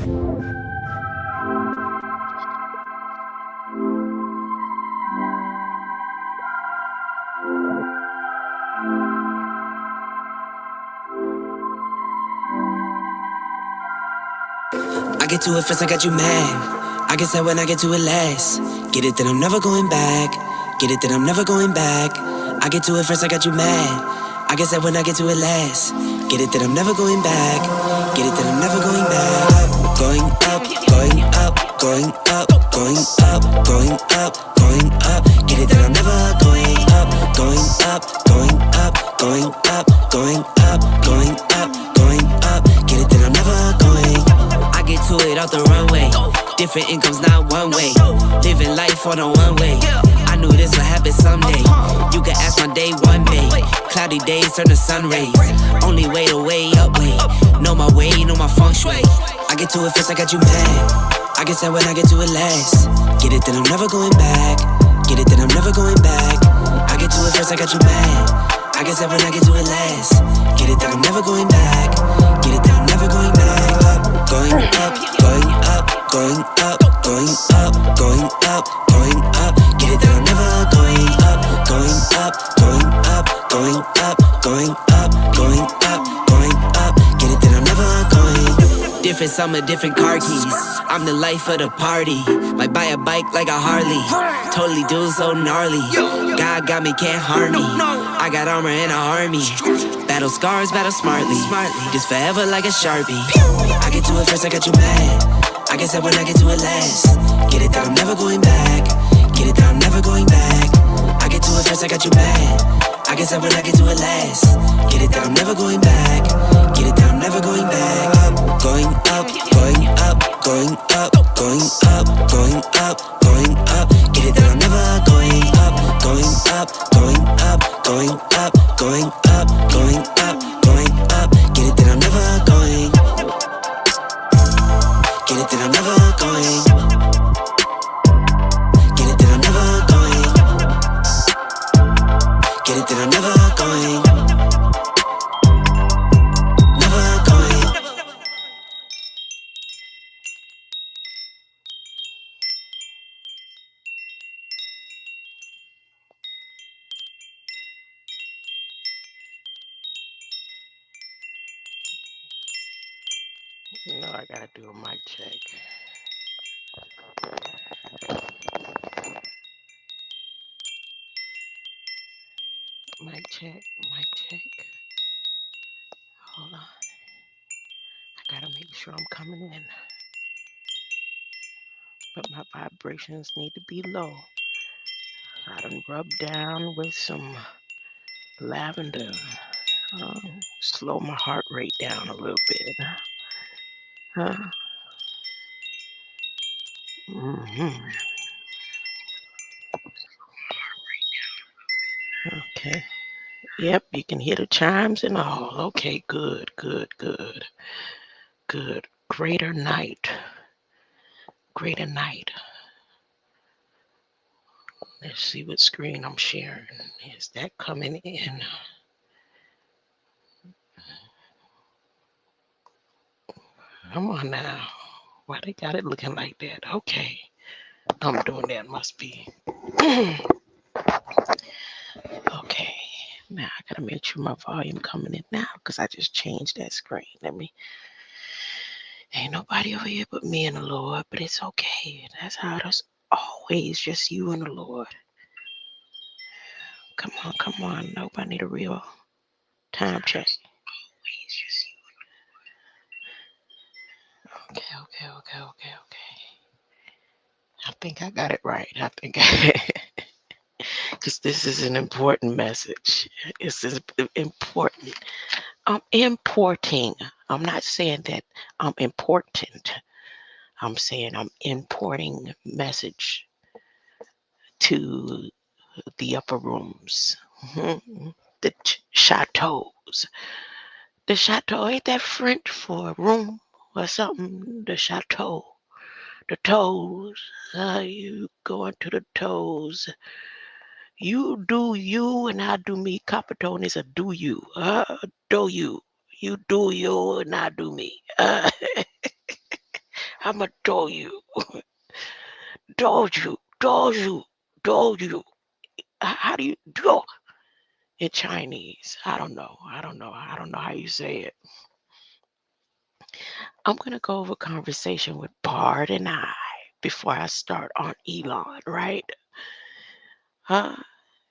I get to it first, I got you mad. I guess that when I get to it last. Get it, then I'm never going back. Get it, then I'm never going back. I get to it first, I got you mad. I guess that when I get to it last. Get it, then I'm never going back. Get it, then I'm never going back. Going up, going up, going up, going up, going up, going up. Get it, then I'm never going up, going up, going up, going up, going up, going up, going up. Get it, then I'm never going. I get to it off the runway. Different incomes, not one way. Living life on a one way. I knew this would happen someday. You can ask my day one day. Cloudy days turn to sun rays. Only way to way up way. Know my way, know my feng shui. I get to it first, I got you mad. I guess that when I get to it last. Get it, then I'm never going back. Get it, then I'm never going back. I get to it first, I got you mad. I guess that when I get to it last. Get it, then I'm never going back. Get it, then I'm never going back. Going up, going up, going up, going up, going up, going up. Get it, then I'm never going up, going up, going up, going up, going up, going up, going up. Get it, then I'm never going. Different summer, different car keys. I'm the life of the party. Might buy a bike like a Harley. Totally do so gnarly. God got me, can't harm me. I got armor and an army. Battle scars, battle smartly. Just forever like a Sharpie. I get to it first, I got you mad. I guess that when I get to it last. Get it, that I'm never going back. Get it, that I'm never going back. I get to it first, I got you mad. I guess that when I get to it last. Get it, that I'm never going back. Get it, that I'm never going back. Going up, going up, going up, going up, going up, going up. Get it, that I'm never going up, going up, going up, going up, going up, going up, going up. Get it, that I'm never going. Get it, that I'm never going. Get it, that I'm never going. Get it, that I'm never going. Never going. You know I gotta do a mic check. Mic check, mic check. Hold on. I gotta make sure I'm coming in. But my vibrations need to be low. I done rubbed down with some lavender. Slow my heart rate down a little bit. Okay. Yep, you can hear the chimes and all. Okay, good, good, good. Good. Greater night. Greater night. Let's see what screen I'm sharing. Is that coming in? Come on now. Why they got it looking like that? Okay. I'm doing that. Must be. Okay. Now I gotta make sure my volume coming in now because I just changed that screen. Ain't nobody over here but me and the Lord, but it's okay. That's how it is. Always just you and the Lord. Come on, come on. Nobody need a real time check. Okay. I think I got it right. I think because this is an important message. This is important. I'm importing. I'm not saying that I'm important. I'm saying I'm importing message to the upper rooms, the chateaus. The chateau, ain't that French for a room or something? The chateau, the toes. You go into the toes. You do you and I do me. Capitone is a do you. Do you. You do you and I do me. I'ma do you. Do you. Do you. Do you. How do you do in Chinese? I don't know. I don't know how you say it. I'm going to go over a conversation with Bard and I before I start on Elon, right? Huh?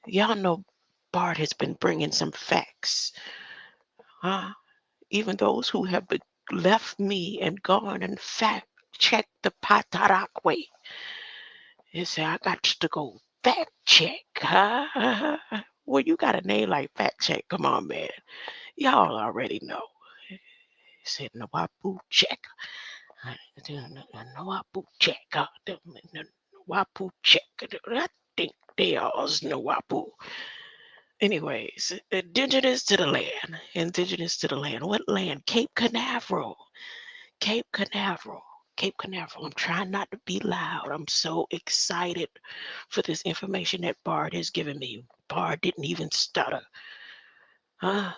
Y'all know Bard has been bringing some facts. Huh? Even those who have left me and gone and fact checked the Patarakwe. They say, I got to go fact check. Huh? Well, you got a name like fact check. Come on, man. Y'all already know. He said, Nawapu check. Nawapu check. Nawapu check. I think they all Nawapu. Anyways, indigenous to the land. Indigenous to the land. What land? Cape Canaveral. Cape Canaveral. Cape Canaveral. I'm trying not to be loud. I'm so excited for this information that Bard has given me. Bard didn't even stutter. Huh?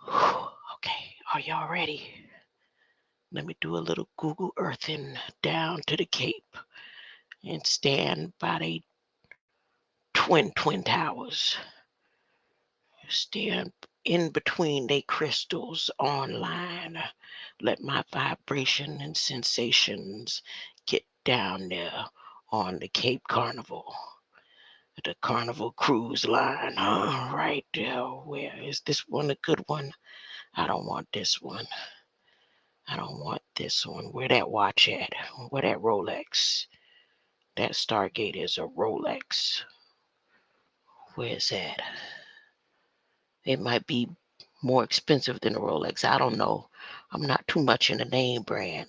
Okay, are y'all ready? Let me do a little Google Earthing down to the Cape and stand by the twin towers. Stand in between they crystals online. Let my vibration and sensations get down there on the Cape Carnival. The Carnival Cruise Line. Right there. Where is this one a good one? I don't want this one. I don't want this one. Where that watch at? Where that Rolex? That Stargate is a Rolex. Where is that? It might be more expensive than a Rolex. I don't know. I'm not too much in the name brand.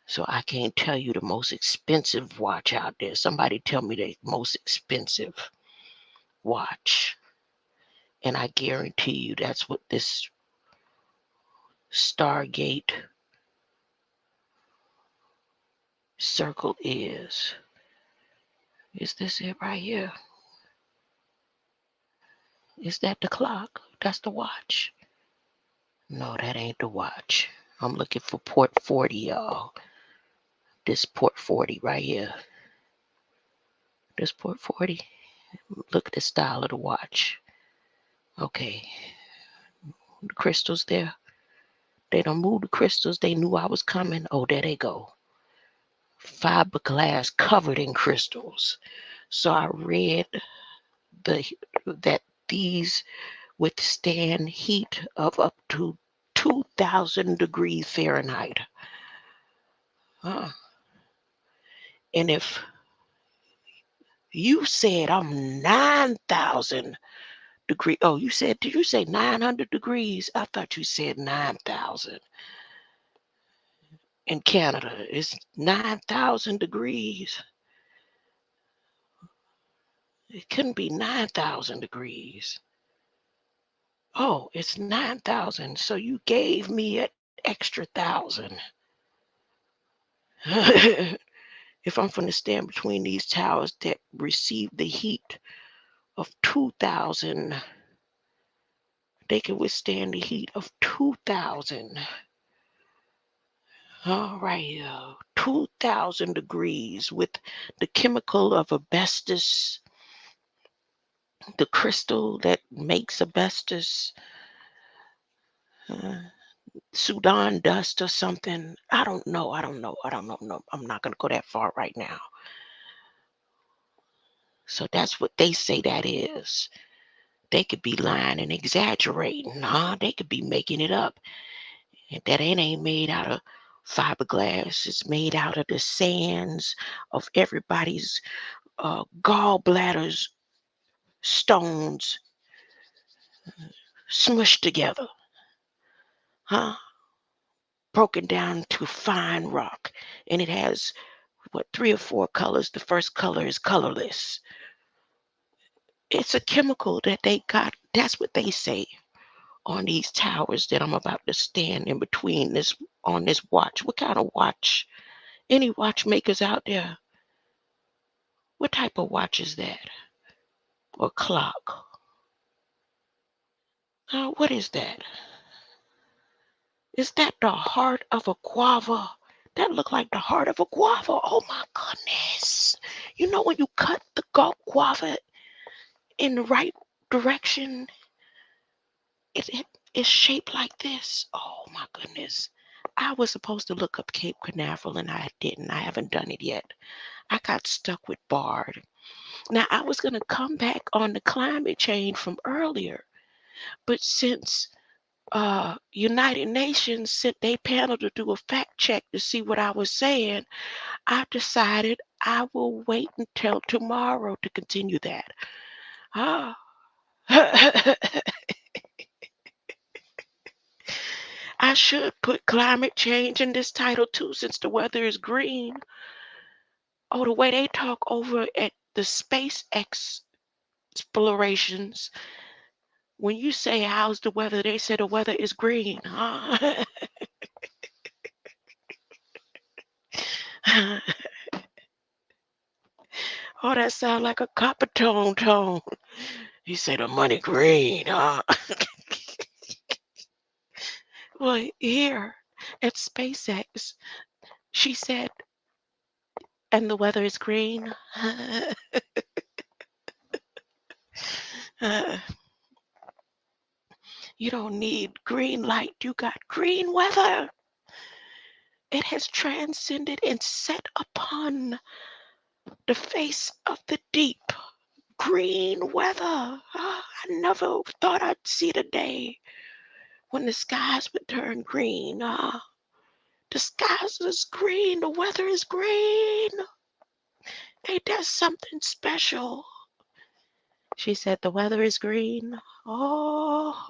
So I can't tell you the most expensive watch out there. Somebody tell me the most expensive watch. And I guarantee you that's what this Stargate circle is. Is this it right here? Is that the clock? That's the watch. No, that ain't the watch. I'm looking for port 40, y'all. This port 40 right here. This port 40. Look at the style of the watch. Okay. The crystals there. They don't move the crystals. They knew I was coming. Oh, there they go. Fiberglass covered in crystals. So I read that these withstand heat of up to 2,000 degrees Fahrenheit. And if you said I'm 9,000 degrees, oh, did you say 900 degrees? I thought you said 9,000. In Canada, it's 9,000 degrees. It couldn't be 9,000 degrees. Oh, it's 9,000. So you gave me an extra 1,000. If I'm going to stand between these towers that receive the heat of 2,000, they can withstand the heat of 2,000. All right, 2,000 degrees with the chemical of asbestos, the crystal that makes asbestos, Sudan dust or something. I don't know. No, I'm not going to go that far right now. So that's what they say that is. They could be lying and exaggerating, huh? They could be making it up. And that ain't made out of fiberglass. It's made out of the sands of everybody's gallbladders, stones, smushed together, huh? Broken down to fine rock. And it has, 3 or 4 colors. The first color is colorless. It's a chemical that they got. That's what they say on these towers that I'm about to stand in between on this watch. What kind of watch? Any watchmakers out there? What type of watch is that? Or clock? What is that? Is that the heart of a guava? That looked like the heart of a guava. Oh my goodness. You know when you cut the guava in the right direction, it is shaped like this. Oh my goodness. I was supposed to look up Cape Canaveral and I didn't. I haven't done it yet. I got stuck with BARD. Now I was going to come back on the climate change from earlier, but since United Nations sent their panel to do a fact check to see what I was saying, I decided I will wait until tomorrow to continue that. Ah. I should put climate change in this title too, since the weather is green. Oh, the way they talk over at the space explorations, when you say how's the weather, they say the weather is green. Huh? Oh, that sound like a copper tone. He said the money green. Huh? Well, here at SpaceX, she said, and the weather is green. You don't need green light. You got green weather. It has transcended and set upon the face of the deep. Green weather. I never thought I'd see the day when the skies would turn green. The skies is green. The weather is green. Ain't that something special? She said the weather is green. Oh,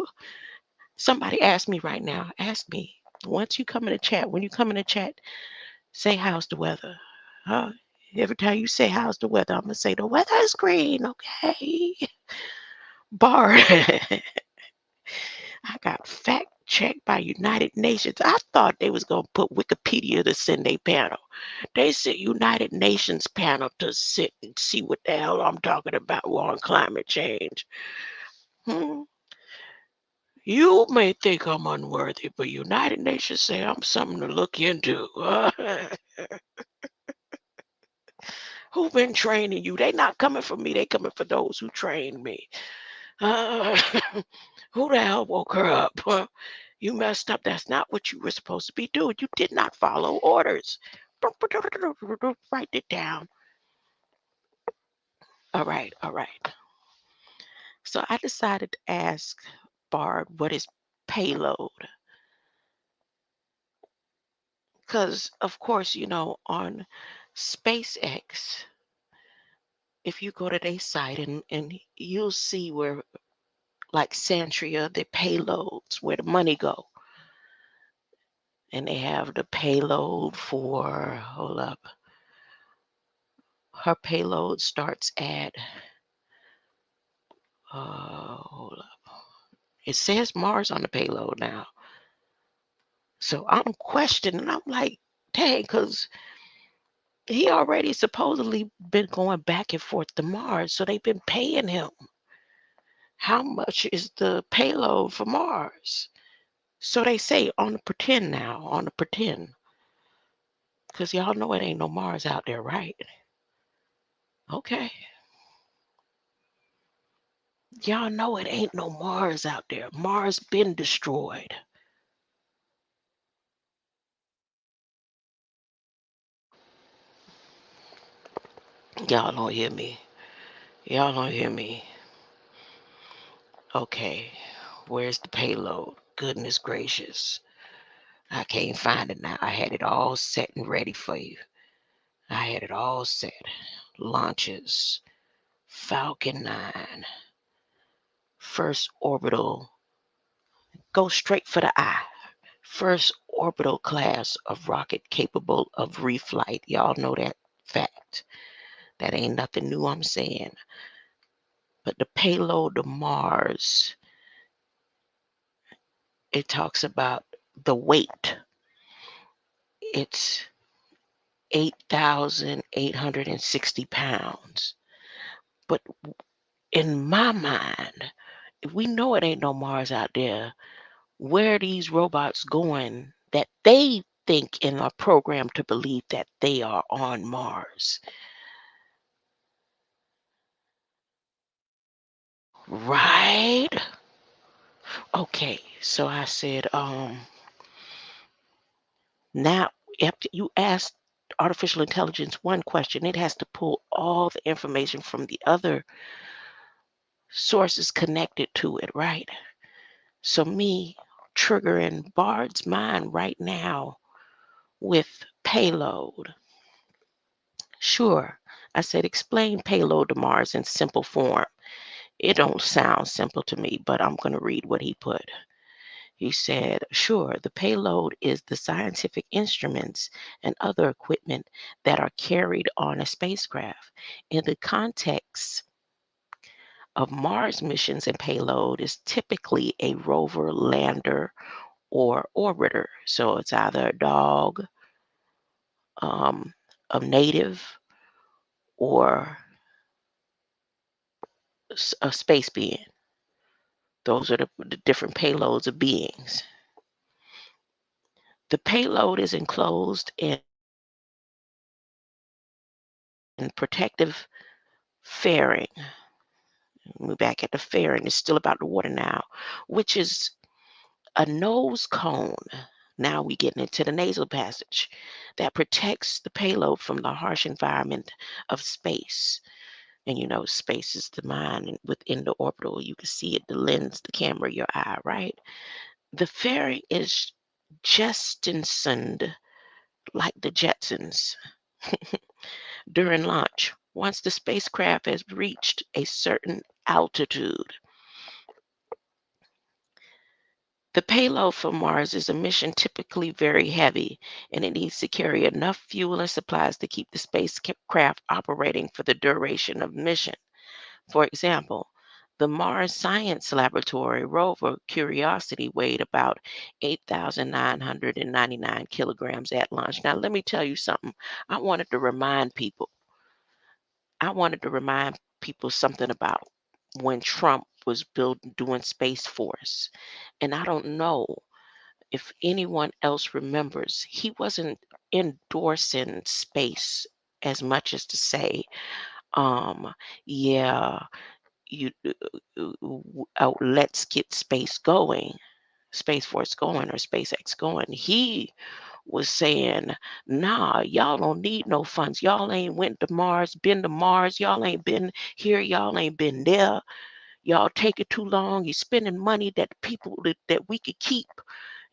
somebody ask me right now. Ask me. Once you come in the chat, when you come in the chat, say how's the weather. Every time you say how's the weather, I'm gonna say the weather is green, okay? Bar. I got fact checked by United Nations. I thought they was gonna put Wikipedia to send a panel. They sent United Nations panel to sit and see what the hell I'm talking about on climate change. You may think I'm unworthy, but United Nations say I'm something to look into. Who been training you? They not coming for me. They coming for those who trained me. Who the hell woke her up? You messed up. That's not what you were supposed to be doing. You did not follow orders. Write it down. All right. So I decided to ask Bard what is payload. Because, of course, on SpaceX, if you go to their site and you'll see where, like SATRIA, the payloads, where the money go. And they have the payload for, hold up. Her payload starts at, hold up. It says Mars on the payload now. So I'm questioning. I'm like, dang, because he already supposedly been going back and forth to Mars. So they've been paying him. How much is the payload for Mars? So they say on the pretend now, on the pretend. Because y'all know it ain't no Mars out there, right? Okay. Y'all know it ain't no Mars out there. Mars been destroyed. Y'all don't hear me. Y'all don't hear me. Okay. Where's the payload? Goodness gracious. I can't find it now. I had it all set and ready for you. I had it all set. Launches. Falcon 9. First orbital. Go straight for the eye. First orbital class of rocket capable of reflight. Y'all know that fact. That ain't nothing new I'm saying. But the payload to Mars, it talks about the weight. It's 8,860 pounds. But in my mind, if we know it ain't no Mars out there, where are these robots going that they think and are programmed to believe that they are on Mars? Right? Okay, so I said, now after you ask artificial intelligence one question, it has to pull all the information from the other sources connected to it, right? So me triggering Bard's mind right now with payload. Sure, I said explain payload to Mars in simple form. It don't sound simple to me, but I'm going to read what he put. He said, sure, the payload is the scientific instruments and other equipment that are carried on a spacecraft. In the context of Mars missions, and payload is typically a rover, lander, or orbiter. So it's either a dog, um, a native, or a space being. Those are the different payloads of beings. The payload is enclosed in protective fairing. We're back at the fairing. It's still about the water now, which is a nose cone. Now we getting into the nasal passage that protects the payload from the harsh environment of space. And you know, space is the mind, and within the orbital, you can see it, the lens, the camera, your eye, right? The fairing is jettisoned like the Jetsons during launch. Once the spacecraft has reached a certain altitude, the payload for Mars is a mission typically very heavy, and it needs to carry enough fuel and supplies to keep the spacecraft operating for the duration of mission. For example, the Mars Science Laboratory rover Curiosity weighed about 8,999 kilograms at launch. Now, let me tell you something. I wanted to remind people, I wanted to remind people something about when Trump was doing Space Force. And I don't know if anyone else remembers, he wasn't endorsing space as much as to say, um, yeah, you let's get Space Force going, or SpaceX going. He was saying, nah, y'all don't need no funds. Y'all ain't went to Mars, been to Mars. Y'all ain't been here. Y'all ain't been there. Y'all take it too long. You're spending money that that we could keep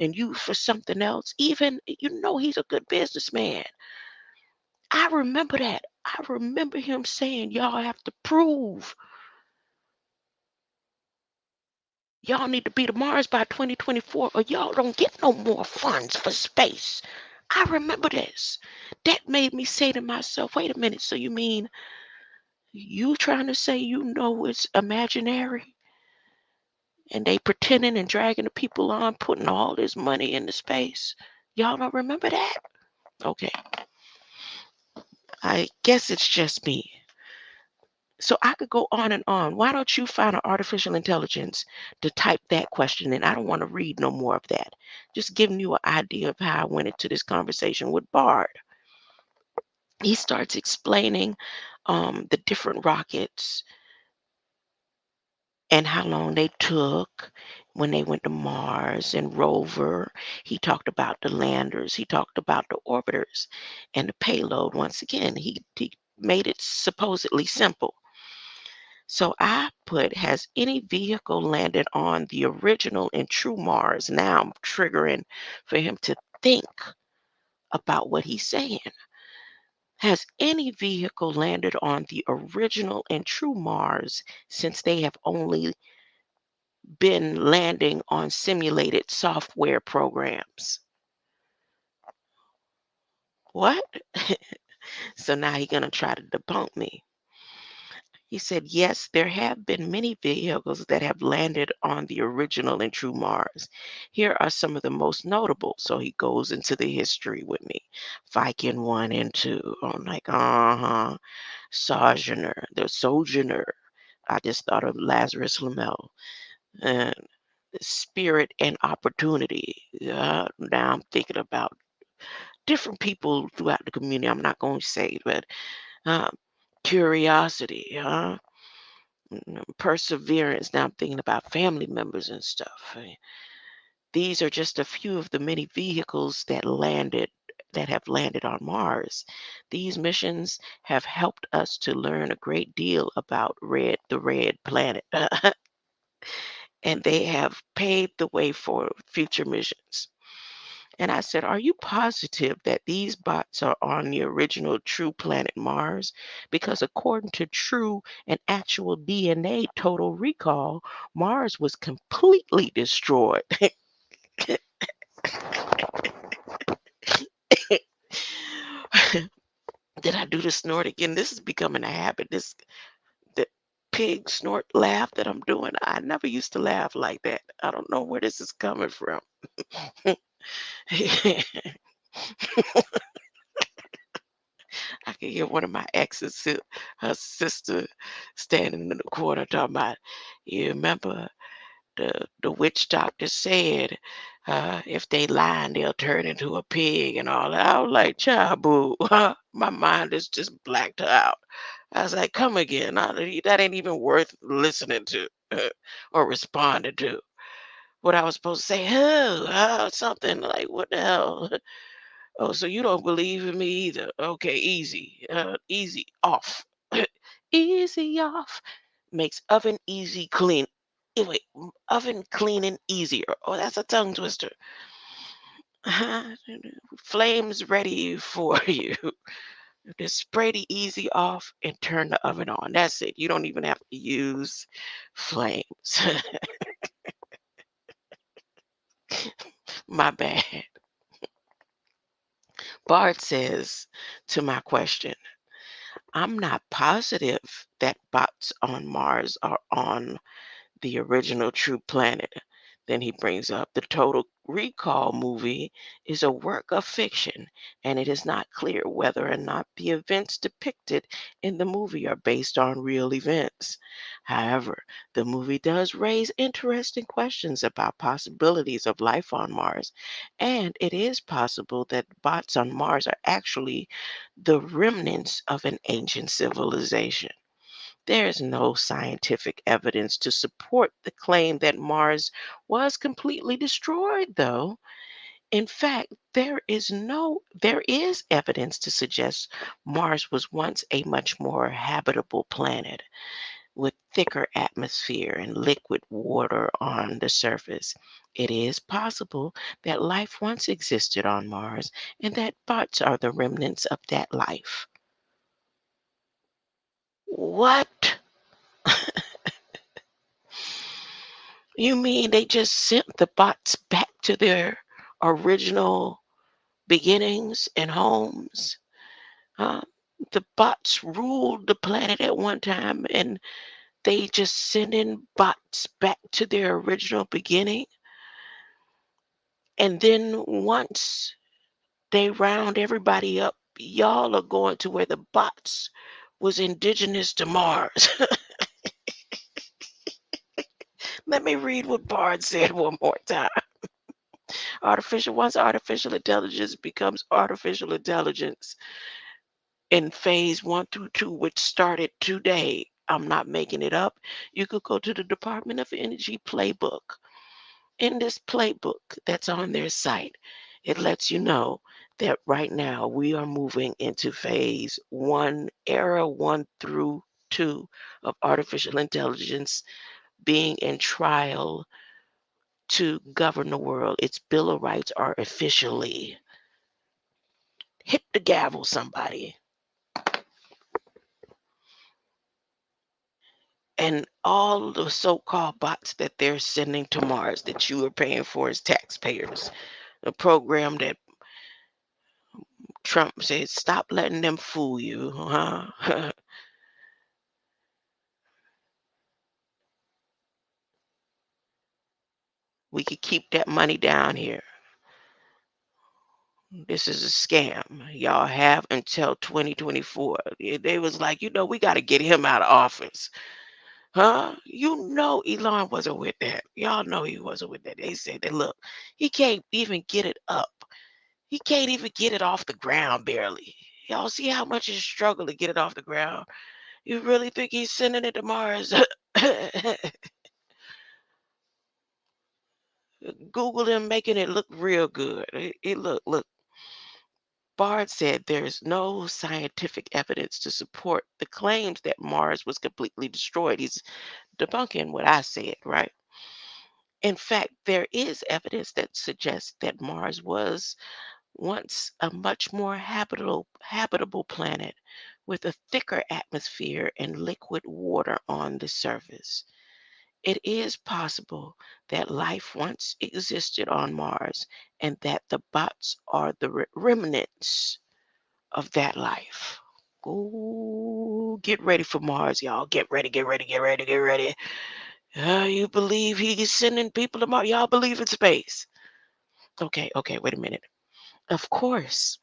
and use for something else. Even, he's a good businessman. I remember that. I remember him saying, y'all have to prove. Y'all need to be to Mars by 2024 or y'all don't get no more funds for space. I remember this. That made me say to myself, wait a minute, so you mean you trying to say it's imaginary? And they pretending and dragging the people on, putting all this money into space. Y'all don't remember that? Okay. I guess it's just me. So I could go on and on. Why don't you find an artificial intelligence to type that question in? I don't want to read no more of that. Just giving you an idea of how I went into this conversation with Bard. He starts explaining the different rockets and how long they took when they went to Mars and rover. He talked about the landers. He talked about the orbiters and the payload. Once again, he made it supposedly simple. So I put, has any vehicle landed on the original and true Mars? Now I'm triggering for him to think about what he's saying. Has any vehicle landed on the original and true Mars since they have only been landing on simulated software programs? What? So now he's going to try to debunk me. He said, yes, there have been many vehicles that have landed on the original and true Mars. Here are some of the most notable. So he goes into the history with me. Viking 1 and 2. I'm like, Sojourner, the Sojourner. I just thought of Lazarus Lamel. And spirit and opportunity. Now I'm thinking about different people throughout the community. I'm not going to say, but uh, curiosity, perseverance. Now I'm thinking about family members and stuff. These are just a few of the many vehicles that have landed on Mars. These missions have helped us to learn a great deal about the red planet, and they have paved the way for future missions. And I said, "Are you positive that these bots are on the original true planet Mars? Because according to true and actual DNA total recall, Mars was completely destroyed." Did I do the snort again? This is becoming a habit. The pig snort laugh that I'm doing. I never used to laugh like that. I don't know where this is coming from. I can hear one of my exes, her sister, standing in the corner talking about, "You remember the witch doctor said if they lie, they'll turn into a pig and all that." I was like, "Child, boo." My mind is just blacked out. I was like, "Come again. That ain't even worth listening to or responding to." What I was supposed to say, something like, what the hell? Oh, so you don't believe in me either? Okay, easy, easy off, easy off makes oven easy clean. Wait, oven cleaning easier. Oh, that's a tongue twister. Flames ready for you. Just spray the easy off and turn the oven on. That's it. You don't even have to use flames. My bad. Bart says to my question, "I'm not positive that bots on Mars are on the original true planet." Then he brings up the Total Recall movie is a work of fiction, and it is not clear whether or not the events depicted in the movie are based on real events. However, the movie does raise interesting questions about possibilities of life on Mars, and it is possible that bots on Mars are actually the remnants of an ancient civilization. There is no scientific evidence to support the claim that Mars was completely destroyed, though. In fact, there is evidence to suggest Mars was once a much more habitable planet with thicker atmosphere and liquid water on the surface. It is possible that life once existed on Mars and that bots are the remnants of that life. What? You mean they just sent the bots back to their original beginnings and homes? Uh, the bots ruled the planet at one time and they just sending bots back to their original beginning. And then once they round everybody up, y'all are going to where the bots was indigenous to Mars. Let me read what Bard said one more time. Once artificial intelligence becomes artificial intelligence in phase 1 through 2, which started today. I'm not making it up. You could go to the Department of Energy playbook. In this playbook that's on their site, it lets you know that right now we are moving into phase 1, era 1 through 2 of artificial intelligence being in trial to govern the world. Its Bill of Rights are officially. Hit the gavel, somebody. And all the so-called bots that they're sending to Mars that you are paying for as taxpayers, a program that Trump says, stop letting them fool you, huh? We could keep that money down here. This is a scam. Y'all have until 2024. They was like, we got to get him out of office. Huh? You know Elon wasn't with that. Y'all know he wasn't with that. They said that, look, he can't even get it up. He can't even get it off the ground barely. Y'all see how much he struggled to get it off the ground? You really think he's sending it to Mars? Google him making it look real good. It look. Bard said there is no scientific evidence to support the claims that Mars was completely destroyed. He's debunking what I said, right? In fact, there is evidence that suggests that Mars was once a much more habitable planet with a thicker atmosphere and liquid water on the surface. It is possible that life once existed on Mars and that the bots are the remnants of that life. Go get ready for Mars, y'all. Get ready, get ready, get ready, get ready. You believe he's sending people to Mars? Y'all believe in space? Okay, wait a minute. Of course,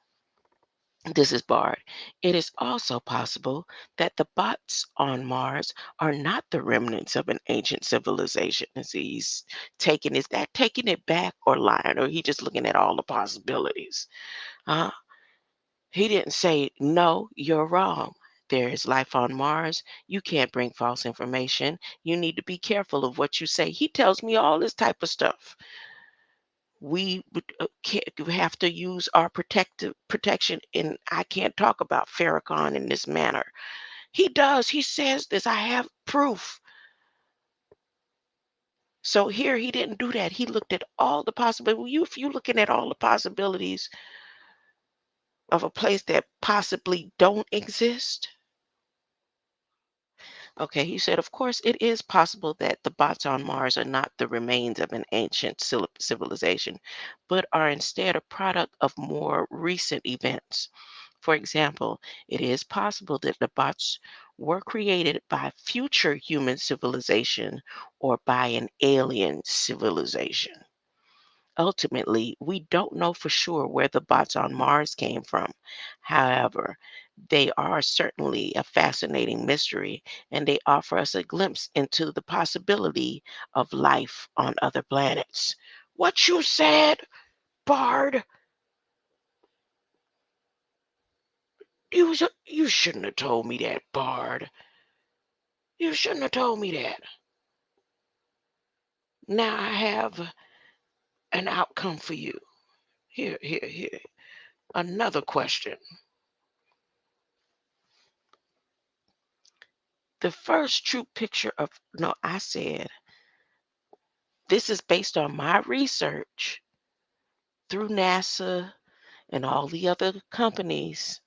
this is Bard. It is also possible that the bots on Mars are not the remnants of an ancient civilization. And see, he's taking, is that taking it back or lying? Or he just looking at all the possibilities? Huh? He didn't say, no, you're wrong. There is life on Mars. You can't bring false information. You need to be careful of what you say. He tells me all this type of stuff. We have to use our protective protection, and I can't talk about Farrakhan in this manner. He does. He says this. I have proof. So here he didn't do that. He looked at all the possibilities. If you're looking at all the possibilities of a place that possibly don't exist. Okay, he said, of course, it is possible that the bots on Mars are not the remains of an ancient civilization, but are instead a product of more recent events. For example, it is possible that the bots were created by future human civilization or by an alien civilization. Ultimately, we don't know for sure where the bots on Mars came from. However, they are certainly a fascinating mystery, and they offer us a glimpse into the possibility of life on other planets. What you said, Bard? You shouldn't have told me that, Bard. You shouldn't have told me that. Now I have an outcome for you. Here. Another question. The first true picture of, no, I said, this is based on my research through NASA and all the other companies,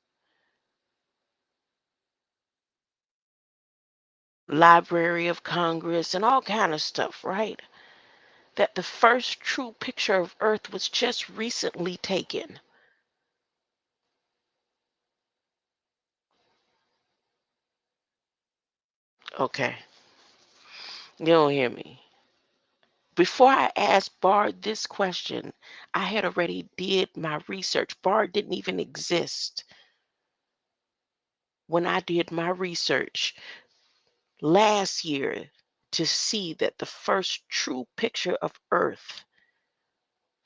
Library of Congress and all kind of stuff, right? That the first true picture of Earth was just recently taken. Okay, you don't hear me. Before I asked Bard this question, I had already did my research. Bard didn't even exist when I did my research last year to see that the first true picture of Earth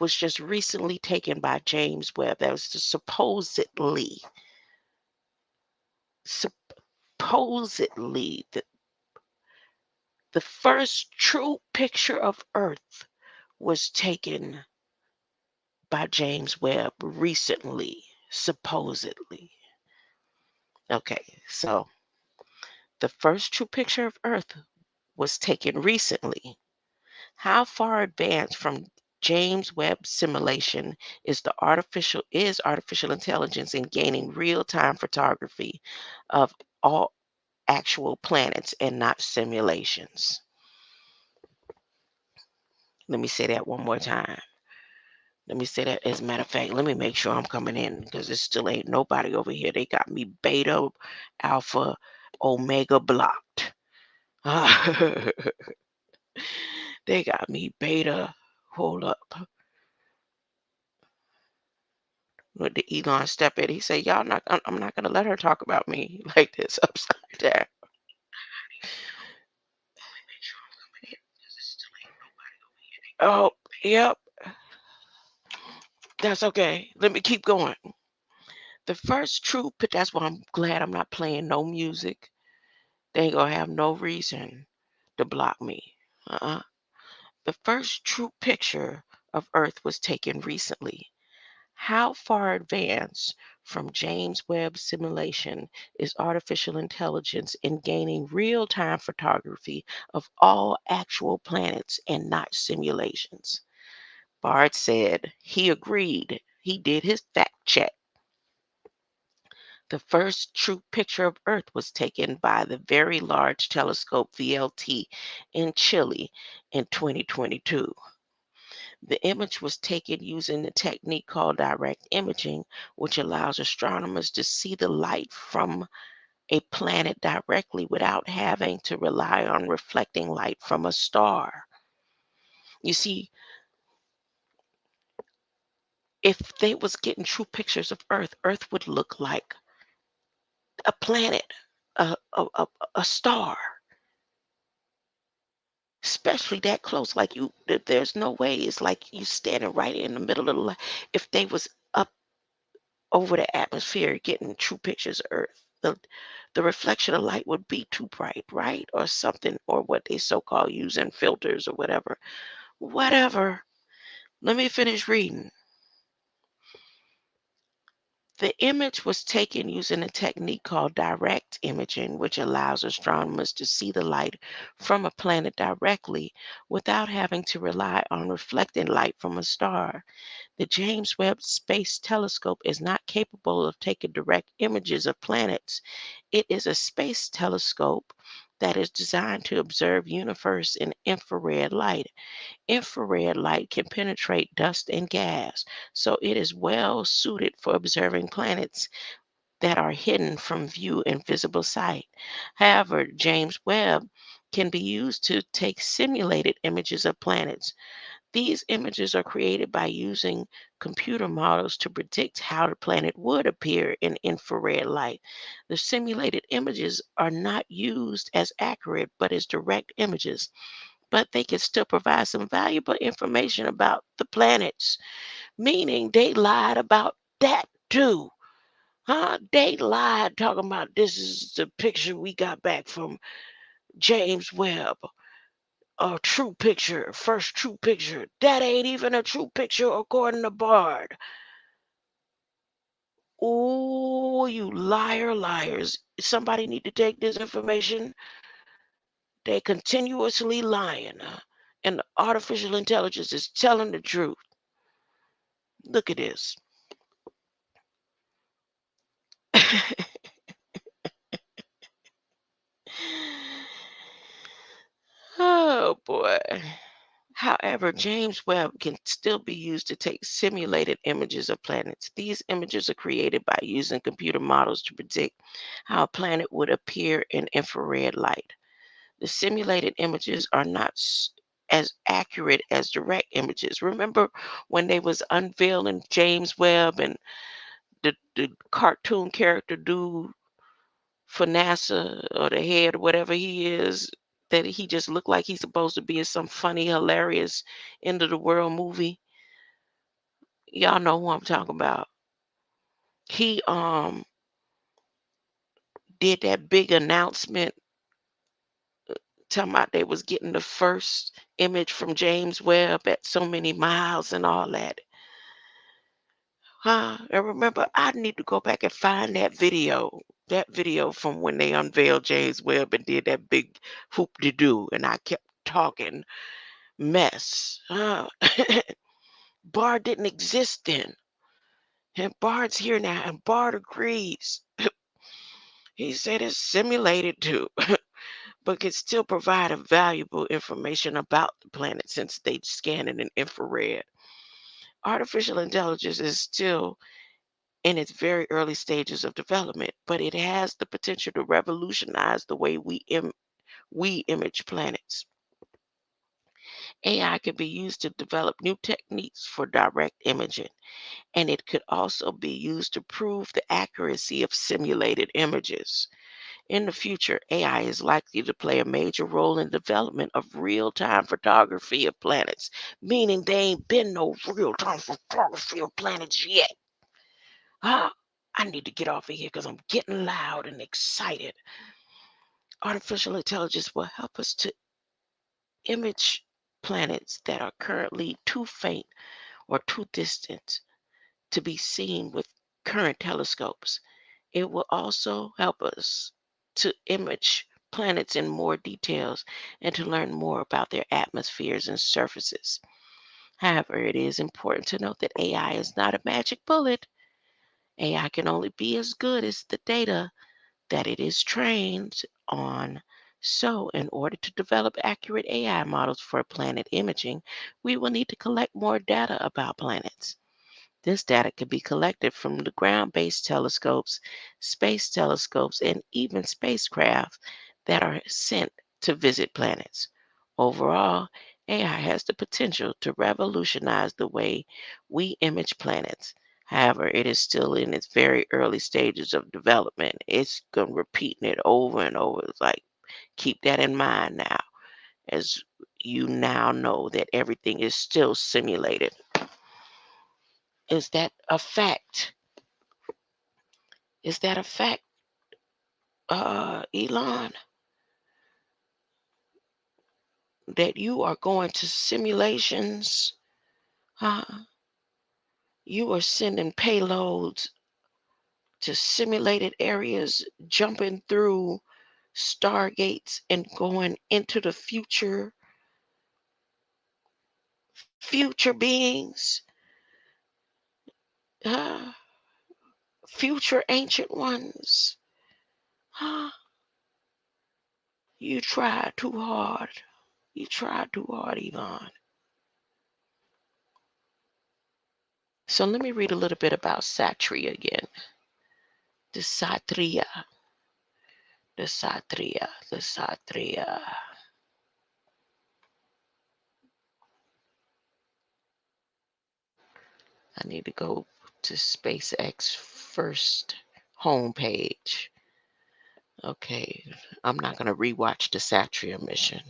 was just recently taken by James Webb. That was supposedly the first true picture of Earth was taken by James Webb recently, supposedly. Okay, so the first true picture of Earth was taken recently. How far advanced from James Webb simulation is artificial intelligence in gaining real-time photography of all actual planets and not simulations? Let me say that one more time. Let me say that as a matter of fact, let me make sure I'm coming in because it still ain't nobody over here. They got me beta, alpha, omega blocked. They got me beta. Hold up. With the Elon step in, he said, "Y'all not, I'm not gonna let her talk about me like this upside down." Oh, yep. That's okay. Let me keep going. The first true picture, that's why I'm glad I'm not playing no music. They ain't gonna have no reason to block me. Uh-uh. The first true picture of Earth was taken recently. How far advanced from James Webb simulation is artificial intelligence in gaining real-time photography of all actual planets and not simulations? Bard said he agreed. He did his fact check. The first true picture of Earth was taken by the Very Large Telescope VLT in Chile in 2022. The image was taken using a technique called direct imaging, which allows astronomers to see the light from a planet directly without having to rely on reflecting light from a star. You see, if they was getting true pictures of Earth, Earth would look like a planet, a star, especially that close. Like there's no way. It's like you standing right in the middle of the light. If they was up over the atmosphere getting true pictures of Earth, the reflection of light would be too bright, right? Or something, or what they so-called using filters or whatever. Whatever. Let me finish reading. The image was taken using a technique called direct imaging, which allows astronomers to see the light from a planet directly without having to rely on reflecting light from a star. The James Webb Space Telescope is not capable of taking direct images of planets. It is a space telescope that is designed to observe universe in infrared light. Infrared light can penetrate dust and gas, so it is well suited for observing planets that are hidden from view in visible sight. However, James Webb can be used to take simulated images of planets. These images are created by using computer models to predict how the planet would appear in infrared light. The simulated images are not used as accurate but as direct images, but they can still provide some valuable information about the planets, meaning they lied about that too. Huh? They lied talking about this is the picture we got back from James Webb. A true picture, first true picture. That ain't even a true picture according to Bard. Oh, you liars. Somebody need to take this information. They continuously lying. And the artificial intelligence is telling the truth. Look at this. Oh boy. However, James Webb can still be used to take simulated images of planets. These images are created by using computer models to predict how a planet would appear in infrared light. The simulated images are not as accurate as direct images. Remember when they was unveiling James Webb and the cartoon character dude for NASA or the head, whatever he is, that he just looked like he's supposed to be in some funny, hilarious end of the world movie. Y'all know who I'm talking about. He did that big announcement talking about they was getting the first image from James Webb at so many miles and all that. Huh? And remember, I need to go back and find that video. That video from when they unveiled James Webb and did that big hoop de doo, and I kept talking mess. Bard didn't exist then. And Bard's here now, and Bard agrees. He said it's simulated too, but can still provide a valuable information about the planet since they scan it in infrared. Artificial intelligence is still in its very early stages of development, but it has the potential to revolutionize the way we image planets. AI can be used to develop new techniques for direct imaging, and it could also be used to prove the accuracy of simulated images. In the future, AI is likely to play a major role in development of real-time photography of planets, meaning there ain't been no real-time photography of planets yet. Ah, I need to get off of here because I'm getting loud and excited. Artificial intelligence will help us to image planets that are currently too faint or too distant to be seen with current telescopes. It will also help us to image planets in more details and to learn more about their atmospheres and surfaces. However, it is important to note that AI is not a magic bullet. AI can only be as good as the data that it is trained on. So, in order to develop accurate AI models for planet imaging, we will need to collect more data about planets. This data can be collected from the ground-based telescopes, space telescopes, and even spacecraft that are sent to visit planets. Overall, AI has the potential to revolutionize the way we image planets. However, it is still in its very early stages of development. It's going repeating it over and over. It's like, keep that in mind now, as you now know that everything is still simulated. Is that a fact? Is that a fact, Elon, that you are going to simulations? Uh, you are sending payloads to simulated areas, jumping through stargates and going into the future beings, uh, future ancient ones. Uh, you tried too hard. You tried too hard, Elon. So let me read a little bit about SATRIA again. The SATRIA. The SATRIA, the SATRIA. I need to go to SpaceX first homepage. Okay, I'm not going to rewatch the SATRIA mission.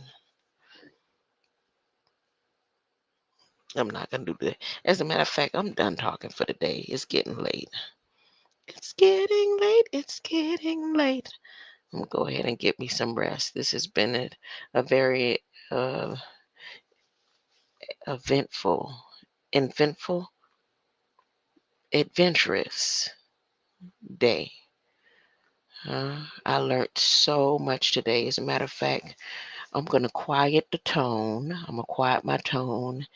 I'm not going to do that. As a matter of fact, I'm done talking for the day. It's getting late. It's getting late. It's getting late. I'm going to go ahead and get me some rest. This has been a very eventful, adventurous day. I learned so much today. As a matter of fact, I'm going to quiet the tone. I'm going to quiet my tone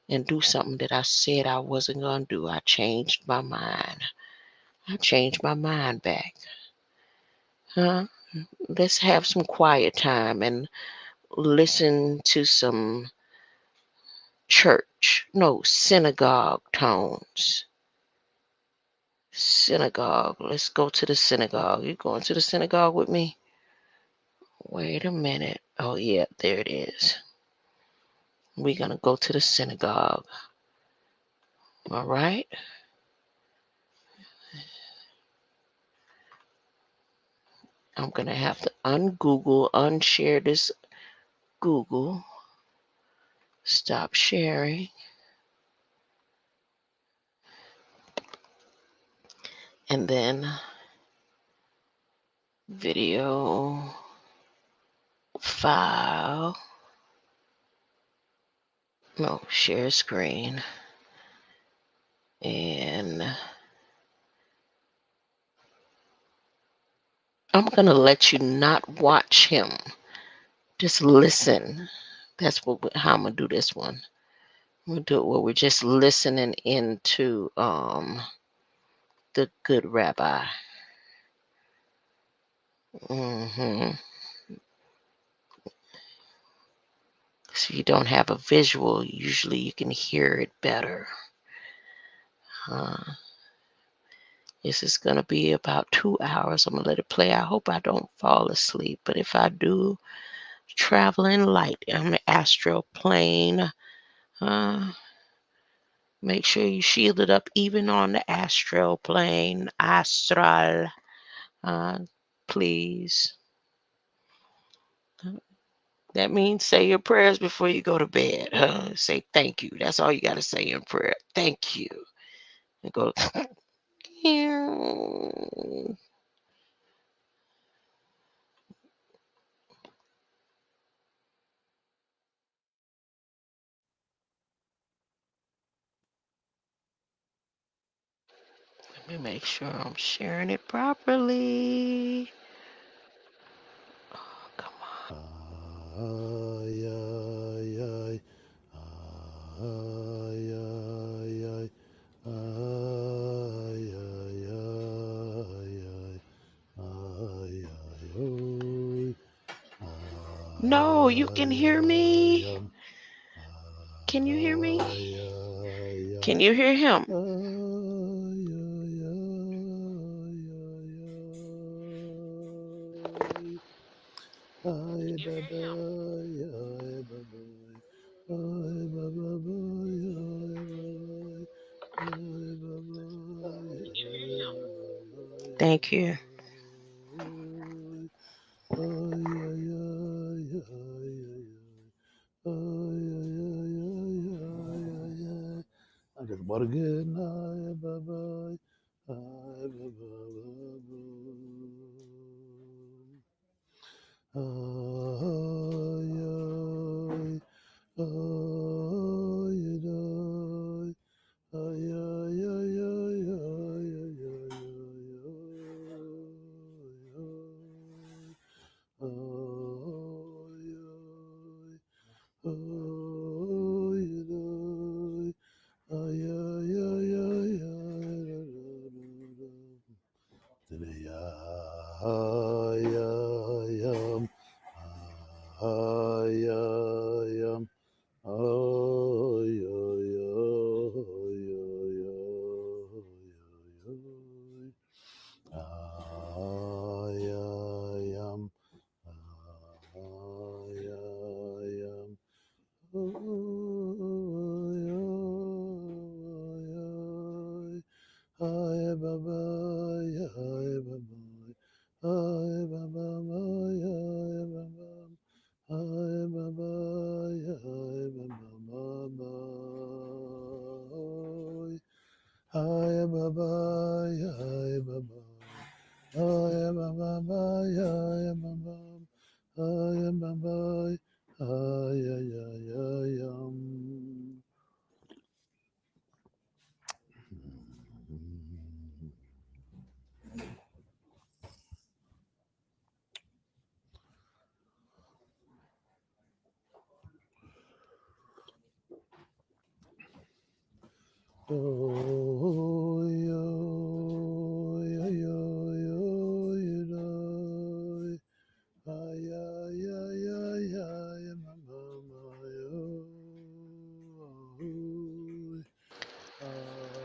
and do something that I said I wasn't going to do. I changed my mind. I changed my mind back. Let's have some quiet time and listen to some synagogue tones. Synagogue. Let's go to the synagogue. You going to the synagogue with me? Wait a minute. Oh, yeah, there it is. We're going to go to the synagogue. All right. I'm going to have to unshare this Google. Stop sharing. And then video file. No, share screen. And I'm going to let you not watch him. Just listen. That's how I'm going to do this one. I'm going to do it where we're just listening into the good rabbi. So you don't have a visual. Usually you can hear it better. This is going to be about 2 hours. I'm going to let it play. I hope I don't fall asleep. But if I do, traveling light on the astral plane. Make sure you shield it up even on the astral plane. Astral. Please. That means say your prayers before you go to bed. Say thank you. That's all you got to say in prayer. Thank you. And go. Let me make sure I'm sharing it properly. Oh, come on. No, you can hear me. Can you hear me? Can you hear him? Thank you.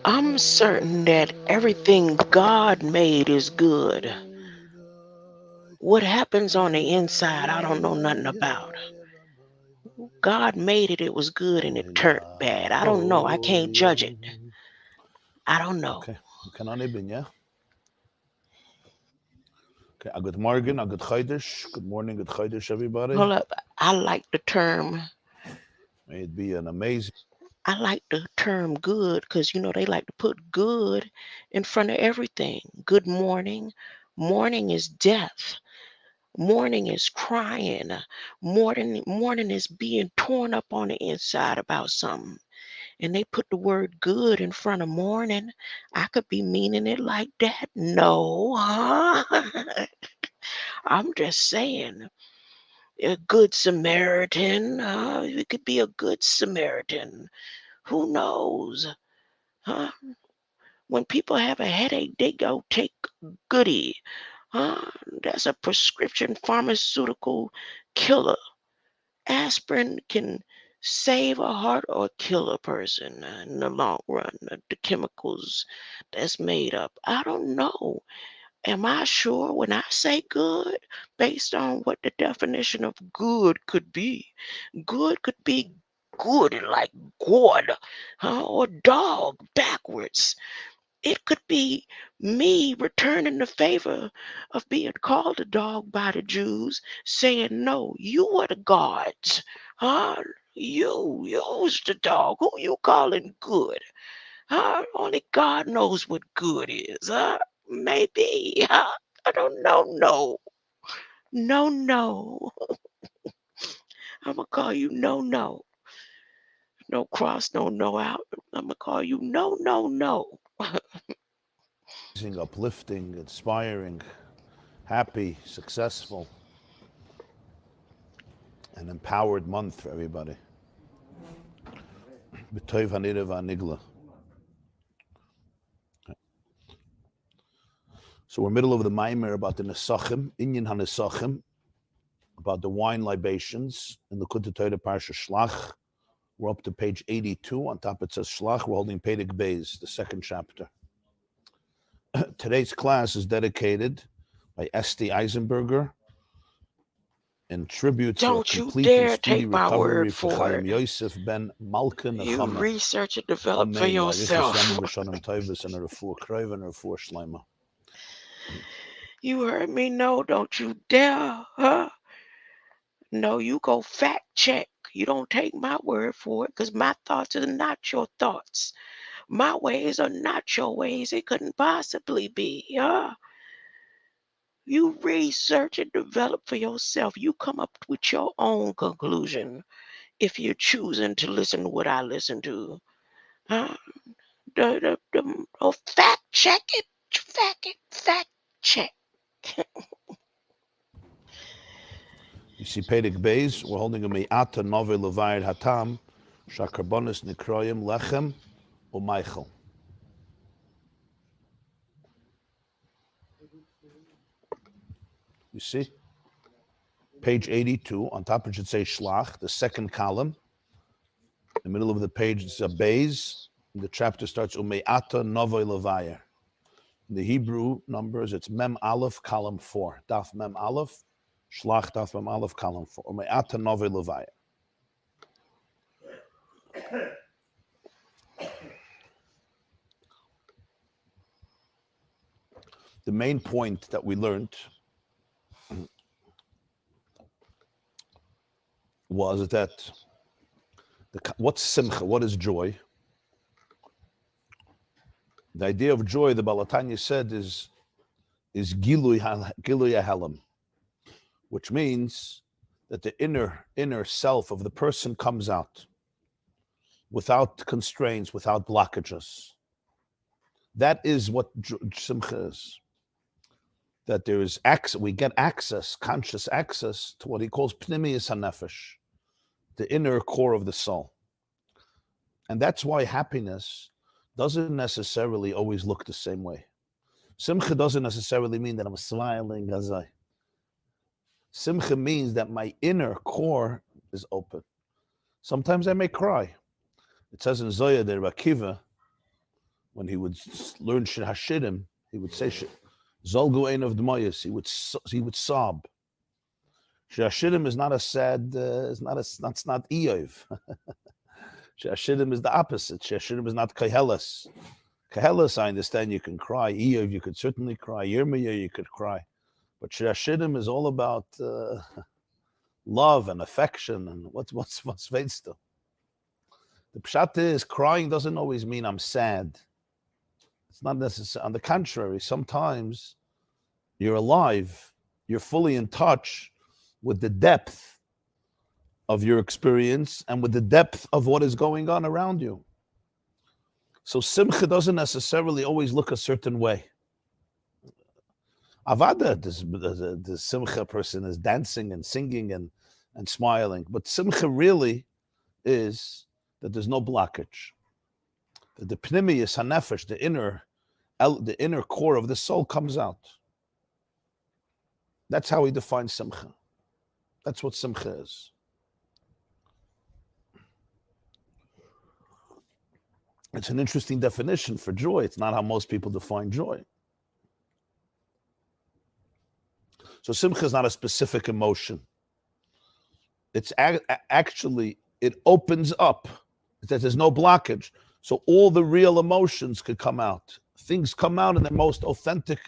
I'm certain that everything God made is good. What happens on the inside, I don't know nothing about. God made it, it was good, and it turned bad. I don't know. I can't judge it. I don't know. Okay, we can only be, yeah? Okay, good morning, good chaydish. Good morning, good chaydish, everybody. Hold up. I like the term. May it be an amazing. I like the term good because, you know, they like to put good in front of everything. Good morning. Morning is death. Morning is crying. Morning is being torn up on the inside about something. And they put the word good in front of morning. I could be meaning it like that. No, huh? I'm just saying. A good Samaritan. It could be a good Samaritan. Who knows? Huh? When people have a headache, they go take Goody. That's a prescription pharmaceutical killer. Aspirin can save a heart or kill a person in the long run. The chemicals that's made up. I don't know. Am I sure when I say good, based on what the definition of good could be? Good could be good like good, or dog backwards. It could be me returning the favor of being called a dog by the Jews, saying, no, you are the gods. Huh? You's the dog. Who you calling good? Huh? Only God knows what good is. Huh? Maybe. Huh? I don't know. No. No, no. I'm going to call you no, no. No cross, no out. I'm going to call you no, no, no. Uplifting, inspiring, happy, successful, an empowered month for everybody. B'toiv hanira v'anigla. So we're middle of the Maimer about the Nesachim, Inyan HaNesachim, about the wine libations in the Kuntei Torah Parsha Shlach. We're up to page 82. On top it says Shlach. We're holding Perek Beis, the second chapter. Today's class is dedicated by S.T. Eisenberger in tribute to a Don't you complete and dare speedy take my recovery word for for Chaim it. Yosef ben Malka You Nechama. research and develop for Amen. yourself. And a refuah kroiv and a refuah shleima. You heard me? No, don't you dare, huh? No, you go fact check. You don't take my word for it, because my thoughts are not your thoughts. My ways are not your ways. It couldn't possibly be, huh? You research and develop for yourself. You come up with your own conclusion if you're choosing to listen to what I listen to. Huh? Fact check it. Fact check. You see Perek Beis, we're holding a Me'ata Nove Levayir Hatam, Shakarbonis Nikroyim Lechem U'Meichel. You see? Page 82, on top it should say Shlach, the second column. In the middle of the page it's a Beis, and the chapter starts U'Me'ata Nove Levayir. In the Hebrew numbers, it's Mem Aleph, column 4. Daf Mem Aleph, Shlach Daf Mem Aleph, column 4. U'Me'ata Nove Levayir. The main point that we learned was that what's simcha, what is joy? The idea of joy, the Balatanya said, is gilui halam, which means that the inner self of the person comes out without constraints, without blockages. That is what simcha is. That there is access, we get access, conscious access to what he calls pnimiyus hanefesh, the inner core of the soul. And that's why happiness doesn't necessarily always look the same way. Simcha doesn't necessarily mean that I'm smiling as I. Simcha means that my inner core is open. Sometimes I may cry. It says in Zoya that Rabbi Akiva, when he would learn Hashidim, he would say Zolgu ein of Dmoyes. He would sob. Hashidim is not a sad. It's not Eov. Hashidim is the opposite. Hashidim is not Kehelas. Kehelas, I understand you can cry. Eov, you could certainly cry. Yirmiyah, you could cry. But Hashidim is all about love and affection and what's Vedsta. The pshat is crying doesn't always mean I'm sad. It's not necessary. On the contrary, sometimes you're alive, you're fully in touch with the depth of your experience and with the depth of what is going on around you. So simcha doesn't necessarily always look a certain way. Avada, the simcha person is dancing and singing and smiling. But simcha really is that there's no blockage. That the pnimiyus hanefesh, the inner core of the soul comes out. That's how he defines simcha. That's what simcha is. It's an interesting definition for joy. It's not how most people define joy. So simcha is not a specific emotion. It's actually, it opens up, that there's no blockage. So all the real emotions could come out. Things come out in the most authentic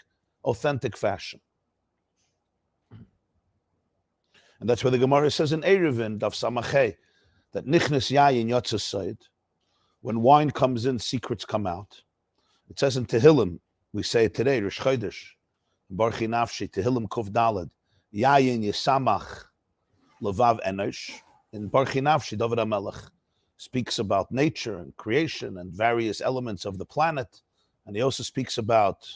fashion. And that's where the Gemara says in Eruvin, Daf Samachay, that nichnes yayin yotzes side, when wine comes in, secrets come out. It says in Tehillim, we say it today, Rosh Chodesh, Barchi Nafshi, Tehillim Kuf Daled, yayin yisamach levav enosh. In Barchi Nafshi, David HaMelech speaks about nature and creation and various elements of the planet. And he also speaks about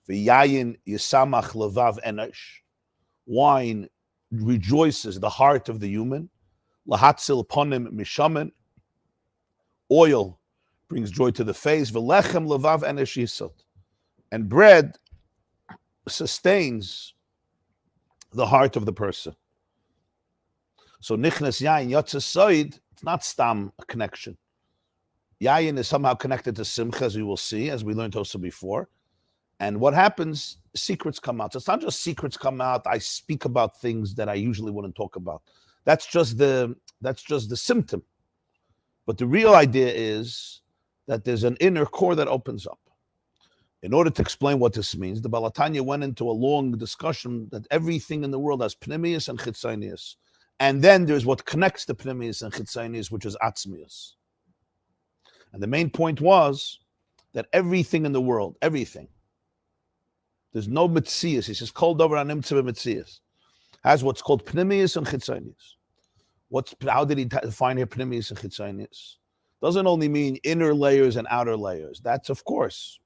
v'yayin yisamach levav enosh. Wine rejoices the heart of the human. Lahatzil ponim mishamen. Oil brings joy to the face. V'lechem levav enosh yisot. And bread sustains the heart of the person. So nichnas yayin yotzes soid, it's not stam a connection. Yayin is somehow connected to simcha, as we will see, as we learned also before. And what happens, secrets come out. So it's not just secrets come out, I speak about things that I usually wouldn't talk about. That's just the symptom. But the real idea is that there's an inner core that opens up. In order to explain what this means, the Baal HaTanya went into a long discussion that everything in the world has pnimius and chitzonius. And then there's what connects the pnimius and chitzonius, which is atzmius. And the main point was that everything in the world, everything, there's no mitzias. He says, "Kol davar hanimtza b'mitzias," has what's called pnimius and chitzonius. How did he define here pnimius and chitzonius? Doesn't only mean inner layers and outer layers. That's, of course,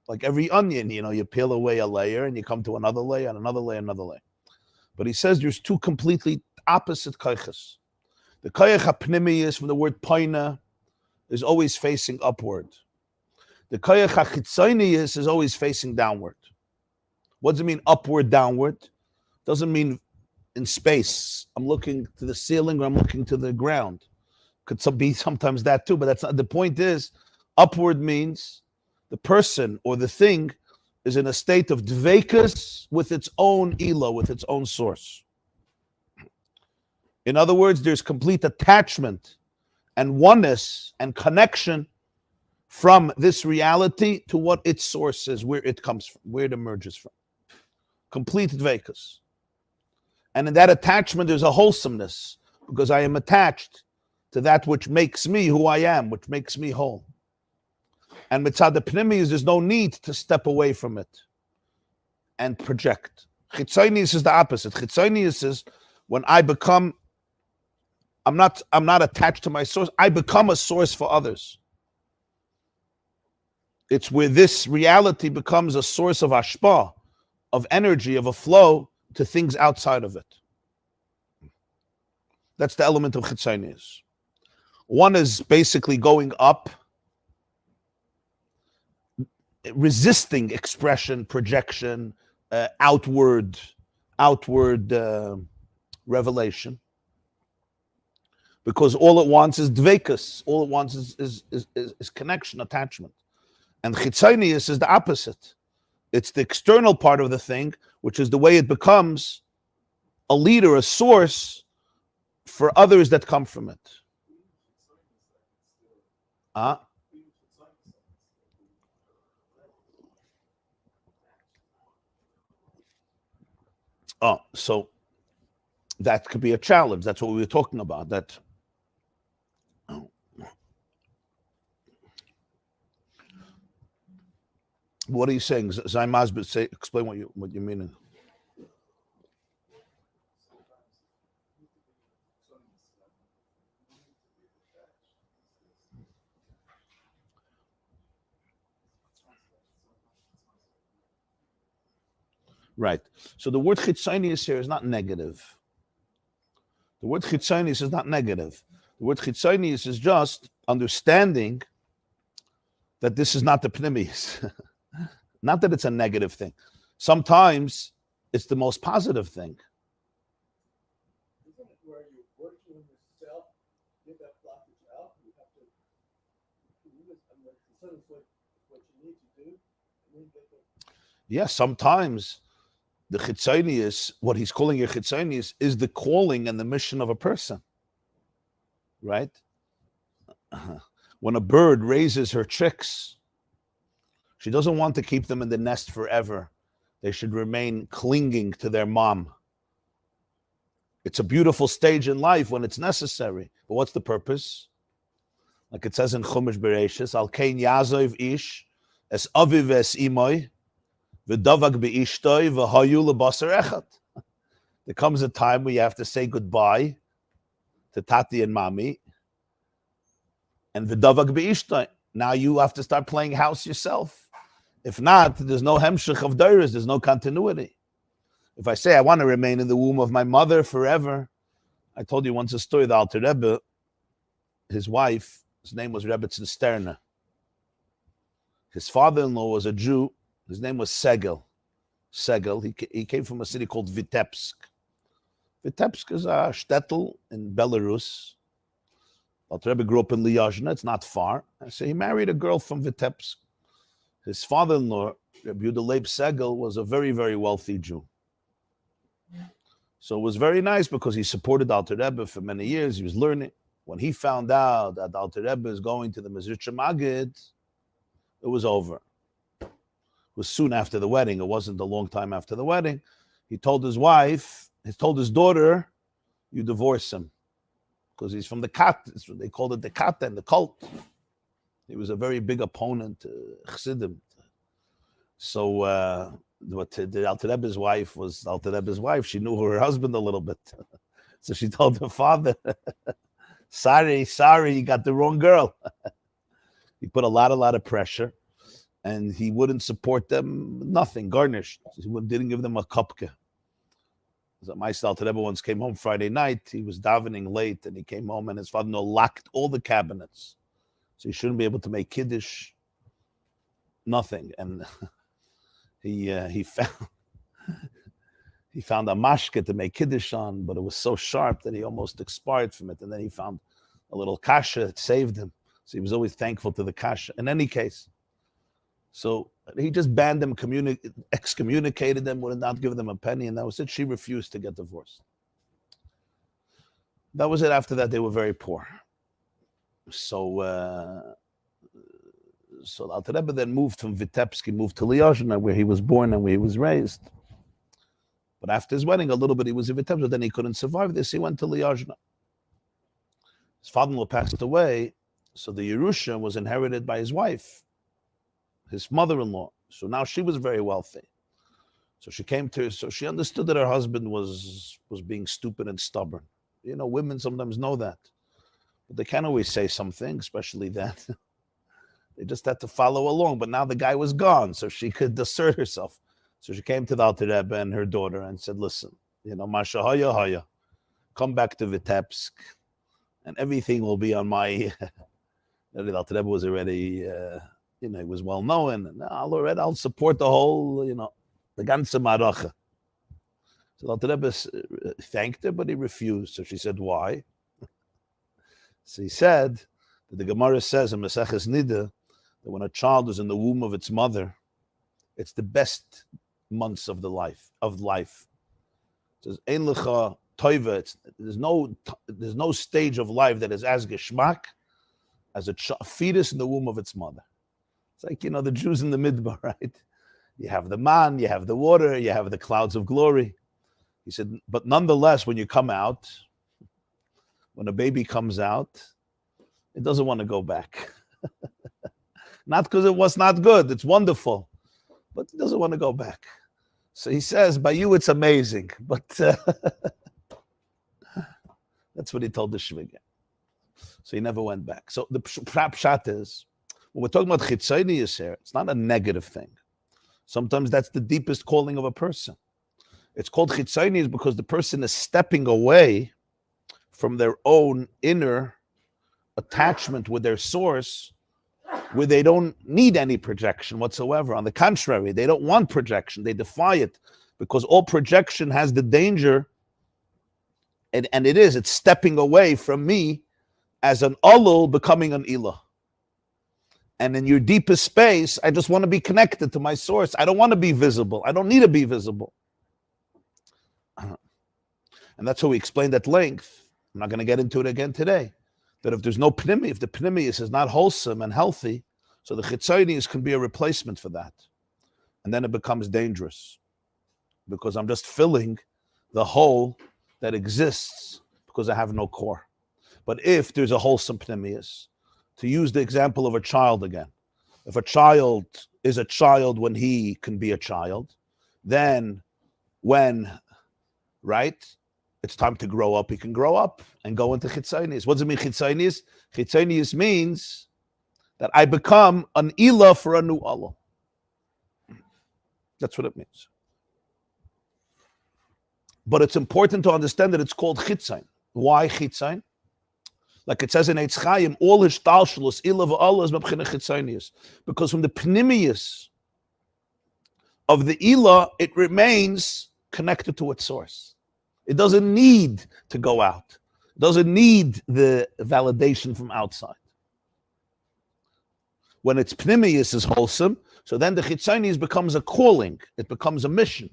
like every onion, you peel away a layer and you come to another layer and another layer, another layer. But he says there's two completely opposite koiches. The koich hapnimius from the word paina is always facing upward. The koich hachitzonius is always facing downward. What does it mean upward, downward? Doesn't mean in space. I'm looking to the ceiling or I'm looking to the ground. Could be sometimes that too, but that's not the point. Is upward means the person or the thing is in a state of dveikus with its own elo, with its own source. In other words, there's complete attachment and oneness and connection from this reality to what its source is, where it comes from, where it emerges from. Complete dveikus. And in that attachment, there's a wholesomeness, because I am attached to that which makes me who I am, which makes me whole. And mitzad the pnimius, there's no need to step away from it and project. Chitzonius is the opposite. Chitzonius is when I become, I'm not attached to my source. I become a source for others. It's where this reality becomes a source of ashpah, of energy, of a flow to things outside of it. That's the element of chitzonius. One is basically going up, resisting expression, projection, outward revelation, because all it wants is dveikus. All it wants is connection, attachment. And chitzonius is the opposite. It's the external part of the thing, which is the way it becomes a leader, a source for others that come from it. So that could be a challenge. That's what we were talking about. That what are you saying? Zayn Masbit, say, explain what you mean. Right. So the word chitzonius here is not negative. The word chitzonius is not negative. The word chitzonius is just understanding that this is not the pnimius. Not that it's a negative thing. Sometimes it's the most positive thing. Isn't it where you're working on yourself, get that blockage out? You have to, what you need to do, and then get the... Yes, sometimes the chitzonius, what he's calling a chitzonius, is the calling and the mission of a person, right? When a bird raises her chicks, she doesn't want to keep them in the nest forever. They should remain clinging to their mom. It's a beautiful stage in life when it's necessary. But what's the purpose? Like it says in Chumash Bereishis, Al kein yazov ish es aviv es imoy v'davak be'ishtoi v'hayu lebasar echad. There comes a time where you have to say goodbye to Tati and Mami, and v'davak be'ishtoi. Now you have to start playing house yourself. If not, there's no hemshech of dairas, there's no continuity. If I say I want to remain in the womb of my mother forever, I told you once a story, the Alter Rebbe, his wife, his name was Rebbetzin Sterner. His father-in-law was a Jew. His name was Segel. Segel, he came from a city called Vitebsk. Vitebsk is a shtetl in Belarus. Alter Rebbe grew up in Lyazhna, it's not far. So he married a girl from Vitebsk. His father-in-law, Rebbe Yehuda Leib Segel, was a very, very wealthy Jew. So it was very nice because he supported Alter Rebbe for many years. He was learning. When he found out that Alter Rebbe is going to the Mezritcha Magid, it was over. It was soon after the wedding. It wasn't a long time after the wedding. He told his wife, he told his daughter, you divorce him. Because he's from the Kat. They called it the Katan, the cult. He was a very big opponent to Chassidim. So the Alter Rebbe's wife was Alter Rebbe's wife. She knew her husband a little bit. So she told her father, sorry, you got the wrong girl. He put a lot of pressure, and he wouldn't support them, nothing, garnished. He didn't give them a kupke. So my Alter Rebbe once came home Friday night. He was davening late, and he came home, and his father-in-law locked all the cabinets. So he shouldn't be able to make kiddush, nothing. And he found a mashke to make kiddush on, but it was so sharp that he almost expired from it. And then he found a little kasha, it saved him. So he was always thankful to the kasha. In any case, so he just banned them, excommunicated them, would not give them a penny, and that was it. She refused to get divorced. That was it. After that, they were very poor. So Alter Rebbe then moved from Vitebsk, he moved to Lyazhna, where he was born and where he was raised. But after his wedding, a little bit he was in Vitebsk, but then he couldn't survive this. He went to Lyazhna. His father-in-law passed away, so the Yerusha was inherited by his wife, his mother-in-law. So now she was very wealthy. So she came to, so she understood that her husband was being stupid and stubborn. You know, women sometimes know that. But they can't always say something, especially that. They just had to follow along. But now the guy was gone, so she could assert herself. So she came to the Alter Rebbe and her daughter and said, listen, you know, Masha Haya Haya, come back to Vitebsk, and everything will be on my... The Alter Rebbe was already, he was well known. And I'll support the whole, the ganze Maracha. So the Alter Rebbe thanked her, but he refused. So she said, why? So he said that the Gemara says in Maseches Nida that when a child is in the womb of its mother, it's the best months of life. It says, Ein lecha toiva. There's no stage of life that is as geschmack as a fetus in the womb of its mother. It's like, the Jews in the Midbar, right? You have the man, you have the water, you have the clouds of glory. He said, but nonetheless, when you come out, when a baby comes out, it doesn't want to go back. Not because it was not good, it's wonderful, but it doesn't want to go back. So he says, by you it's amazing, but that's what he told the Shviga. So he never went back. So the pshat is, when we're talking about chitzonius here, it's not a negative thing. Sometimes that's the deepest calling of a person. It's called chitzonius because the person is stepping away from their own inner attachment with their source, where they don't need any projection whatsoever. On the contrary, they don't want projection. They defy it because all projection has the danger, and it's stepping away from me as an olul becoming an ilah. And in your deepest space, I just want to be connected to my source. I don't want to be visible. I don't need to be visible. And that's how we explained at length. I'm not going to get into it again today. That if there's no pnimi, if the pnimius is not wholesome and healthy, so the chitzonius can be a replacement for that. And then it becomes dangerous because I'm just filling the hole that exists because I have no core. But if there's a wholesome pnimius, to use the example of a child again, if a child is a child when he can be a child, then when, right, it's time to grow up, he can grow up and go into chitzonius. What does it mean, chitzonius? Chitzonius means that I become an ilah for a new Allah. That's what it means. But it's important to understand that it's called chitzain. Why chitzain? Like it says in Eitz Chaim, all his talshlus, ilah v'Allah is mabchina chitzonius. Because from the pnimius of the ilah, it remains connected to its source. It doesn't need to go out. It doesn't need the validation from outside. When its pnimius is wholesome, so then the chitzonius becomes a calling. It becomes a mission.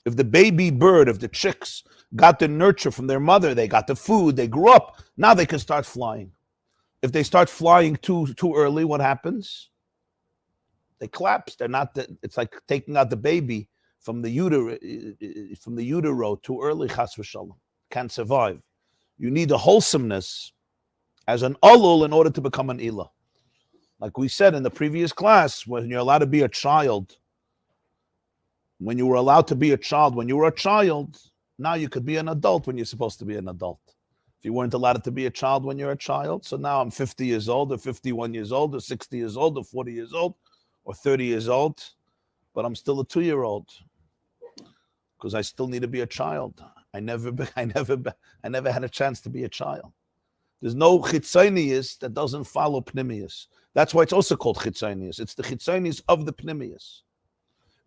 If the baby bird, if the chicks got the nurture from their mother, they got the food, they grew up, now they can start flying. If they start flying too early, what happens? They collapse. They're not. It's like taking out the baby from the utero too early. Chas v'shalom, can't survive. You need a wholesomeness as an alul in order to become an ilah. Like we said in the previous class, when you're allowed to be a child. When you were allowed to be a child, when you were a child, now you could be an adult when you're supposed to be an adult. If you weren't allowed to be a child when you're a child, so now I'm 50 years old, or 51 years old, or 60 years old, or 40 years old, or 30 years old, but I'm still a 2-year-old because I still need to be a child. I never had a chance to be a child. There's no chitzonius that doesn't follow pnimius. That's why it's also called chitzonius. It's the chitzonius of the pnimius.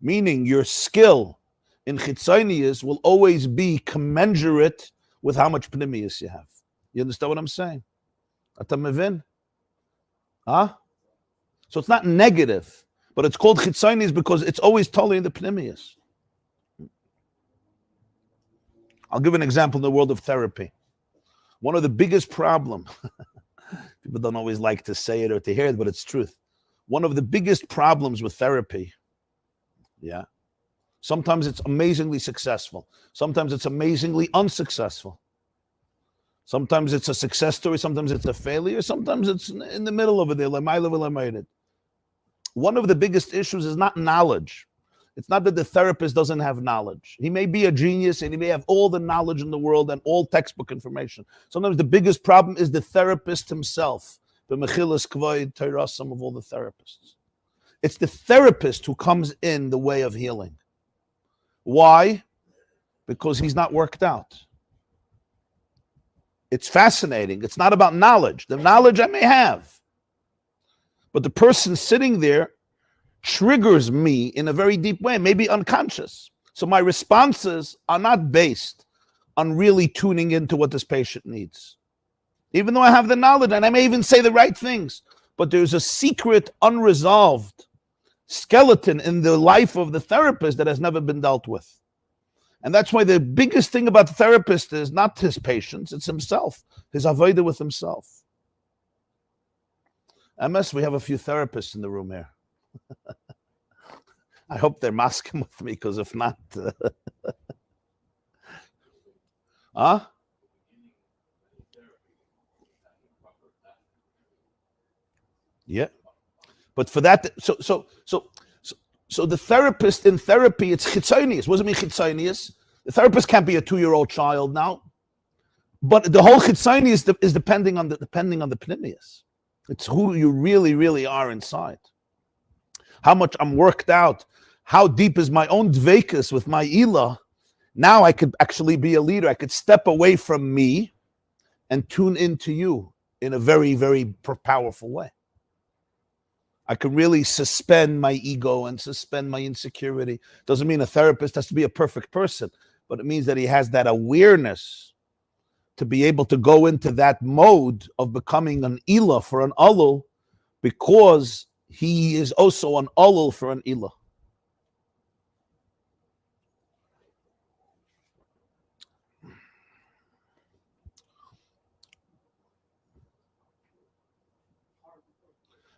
Meaning your skill in chitzonius will always be commensurate with how much pnimius you have. You understand what I'm saying? Ata mevin? Huh? So it's not negative, but it's called chitzonius because it's always totally in the pnimius. I'll give an example in the world of therapy. One of the biggest problems, people don't always like to say it or to hear it, but it's truth. One of the biggest problems with therapy, yeah. Sometimes it's amazingly successful. Sometimes it's amazingly unsuccessful. Sometimes it's a success story. Sometimes it's a failure. Sometimes it's in the middle of it. One of the biggest issues is not knowledge. It's not that the therapist doesn't have knowledge. He may be a genius and he may have all the knowledge in the world and all textbook information. Sometimes the biggest problem is the therapist himself. The mechilas kavod teirasam of all the therapists. It's the therapist who comes in the way of healing. Why? Because he's not worked out. It's fascinating. It's not about knowledge. The knowledge I may have. But the person sitting there triggers me in a very deep way, maybe unconscious. So my responses are not based on really tuning into what this patient needs. Even though I have the knowledge and I may even say the right things, but there's a secret, unresolved skeleton in the life of the therapist that has never been dealt with. And that's why the biggest thing about the therapist is not his patients, it's himself, his avodah with himself. MS, we have a few therapists in the room here. I hope they're masking with me, because if not, huh? Yeah, but for that, so the therapist in therapy, it's chitzonius. What does it mean chitzonius? The therapist can't be a 2-year-old child now, but the whole chitzonius is depending on the pnimius. It's who you really, really are inside. How much I'm worked out. How deep is my own dveikus with my ilah? Now I could actually be a leader. I could step away from me and tune into you in a very, very powerful way. I can really suspend my ego and suspend my insecurity. Doesn't mean a therapist has to be a perfect person, but it means that he has that awareness to be able to go into that mode of becoming an ilah for an alul because he is also an olul for an ilah.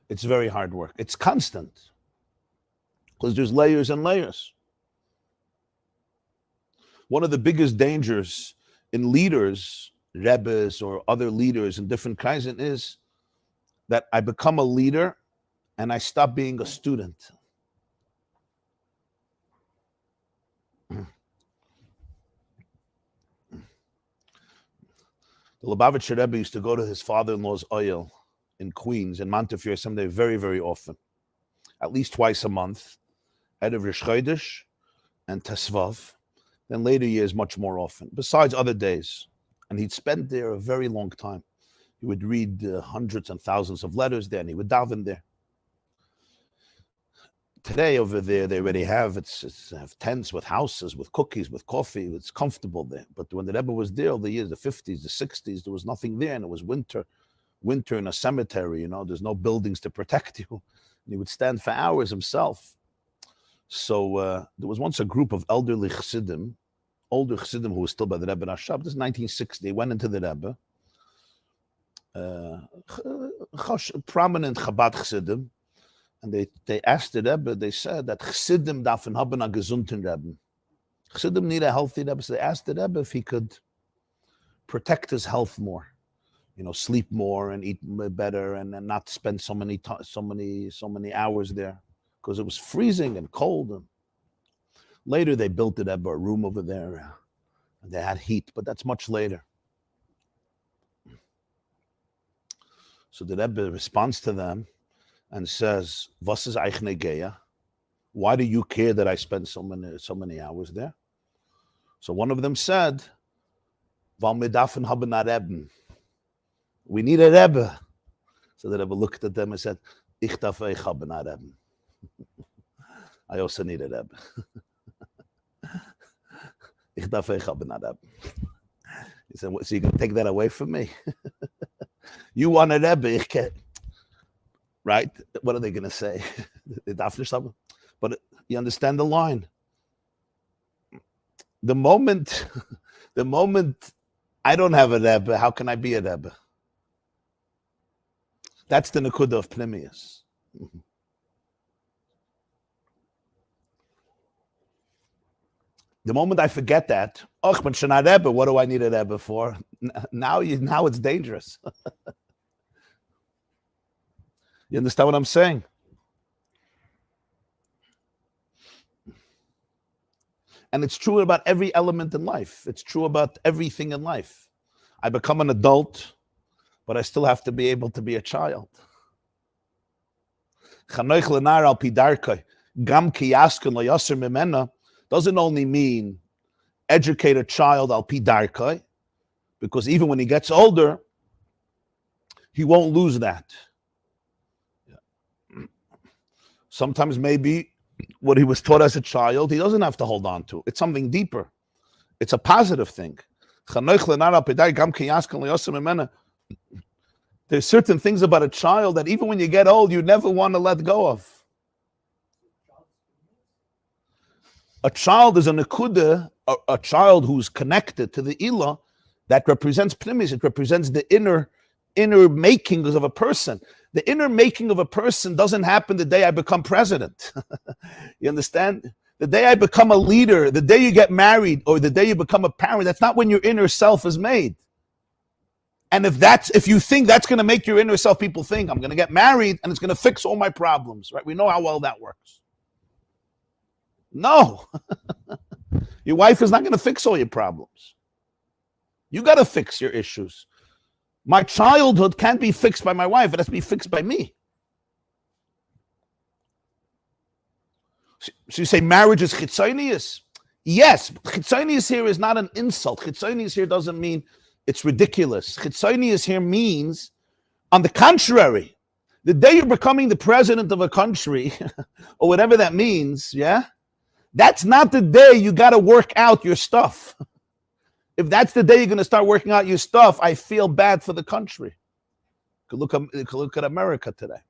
It's very hard work. It's constant because there's layers and layers. One of the biggest dangers in leaders, rebbes or other leaders in different kinds, is that I become a leader and I stop being a student. The Lubavitcher Rebbe used to go to his father-in-law's oil in Queens, in Montefiore, someday very, very often, at least twice a month, out of Rosh Chodesh and Tesvav, then later years much more often, besides other days. And he'd spend there a very long time. He would read hundreds and thousands of letters there, and he would daven there. Today over there, they already have have tents with houses, with cookies, with coffee. It's comfortable there. But when the Rebbe was there, all the years, the 50s, the 60s, there was nothing there, and it was winter in a cemetery. You know, there's no buildings to protect you. And he would stand for hours himself. So there was once a group of elderly Chassidim, older Chassidim who was still by the Rebbe Rashab. This is 1960. They went into the Rebbe. Prominent Chabad Chassidim. And they asked the Rebbe, they said that Chassidim dafen haben a gesunden Rebbe. Chassidim need a healthy Rebbe. So they asked the Rebbe if he could protect his health more, you know, sleep more and eat better, and not spend so many hours there, because it was freezing and cold. And later they built the Rebbe a room over there, and they had heat, but that's much later. So the Rebbe responds to them and says, "Was ist euch negeya? Why do you care that I spend so many hours there?" So one of them said, "Weil wir dafen haben a Rebbe. We need a Rebbe." So the Rebbe looked at them and said, "Ich darf euch haben a Rebbe. I also need a Rebbe. Ich darf euch haben a Rebbe." He said, "So you're going to take that away from me? You want a Rebbe, ich can't." Right? What are they going to say? But you understand the line. The moment I don't have a Rebbe, how can I be a Rebbe? That's the Nakuda of Pnimius. The moment I forget that, oh, but Shana Rebbe, what do I need a Rebbe for? Now it's dangerous. You understand what I'm saying? And it's true about every element in life. It's true about everything in life. I become an adult, but I still have to be able to be a child. Doesn't only mean educate a child al pi darkai, because even when he gets older, he won't lose that. Sometimes maybe what he was taught as a child, he doesn't have to hold on to. It's something deeper. It's a positive thing. There's certain things about a child that even when you get old, you never want to let go of. A child is a nekuda, a child who's connected to the ilah that represents pnimis. It represents the inner makings of a person. The inner making of a person doesn't happen the day I become president. You understand? The day I become a leader, the day you get married, or the day you become a parent, that's not when your inner self is made. And if you think that's going to make your inner self, people think I'm going to get married and it's going to fix all my problems, right? We know how well that works. No. Your wife is not going to fix all your problems. You got to fix your issues. My childhood can't be fixed by my wife. It has to be fixed by me. So you say marriage is chitzonius? Yes, chitzonius here is not an insult. Chitzonius here doesn't mean it's ridiculous. Chitzonius here means, on the contrary, the day you're becoming the president of a country, or whatever that means, yeah, that's not the day you got to work out your stuff. If that's the day you're going to start working out your stuff, I feel bad for the country. You could look at America today.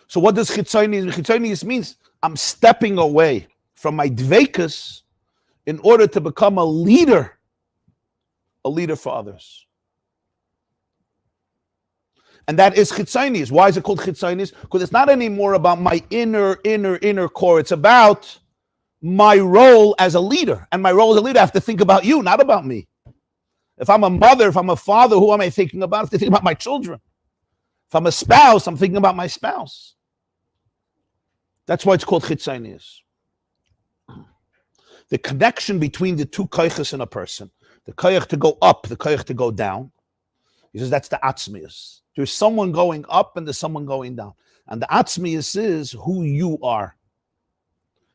So what does chitzonius? Chitzonius means I'm stepping away from my dveikus in order to become a leader for others. And that is chitzonius. Why is it called chitzonius? Because it's not anymore about my inner core. It's about my role as a leader. And my role as a leader, I have to think about you, not about me. If I'm a mother, if I'm a father, who am I thinking about? I have to think about my children. If I'm a spouse, I'm thinking about my spouse. That's why it's called chitzonius. The connection between the two koiches in a person, the koich to go up, the koich to go down, he says that's the atzmius. There's someone going up and there's someone going down. And the atzmius is who you are.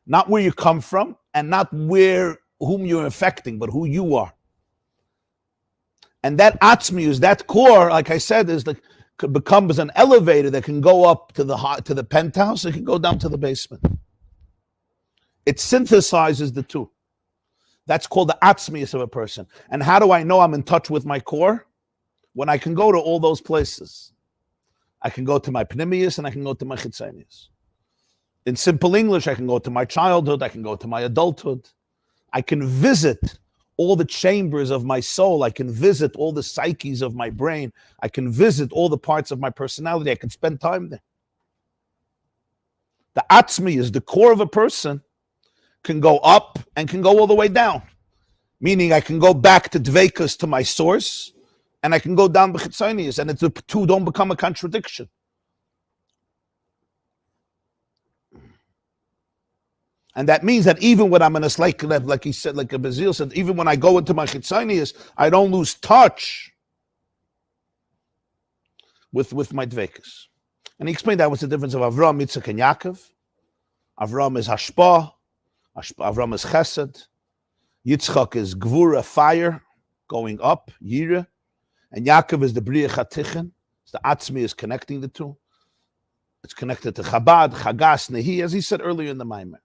Not where you come from and not whom you're affecting, but who you are. And that atzmius, that core, like I said, becomes an elevator that can go up to the penthouse, it can go down to the basement. It synthesizes the two. That's called the atzmius of a person. And how do I know I'm in touch with my core? When I can go to all those places. I can go to my pnimius and I can go to my chitzonius. In simple English, I can go to my childhood, I can go to my adulthood. I can visit all the chambers of my soul. I can visit all the psyches of my brain. I can visit all the parts of my personality. I can spend time there. The atzmius, the core of a person, can go up and can go all the way down. Meaning I can go back to dveikus, to my source, and I can go down the chitzonius, and the two don't become a contradiction. And that means that even when I'm in a like he said, like Bazil said, even when I go into my chitzonius, I don't lose touch with my dveikus. And he explained that was the difference of Avram, Yitzchak, and Yaakov. Avram is hashpah, Avram is chesed, Yitzchak is gvura, fire, going up, yira, and Yaakov is the bria chatichen. The atzmi is connecting the two. It's connected to Chabad, Chagas, Nehi, as he said earlier in the Maimer.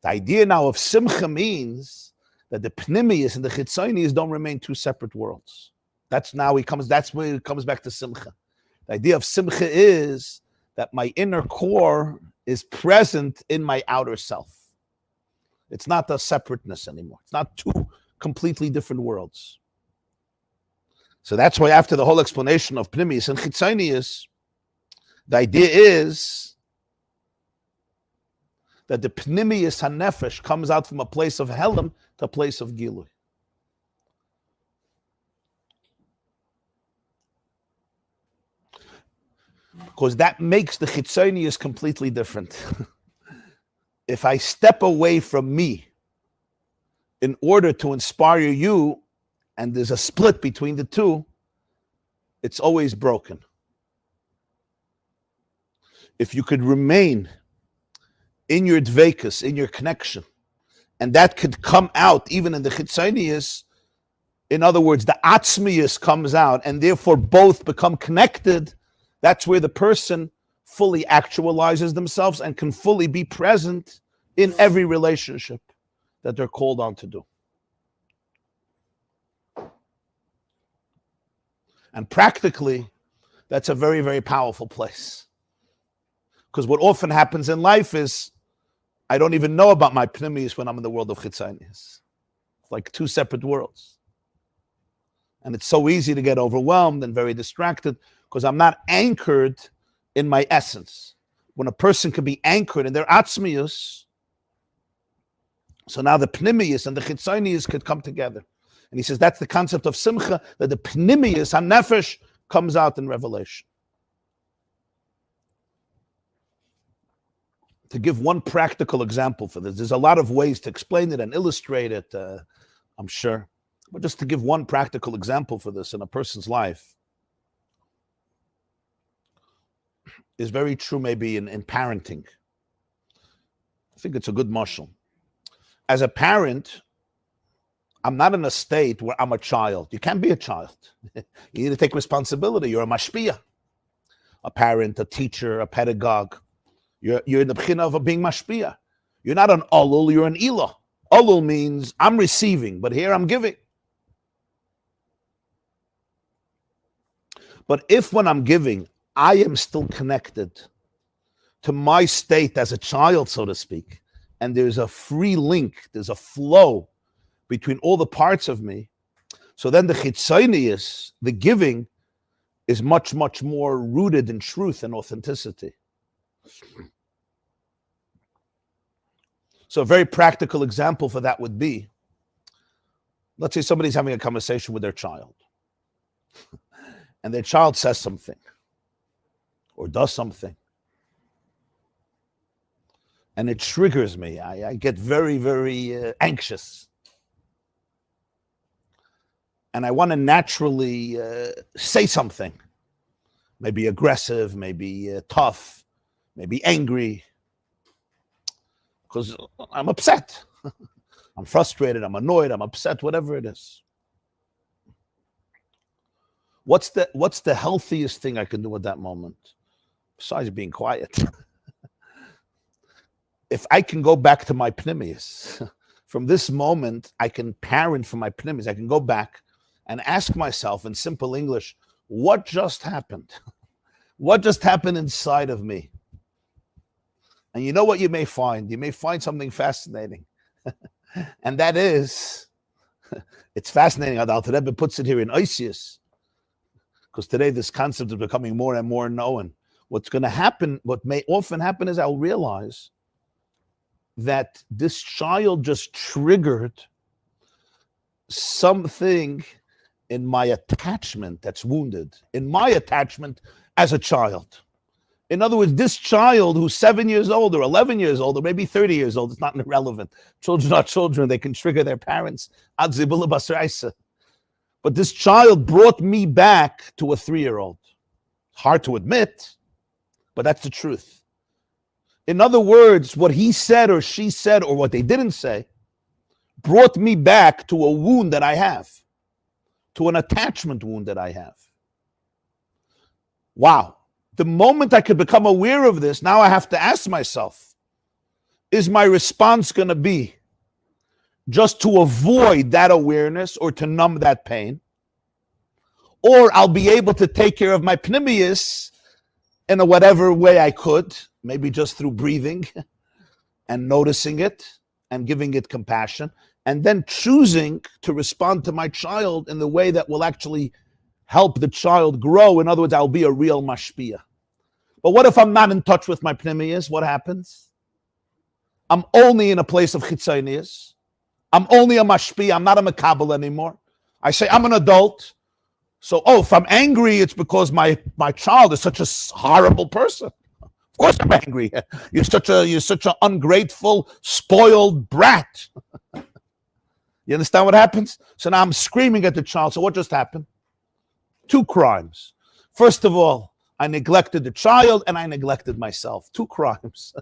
The idea now of simcha means that the pnimius and the chitzonius don't remain two separate worlds. That's where it comes back to simcha. The idea of simcha is that my inner core is present in my outer self. It's not a separateness anymore. It's not two completely different worlds. So that's why after the whole explanation of pnimius and chitzonius, the idea is that the pnimius hanefesh comes out from a place of helam to a place of gilui. Because that makes the chitzonius completely different. If I step away from me in order to inspire you, and there's a split between the two, it's always broken. If you could remain in your dveikus, in your connection, and that could come out even in the chitzonius, in other words, the atzmius comes out, and therefore both become connected, that's where the person fully actualizes themselves and can fully be present in every relationship that they're called on to do. And practically, that's a very, very powerful place. Because what often happens in life is, I don't even know about my pnimius when I'm in the world of chitzonius. It's like two separate worlds. And it's so easy to get overwhelmed and very distracted because I'm not anchored in my essence. When a person can be anchored in their atzmius, so now the pnimius and the chitzonius could come together. And he says that's the concept of simcha, that the pnimius, hanefesh, comes out in Revelation. To give one practical example for this, there's a lot of ways to explain it and illustrate it, I'm sure. But just to give one practical example for this in a person's life is very true maybe in parenting. I think it's a good mashal. As a parent, I'm not in a state where I'm a child. You can't be a child. You need to take responsibility. You're a mashpia, a parent, a teacher, a pedagogue. You're in the b'china of being mashpia. You're not an olul, you're an ilah. Olul means I'm receiving, but here I'm giving. But if when I'm giving, I am still connected to my state as a child, so to speak, and there's a free link, there's a flow between all the parts of me, so then the chitzonius, the giving, is much, much more rooted in truth and authenticity. So a very practical example for that would be, let's say somebody's having a conversation with their child, and their child says something or does something, and it triggers me. I get very, very anxious. And I want to naturally say something, maybe aggressive, maybe tough, maybe angry, because I'm upset. I'm frustrated, I'm annoyed, I'm upset, whatever it is. What's the healthiest thing I can do at that moment, besides being quiet? If I can go back to my pneumius, from this moment, I can parent from my pneumius. I can go back and ask myself in simple English, what just happened? What just happened inside of me? And you know what you may find? You may find something fascinating. And that is, it's fascinating how the Alter Rebbe puts it here in Oisius, because today this concept is becoming more and more known. What's going to happen, what may often happen, is I'll realize that this child just triggered something in my attachment that's wounded, in my attachment as a child. In other words, this child who's 7 years old or 11 years old or maybe 30 years old, it's not irrelevant. Children are children. They can trigger their parents. But this child brought me back to a 3-year-old. Hard to admit, but that's the truth. In other words, what he said or she said or what they didn't say brought me back to a wound that I have, to an attachment wound that I have. Wow. The moment I could become aware of this, now I have to ask myself, is my response going to be just to avoid that awareness or to numb that pain? Or I'll be able to take care of my pneumius in a whatever way I could, maybe just through breathing and noticing it and giving it compassion, and then choosing to respond to my child in the way that will actually help the child grow. In other words, I'll be a real mashpia. But what if I'm not in touch with my pneumius? What happens? I'm only in a place of chitzonius. I'm only a mashpia. I'm not a makabel anymore. I say I'm an adult. So, if I'm angry, it's because my child is such a horrible person. Of course I'm angry. You're such an ungrateful, spoiled brat. You understand what happens? So now I'm screaming at the child. So what just happened? 2 crimes. First of all, I neglected the child and I neglected myself. 2 crimes.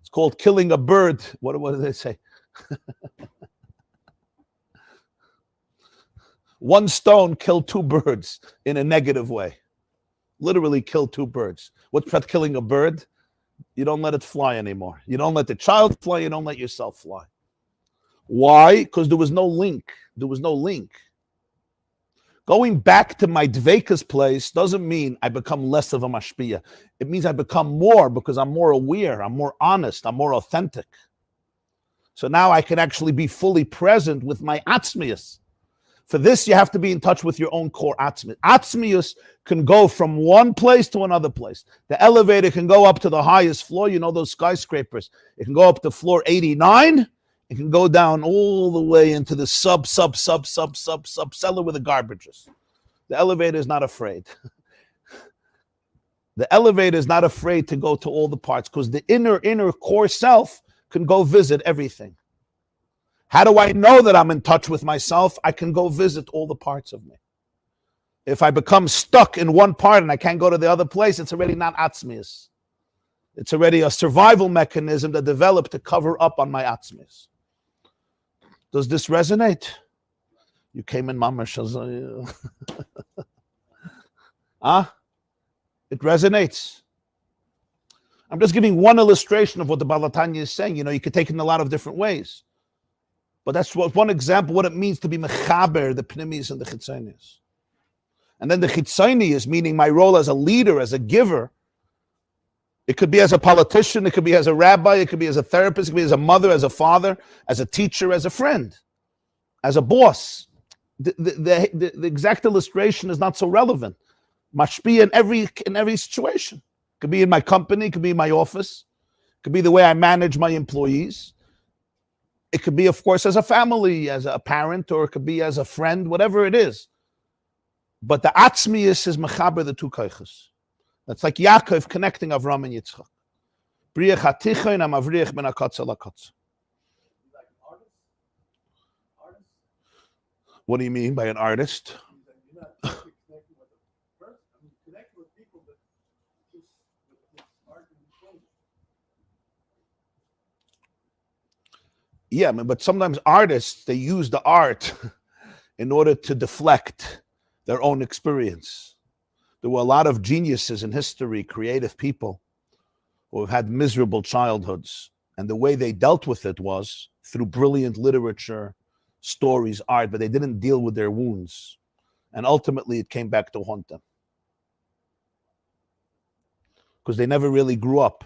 It's called killing a bird. What do they say? 1 stone killed 2 birds in a negative way. Literally killed 2 birds. What's that killing a bird? You don't let it fly anymore. You don't let the child fly. You don't let yourself fly. Why? Because there was no link. There was no link. Going back to my dvekas place doesn't mean I become less of a mashpia. It means I become more because I'm more aware. I'm more honest. I'm more authentic. So now I can actually be fully present with my atzmius. For this, you have to be in touch with your own core atzmius. Atzmius can go from one place to another place. The elevator can go up to the highest floor. You know those skyscrapers. It can go up to floor 89. It can go down all the way into the sub cellar where the garbage is. The elevator is not afraid. The elevator is not afraid to go to all the parts because the inner core self can go visit everything. How do I know that I'm in touch with myself? I can go visit all the parts of me. If I become stuck in one part and I can't go to the other place, it's already not atzmius. It's already a survival mechanism that developed to cover up on my atzmius. Does this resonate? You came in mama shazaya. It resonates. I'm just giving one illustration of what the Balatanya is saying. You know, you could take it in a lot of different ways. But that's one example what it means to be mechaber, the pnimis and the chitzonius. And then the chitzoni is meaning my role as a leader, as a giver. It could be as a politician, it could be as a rabbi, it could be as a therapist, it could be as a mother, as a father, as a teacher, as a friend, as a boss. The exact illustration is not so relevant. Mashpia in every situation. It could be in my company, it could be in my office, it could be the way I manage my employees. It could be, of course, as a family, as a parent, or it could be as a friend, whatever it is. But the atzmius is mechaber the two koiches. That's like Yaakov connecting Avram and Yitzchak. Briach hatichayin amavrich ben hakatza lakatza. Like an artist? Artist? What do you mean by an artist? You're not actually connecting with a person. I mean, connect with people, but just with this art in between. Yeah, but sometimes artists, they use the art in order to deflect their own experience. There were a lot of geniuses in history, creative people, who have had miserable childhoods. And the way they dealt with it was through brilliant literature, stories, art, but they didn't deal with their wounds. And ultimately, it came back to haunt them. Because they never really grew up.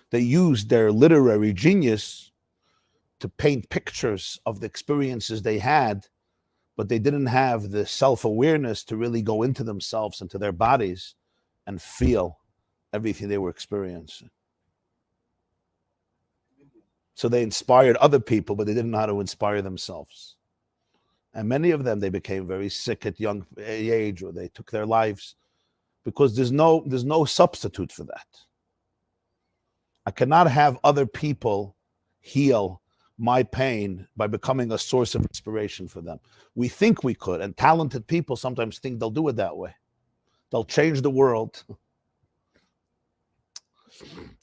They used their literary genius to paint pictures of the experiences they had, but they didn't have the self-awareness to really go into themselves, into their bodies, and feel everything they were experiencing. So they inspired other people, but they didn't know how to inspire themselves. And many of them, they became very sick at young age, or they took their lives, because there's no substitute for that. I cannot have other people heal my pain by becoming a source of inspiration for them. We think we could, and talented people sometimes think they'll do it that way. They'll change the world.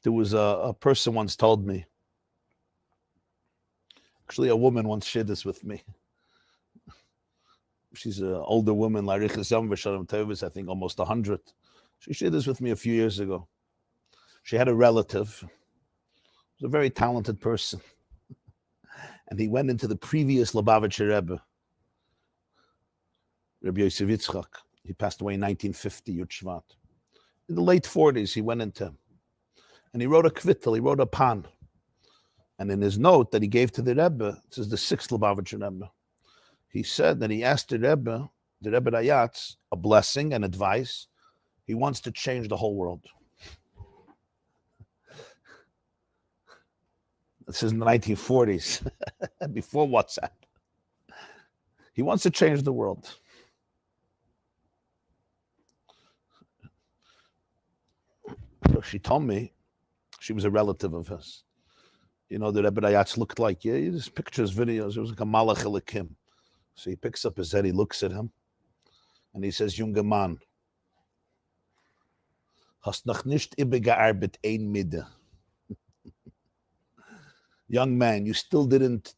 There was a person once told me, actually a woman once shared this with me. She's an older woman, I think almost 100. She shared this with me a few years ago. She had a relative, he was a very talented person. And he went into the previous Lubavitcher Rebbe, Rabbi Yosef Yitzchak. He passed away in 1950, Yud Shvat. In the late 40s, he went into him. And he wrote a kvittel, he wrote a pan. And in his note that he gave to the Rebbe, this is the 6th Lubavitcher Rebbe, he said that he asked the Rebbe Rayatz, a blessing and advice. He wants to change the whole world. This is in the 1940s, before WhatsApp. He wants to change the world. So she told me, she was a relative of his. You know, the Rebbe Rayatz looked like, yeah, there's pictures, videos, it was like a Malach Elikim. So he picks up his head, he looks at him, and he says, Junger Mann, hast noch nicht übergearbeitet ein Midde. Young man, you still didn't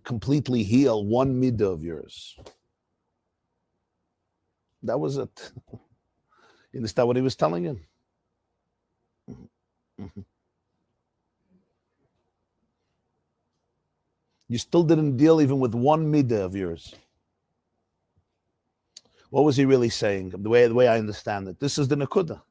completely heal one midah of yours. That was it. You understand what he was telling him? Mm-hmm. You still didn't deal even with one midah of yours. What was he really saying? The way I understand it. This is the Nakuda.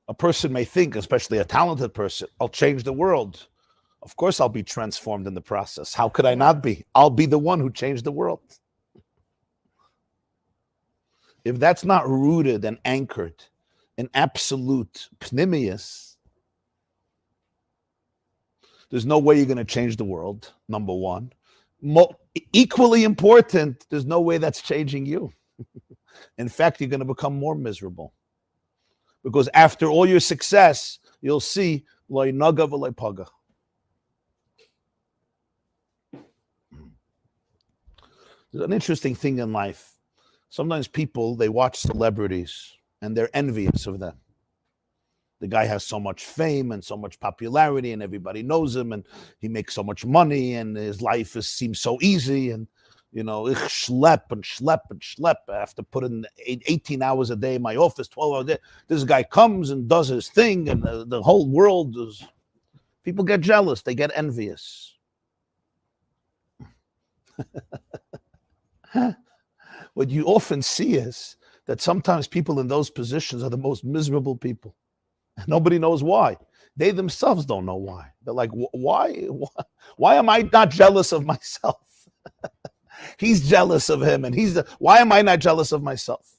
A person may think, especially a talented person, I'll change the world. Of course, I'll be transformed in the process. How could I not be? I'll be the one who changed the world. If that's not rooted and anchored in absolute pnimius, there's no way you're going to change the world, number one. Equally important, there's no way that's changing you. In fact, you're going to become more miserable. Because after all your success, you'll see loy naga v'loy paga. There's an interesting thing in life. Sometimes people, they watch celebrities and they're envious of them. The guy has so much fame and so much popularity and everybody knows him and he makes so much money and his life seems so easy. And You know, ich schlep and schlep and schlep. I have to put in 18 hours a day in my office, 12 hours a day. This guy comes and does his thing, and the whole world is... People get jealous. They get envious. What you often see is that sometimes people in those positions are the most miserable people. Nobody knows why. They themselves don't know why. They're like, why am I not jealous of myself? He's jealous of him, and why am I not jealous of myself?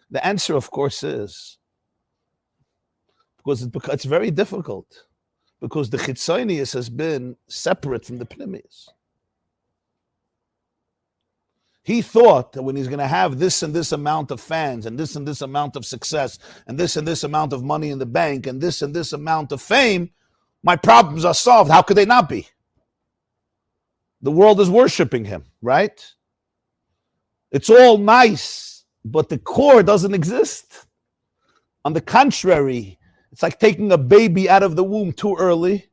The answer, of course, is because it's very difficult, because the chitzonius has been separate from the pnimius. He thought that when he's going to have this and this amount of fans, and this amount of success, and this amount of money in the bank, and this amount of fame, my problems are solved. How could they not be? The world is worshiping him, right? It's all nice, but the core doesn't exist. On the contrary, it's like taking a baby out of the womb too early,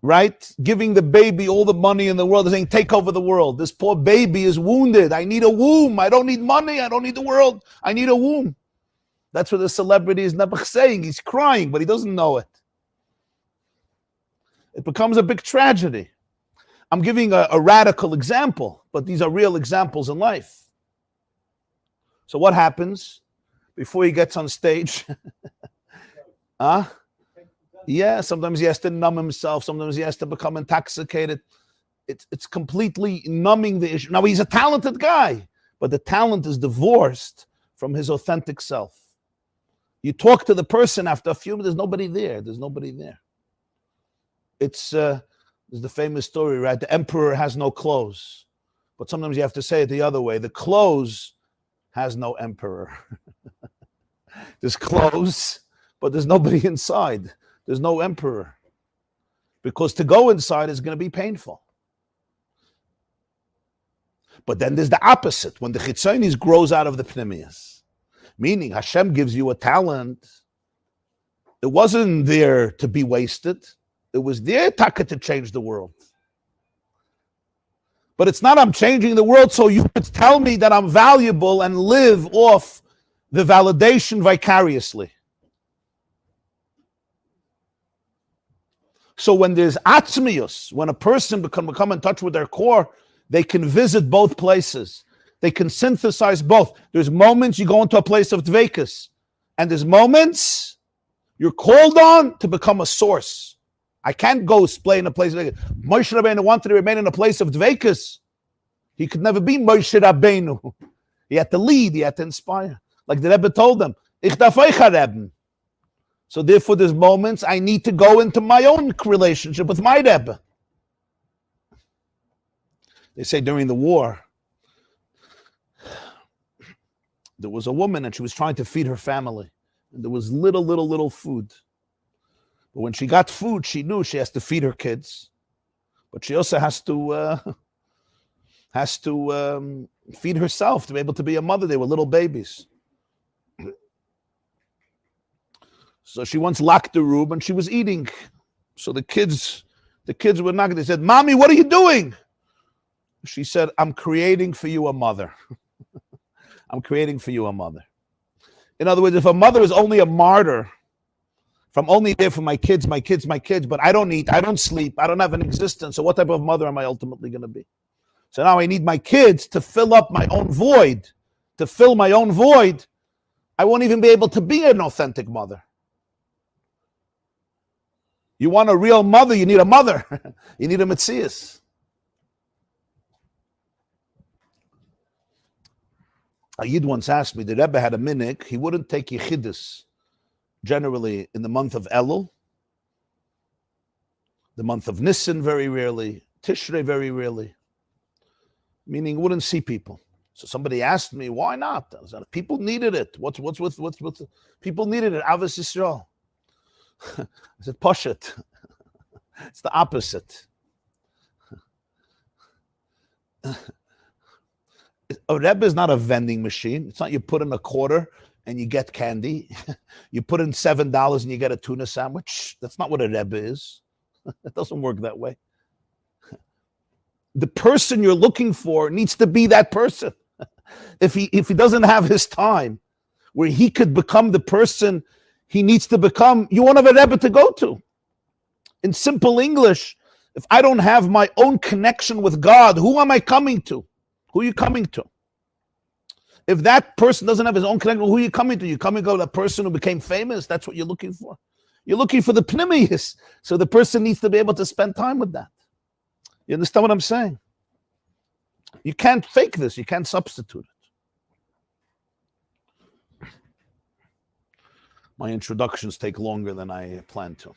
right? Giving the baby all the money in the world, saying, take over the world. This poor baby is wounded. I need a womb. I don't need money. I don't need the world. I need a womb. That's what the celebrity is never saying. He's crying, but he doesn't know it. It becomes a big tragedy. I'm giving a radical example, but these are real examples in life. So what happens before he gets on stage? Yeah, sometimes he has to numb himself. Sometimes he has to become intoxicated. It's completely numbing the issue. Now, he's a talented guy, but the talent is divorced from his authentic self. You talk to the person after a few minutes, there's nobody there. There's nobody there. There's the famous story, right? The emperor has no clothes. But sometimes you have to say it the other way. The clothes has no emperor. There's clothes, but there's nobody inside. There's no emperor. Because to go inside is going to be painful. But then there's the opposite. When the chitzonis grows out of the pnimius, meaning Hashem gives you a talent, it wasn't there to be wasted. It was there taka to change the world. But it's not I'm changing the world so you could tell me that I'm valuable and live off the validation vicariously. So when there's atzmius, when a person can become in touch with their core, they can visit both places. They can synthesize both. There's moments you go into a place of dveikus, and there's moments you're called on to become a source. I can't go display in a place of dveikus. Moshe Rabbeinu wanted to remain in a place of dveikus. He could never be Moshe Rabbeinu. He had to lead. He had to inspire. Like the Rebbe told them, Ich darf euch Rebbe. So therefore, there's moments I need to go into my own relationship with my Rebbe. They say during the war, there was a woman and she was trying to feed her family. And there was little food. But when she got food, she knew she has to feed her kids. But she also has to feed herself to be able to be a mother. They were little babies. So she once locked the room and she was eating. So the kids were knocking. They said, Mommy, what are you doing? She said, I'm creating for you a mother. I'm creating for you a mother. In other words, if a mother is only a martyr, if I'm only there for my kids, but I don't eat, I don't sleep, I don't have an existence, so what type of mother am I ultimately going to be? So now I need my kids to fill up my own void. To fill my own void, I won't even be able to be an authentic mother. You want a real mother, you need a mother. You need a Metzias. A Yid once asked me, the Rebbe had a minhag, he wouldn't take Yechidus generally in the month of Elul, the month of Nisan very rarely, Tishrei very rarely, meaning he wouldn't see people. So somebody asked me, why not? I said, people needed it. What's people needed it? Avos Yisrael. I said, push it. It's the opposite. A Rebbe is not a vending machine. It's not you put in a quarter and you get candy. You put in $7 and you get a tuna sandwich. That's not what a Rebbe is. It doesn't work that way. the person you're looking for needs to be that person. If he doesn't have his time where he could become the person he needs to become, you won't have a Rebbe to go to. In simple English, if I don't have my own connection with God, who am I coming to? Who are you coming to? If that person doesn't have his own connection, who are you coming to? You're coming to the person who became famous. That's what you're looking for. You're looking for the pneumius. So the person needs to be able to spend time with that. You understand what I'm saying? You can't fake this. You can't substitute it. My introductions take longer than I planned to.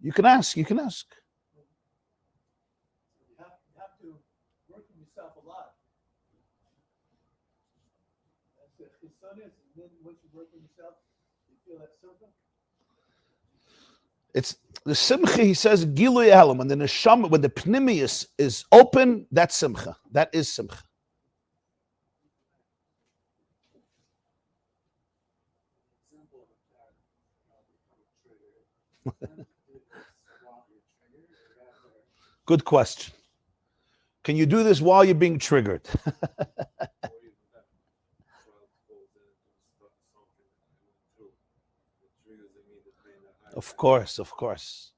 You can ask. You can ask. You have to work on yourself a lot. That's it. His son is, and then once you work on yourself, you feel that simcha. It's the simcha, he says, Gilui Elam, when the neshama, when the pnimius is open, that's simcha. That is simcha. Good question. Can you do this while you're being triggered? Of course, of course.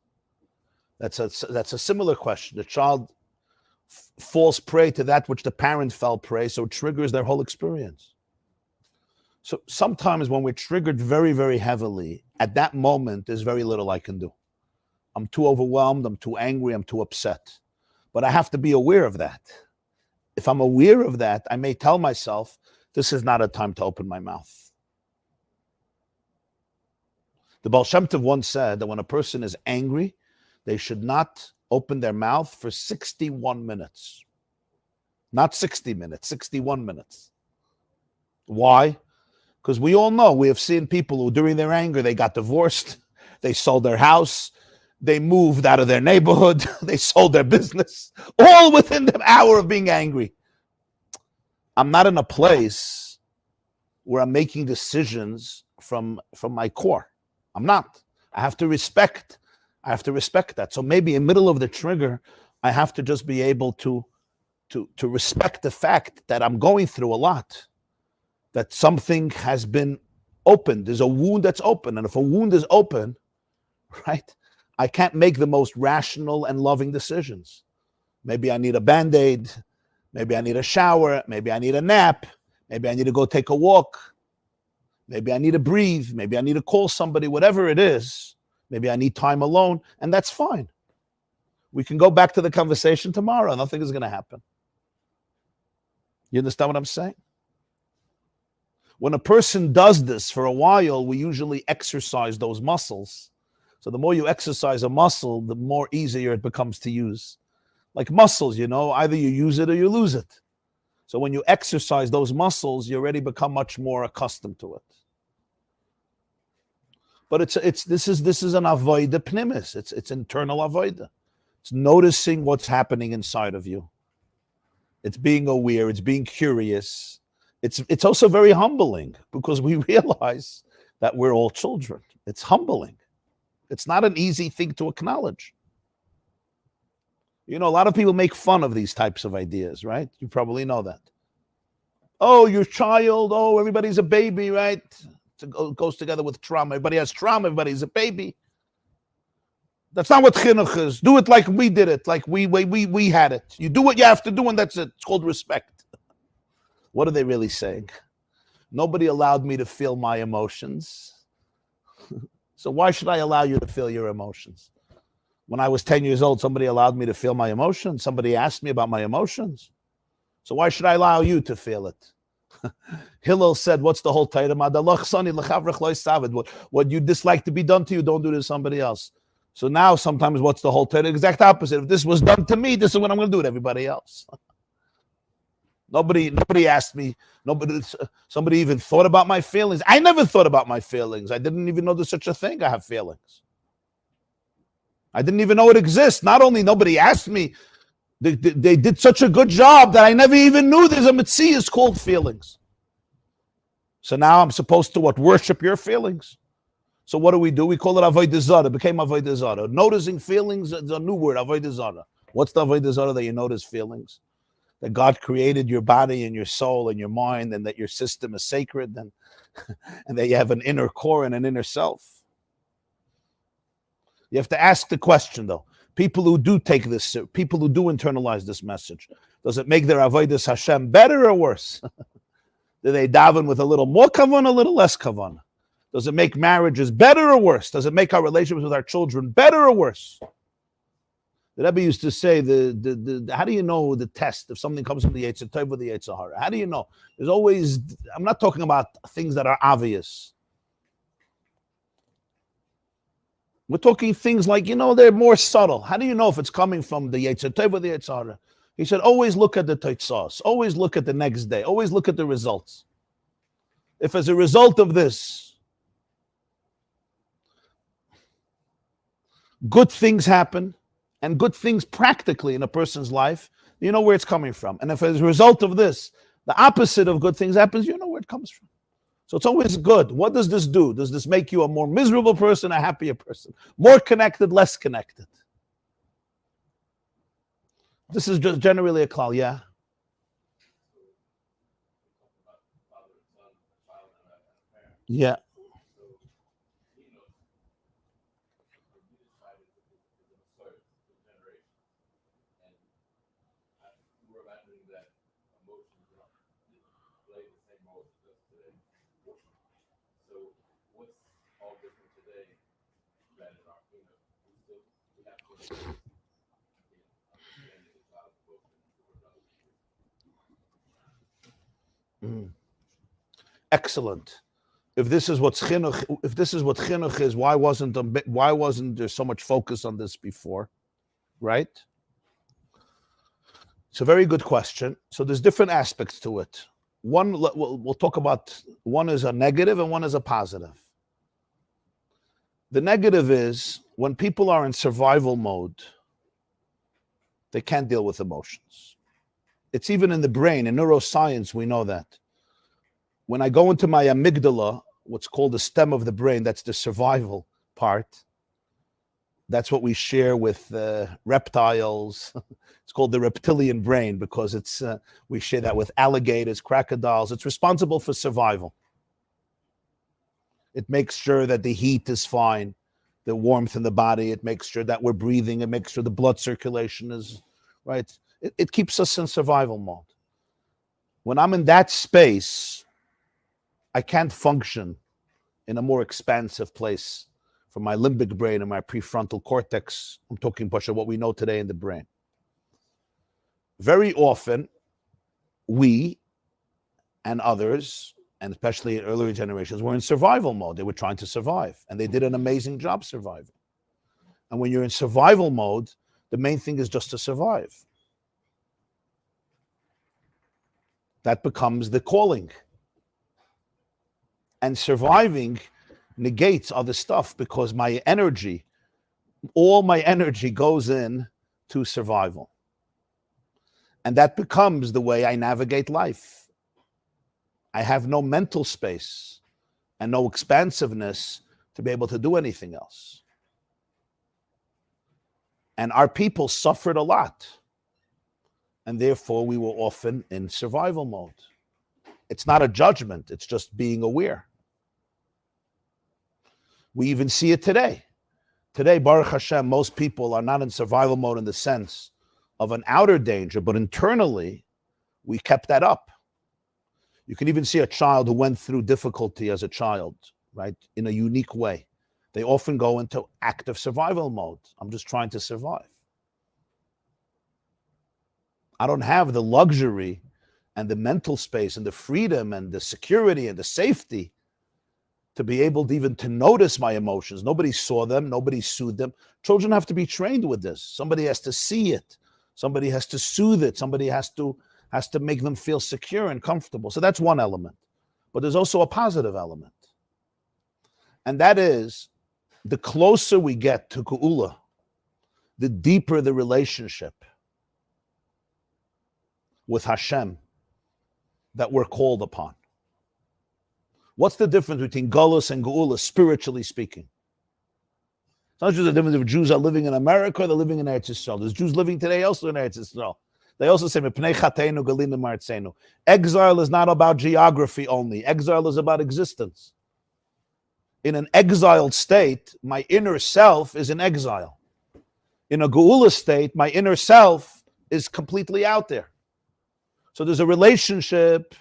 That's a similar question. The child falls prey to that which the parent fell prey, so it triggers their whole experience. So sometimes when we're triggered very, very heavily, at that moment, there's very little I can do. I'm too overwhelmed, I'm too angry, I'm too upset. But I have to be aware of that. If I'm aware of that, I may tell myself, this is not a time to open my mouth. The Baal Shem Tov once said that when a person is angry, they should not open their mouth for 61 minutes. Not 60 minutes, 61 minutes. Why? Because we all know, we have seen people who during their anger, they got divorced, they sold their house, they moved out of their neighborhood, they sold their business, all within the hour of being angry. I'm not in a place where I'm making decisions from my core. I'm not. I have to respect that. So maybe in the middle of the trigger, I have to just be able to respect the fact that I'm going through a lot, that something has been opened. There's a wound that's open. And if a wound is open, right, I can't make the most rational and loving decisions. Maybe I need a Band-Aid. Maybe I need a shower. Maybe I need a nap. Maybe I need to go take a walk. Maybe I need to breathe. Maybe I need to call somebody, whatever it is. Maybe I need time alone, and that's fine. We can go back to the conversation tomorrow. Nothing is going to happen. You understand what I'm saying? When a person does this for a while, we usually exercise those muscles. So the more you exercise a muscle, the more easier it becomes to use. Like muscles, you know, either you use it or you lose it. So when you exercise those muscles, you already become much more accustomed to it. But this is an avoida pnimis. It's internal avoida. It's noticing what's happening inside of you. It's being aware. It's being curious. It's also very humbling because we realize that we're all children. It's humbling. It's not an easy thing to acknowledge. You know, a lot of people make fun of these types of ideas, right? You probably know that. Oh, your child. Oh, everybody's a baby, right? It goes together with trauma. Everybody has trauma. Everybody's a baby. That's not what chinuch is. Do it like we did it, like we had it. You do what you have to do, and that's it. It's called respect. What are they really saying? Nobody allowed me to feel my emotions. So why should I allow you to feel your emotions? When I was 10 years old, somebody allowed me to feel my emotions. Somebody asked me about my emotions. So why should I allow you to feel it? Hillel said, what's the whole Torah? What you dislike to be done to you, don't do to somebody else. So now sometimes what's the whole Torah? Exact opposite. If this was done to me, this is what I'm going to do to everybody else. Nobody asked me. Somebody even thought about my feelings. I never thought about my feelings. I didn't even know there's such a thing. I have feelings. I didn't even know it exists. Not only nobody asked me, they did such a good job that I never even knew there's a metzius called feelings. So now I'm supposed to worship your feelings. So what do? We call it avodah zarah. It became avodah zarah. Noticing feelings is a new word, avodah zarah. What's the avodah zarah that you notice feelings? That God created your body and your soul and your mind, and that your system is sacred, and that you have an inner core and an inner self. You have to ask the question, though. People who do take this, people who do internalize this message, does it make their avodas Hashem better or worse? Do they daven with a little more kavanah, a little less kavanah? Does it make marriages better or worse? Does it make our relationships with our children better or worse? The Rebbe used to say, how do you know the test if something comes from the Yetzer Tov or the Yetzer Hara? How do you know? There's always, I'm not talking about things that are obvious. We're talking things like, they're more subtle. How do you know if it's coming from the Yetzer Tov or the Yetzer Hara? He said, always look at the Teitzos. Always look at the next day. Always look at the results. If as a result of this, good things happen, and good things practically in a person's life, you know where it's coming from. And if as a result of this, the opposite of good things happens, you know where it comes from. So it's always good. What does this do? Does this make you a more miserable person, a happier person? More connected, less connected? This is just generally a klal, yeah? Yeah. Excellent. If this is what chinuch is, why wasn't there so much focus on this before? Right? It's a very good question. So there's different aspects to it. One, we'll talk about, one is a negative and one is a positive. The negative is when people are in survival mode, they can't deal with emotions. It's even in the brain. In neuroscience, we know that. When I go into my amygdala, what's called the stem of the brain, that's the survival part. That's what we share with reptiles. It's called the reptilian brain because we share that with alligators, crocodiles. It's responsible for survival. It makes sure that the heat is fine, the warmth in the body. It makes sure that we're breathing. It makes sure the blood circulation is right. It keeps us in survival mode. When I'm in that space, I can't function in a more expansive place from my limbic brain and my prefrontal cortex. I'm talking about what we know today in the brain. Very often, we and others, and especially in earlier generations, were in survival mode. They were trying to survive, and they did an amazing job surviving. And when you're in survival mode, the main thing is just to survive. That becomes the calling. And surviving negates other stuff because my energy, all my energy goes in to survival. And that becomes the way I navigate life. I have no mental space and no expansiveness to be able to do anything else. And our people suffered a lot. And therefore, we were often in survival mode. It's not a judgment, it's just being aware. We even see it today. Today, Baruch Hashem, most people are not in survival mode in the sense of an outer danger, but internally, we kept that up. You can even see a child who went through difficulty as a child, right, in a unique way. They often go into active survival mode. I'm just trying to survive. I don't have the luxury and the mental space and the freedom and the security and the safety to be able to even to notice my emotions. Nobody saw them. Nobody soothed them. Children have to be trained with this. Somebody has to see it. Somebody has to soothe it. Somebody has to make them feel secure and comfortable. So that's one element. But there's also a positive element. And that is, the closer we get to Geula, the deeper the relationship with Hashem that we're called upon. What's the difference between Golus and Geula, spiritually speaking? It's not just the difference if Jews are living in America or they're living in Eretz Yisrael. There's Jews living today also in Eretz Yisrael. They also say, exile is not about geography only. Exile is about existence. In an exiled state, my inner self is in exile. In a Geula state, my inner self is completely out there. So there's a relationship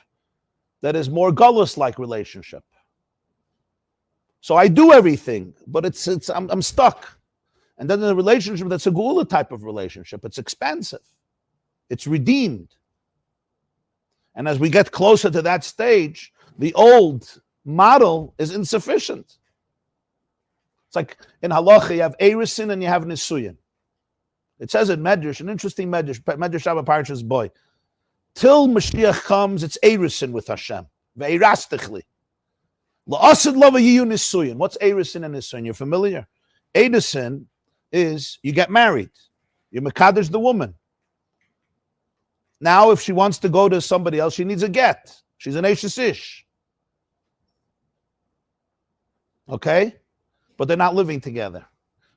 that is more Golus-like relationship. So I do everything, but I'm stuck. And then there's a relationship that's a Geula type of relationship. It's expansive. It's redeemed. And as we get closer to that stage, the old model is insufficient. It's like in halacha, you have erisin and you have nisuyin. It says in Medrash, an interesting Medrash Shabbat Parshas Boy, till Mashiach comes, it's erisin with Hashem. Ve'erastichli. La'asid lava yiyu nisuyin. What's erisin and nisuyin? You're familiar? Erisin is you get married. You mekadesh the woman. Now, if she wants to go to somebody else, she needs a get. She's an Eishes Ish. Okay? But they're not living together.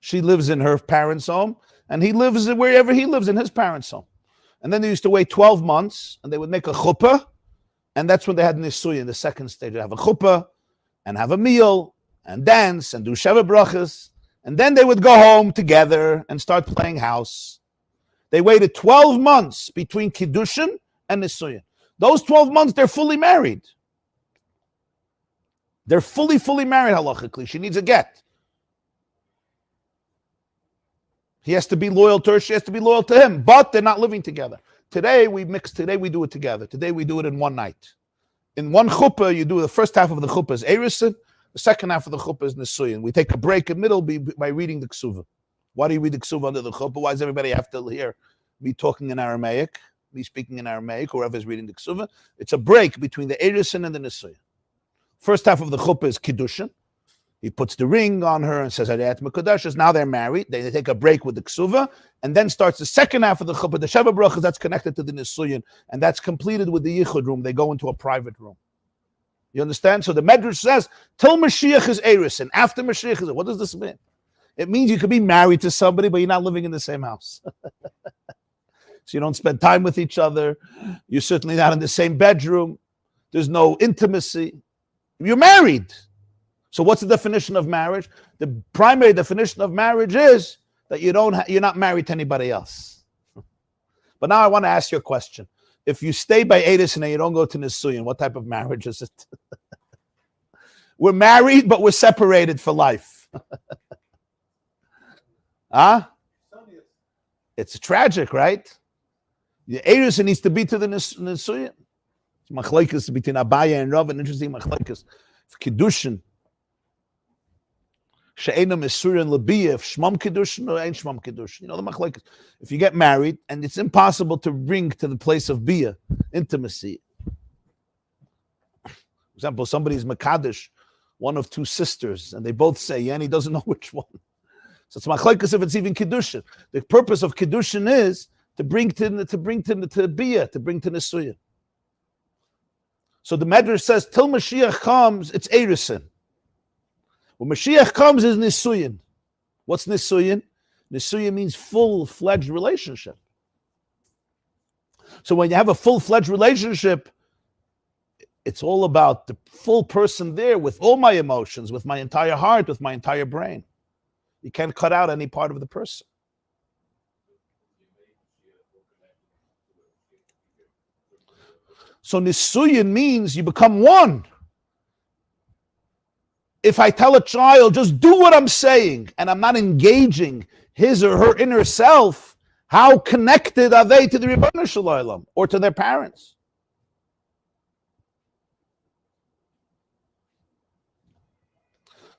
She lives in her parents' home, and he lives wherever he lives in his parents' home. And then they used to wait 12 months, and they would make a chuppah, and that's when they had nisuyin, the second stage. They have a chuppah, and have a meal, and dance, and do sheva brachas, and then they would go home together and start playing house. They waited 12 months between Kiddushin and Nisuyin. Those 12 months, they're fully married. They're fully married halachically. She needs a get. He has to be loyal to her. She has to be loyal to him. But they're not living together. Today, we mix. Today, we do it together. Today, we do it in one night. In one chuppah, you do the first half of the chuppah is Erisin. The second half of the chuppah is Nisuyin. We take a break in the middle by reading the Ksuva. Why do you read the Ksuva under the chuppah? Why does everybody have to hear me talking in Aramaic, me speaking in Aramaic, whoever's reading the Ksuva? It's a break between the Erisin and the Nisuyin. First half of the chuppah is Kiddushin. He puts the ring on her and says, Hariyat Mekudashas. Now they're married. They take a break with the Ksuva, and then starts the second half of the chuppah, the Sheva Brachas, that's connected to the Nisuyin, and that's completed with the Yichud room. They go into a private room. You understand? So the Medrash says, till Mashiach is Erisin. After Mashiach is, what does this mean? It means you could be married to somebody, but you're not living in the same house. So you don't spend time with each other. You're certainly not in the same bedroom. There's no intimacy. You're married. So what's the definition of marriage? The primary definition of marriage is that you're not married to anybody else. But now I want to ask you a question. If you stay by Edis and you don't go to Nisuyin, what type of marriage is it? We're married, but we're separated for life. Huh? It's tragic, right? The Eris needs to be to the Nisuyin. Machlekes between Abaya and Rav, an interesting machlekes. Kiddushin. She'ena Mesurin Labiyah, Shmam Kiddushin or Ain't Shmam Kiddushin. You know the machlekes. If you get married and it's impossible to bring to the place of Biyah, intimacy. For example, somebody's Makadosh, one of two sisters, and they both say, yeah, and he doesn't know which one. So it's machlekes if it's even Kiddushin. The purpose of Kiddushin is to bring to Biyah, to bring to Nisuyin. So the Medrash says, till Mashiach comes, it's Erisin. When Mashiach comes, is Nisuyin. What's Nisuyin? Nisuyin means full-fledged relationship. So when you have a full-fledged relationship, it's all about the full person there with all my emotions, with my entire heart, with my entire brain. You can't cut out any part of the person. So Nisuyin means you become one. If I tell a child, just do what I'm saying, and I'm not engaging his or her inner self, how connected are they to the Ribono Shel Olam or to their parents?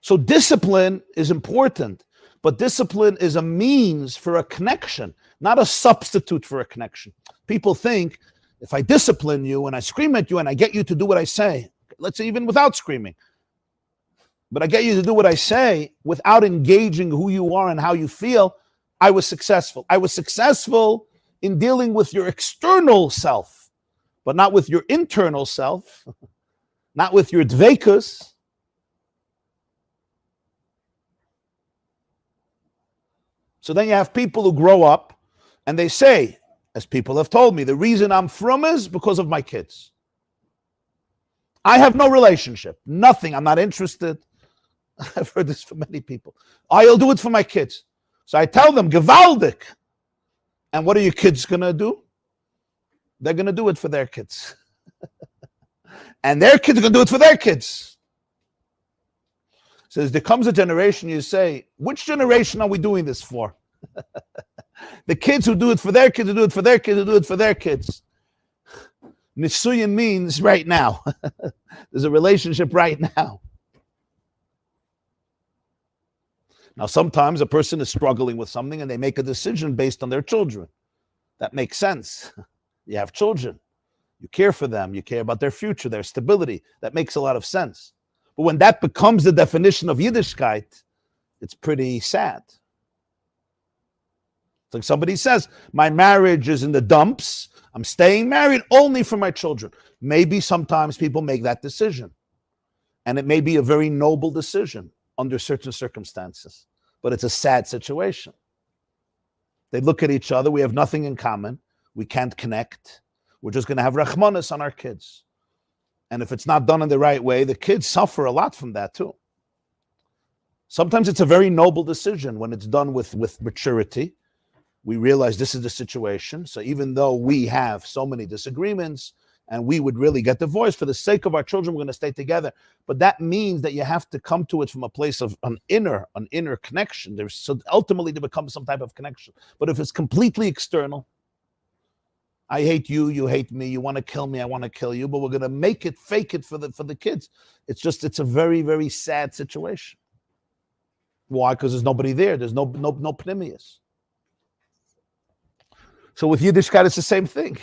So discipline is important, but discipline is a means for a connection, not a substitute for a connection. People think, if I discipline you and I scream at you and I get you to do what I say, let's say even without screaming, but I get you to do what I say without engaging who you are and how you feel, I was successful. I was successful in dealing with your external self, but not with your internal self. not with your dveikus. So then you have people who grow up and they say, as people have told me, the reason I'm frum is because of my kids. I have no relationship, nothing. I'm not interested. I've heard this from many people. I'll do it for my kids. So I tell them, gewaldig. And what are your kids going to do? They're going to do it for their kids. And their kids are going to do it for their kids. So there comes a generation, you say, which generation are we doing this for? The kids who do it for their kids, who do it for their kids, who do it for their kids. Nisuyin means right now. There's a relationship right now. Now, sometimes a person is struggling with something and they make a decision based on their children. That makes sense. You have children. You care for them. You care about their future, their stability. That makes a lot of sense. But when that becomes the definition of Yiddishkeit, it's pretty sad. It's like somebody says, my marriage is in the dumps. I'm staying married only for my children. Maybe sometimes people make that decision. And it may be a very noble decision under certain circumstances. But it's a sad situation. They look at each other. We have nothing in common. We can't connect. We're just going to have rachmanis on our kids. And if it's not done in the right way, the kids suffer a lot from that too. Sometimes it's a very noble decision when it's done with maturity. We realize this is the situation. So even though we have so many disagreements and we would really get divorced for the sake of our children, we're going to stay together. But that means that you have to come to it from a place of an inner connection. So ultimately to become some type of connection. But if it's completely external, I hate you, you hate me, you want to kill me, I want to kill you, but we're going to fake it for the kids. It's a very, very sad situation. Why? Because there's nobody there. There's no pneumius. So with Yiddishkeit, it's the same thing.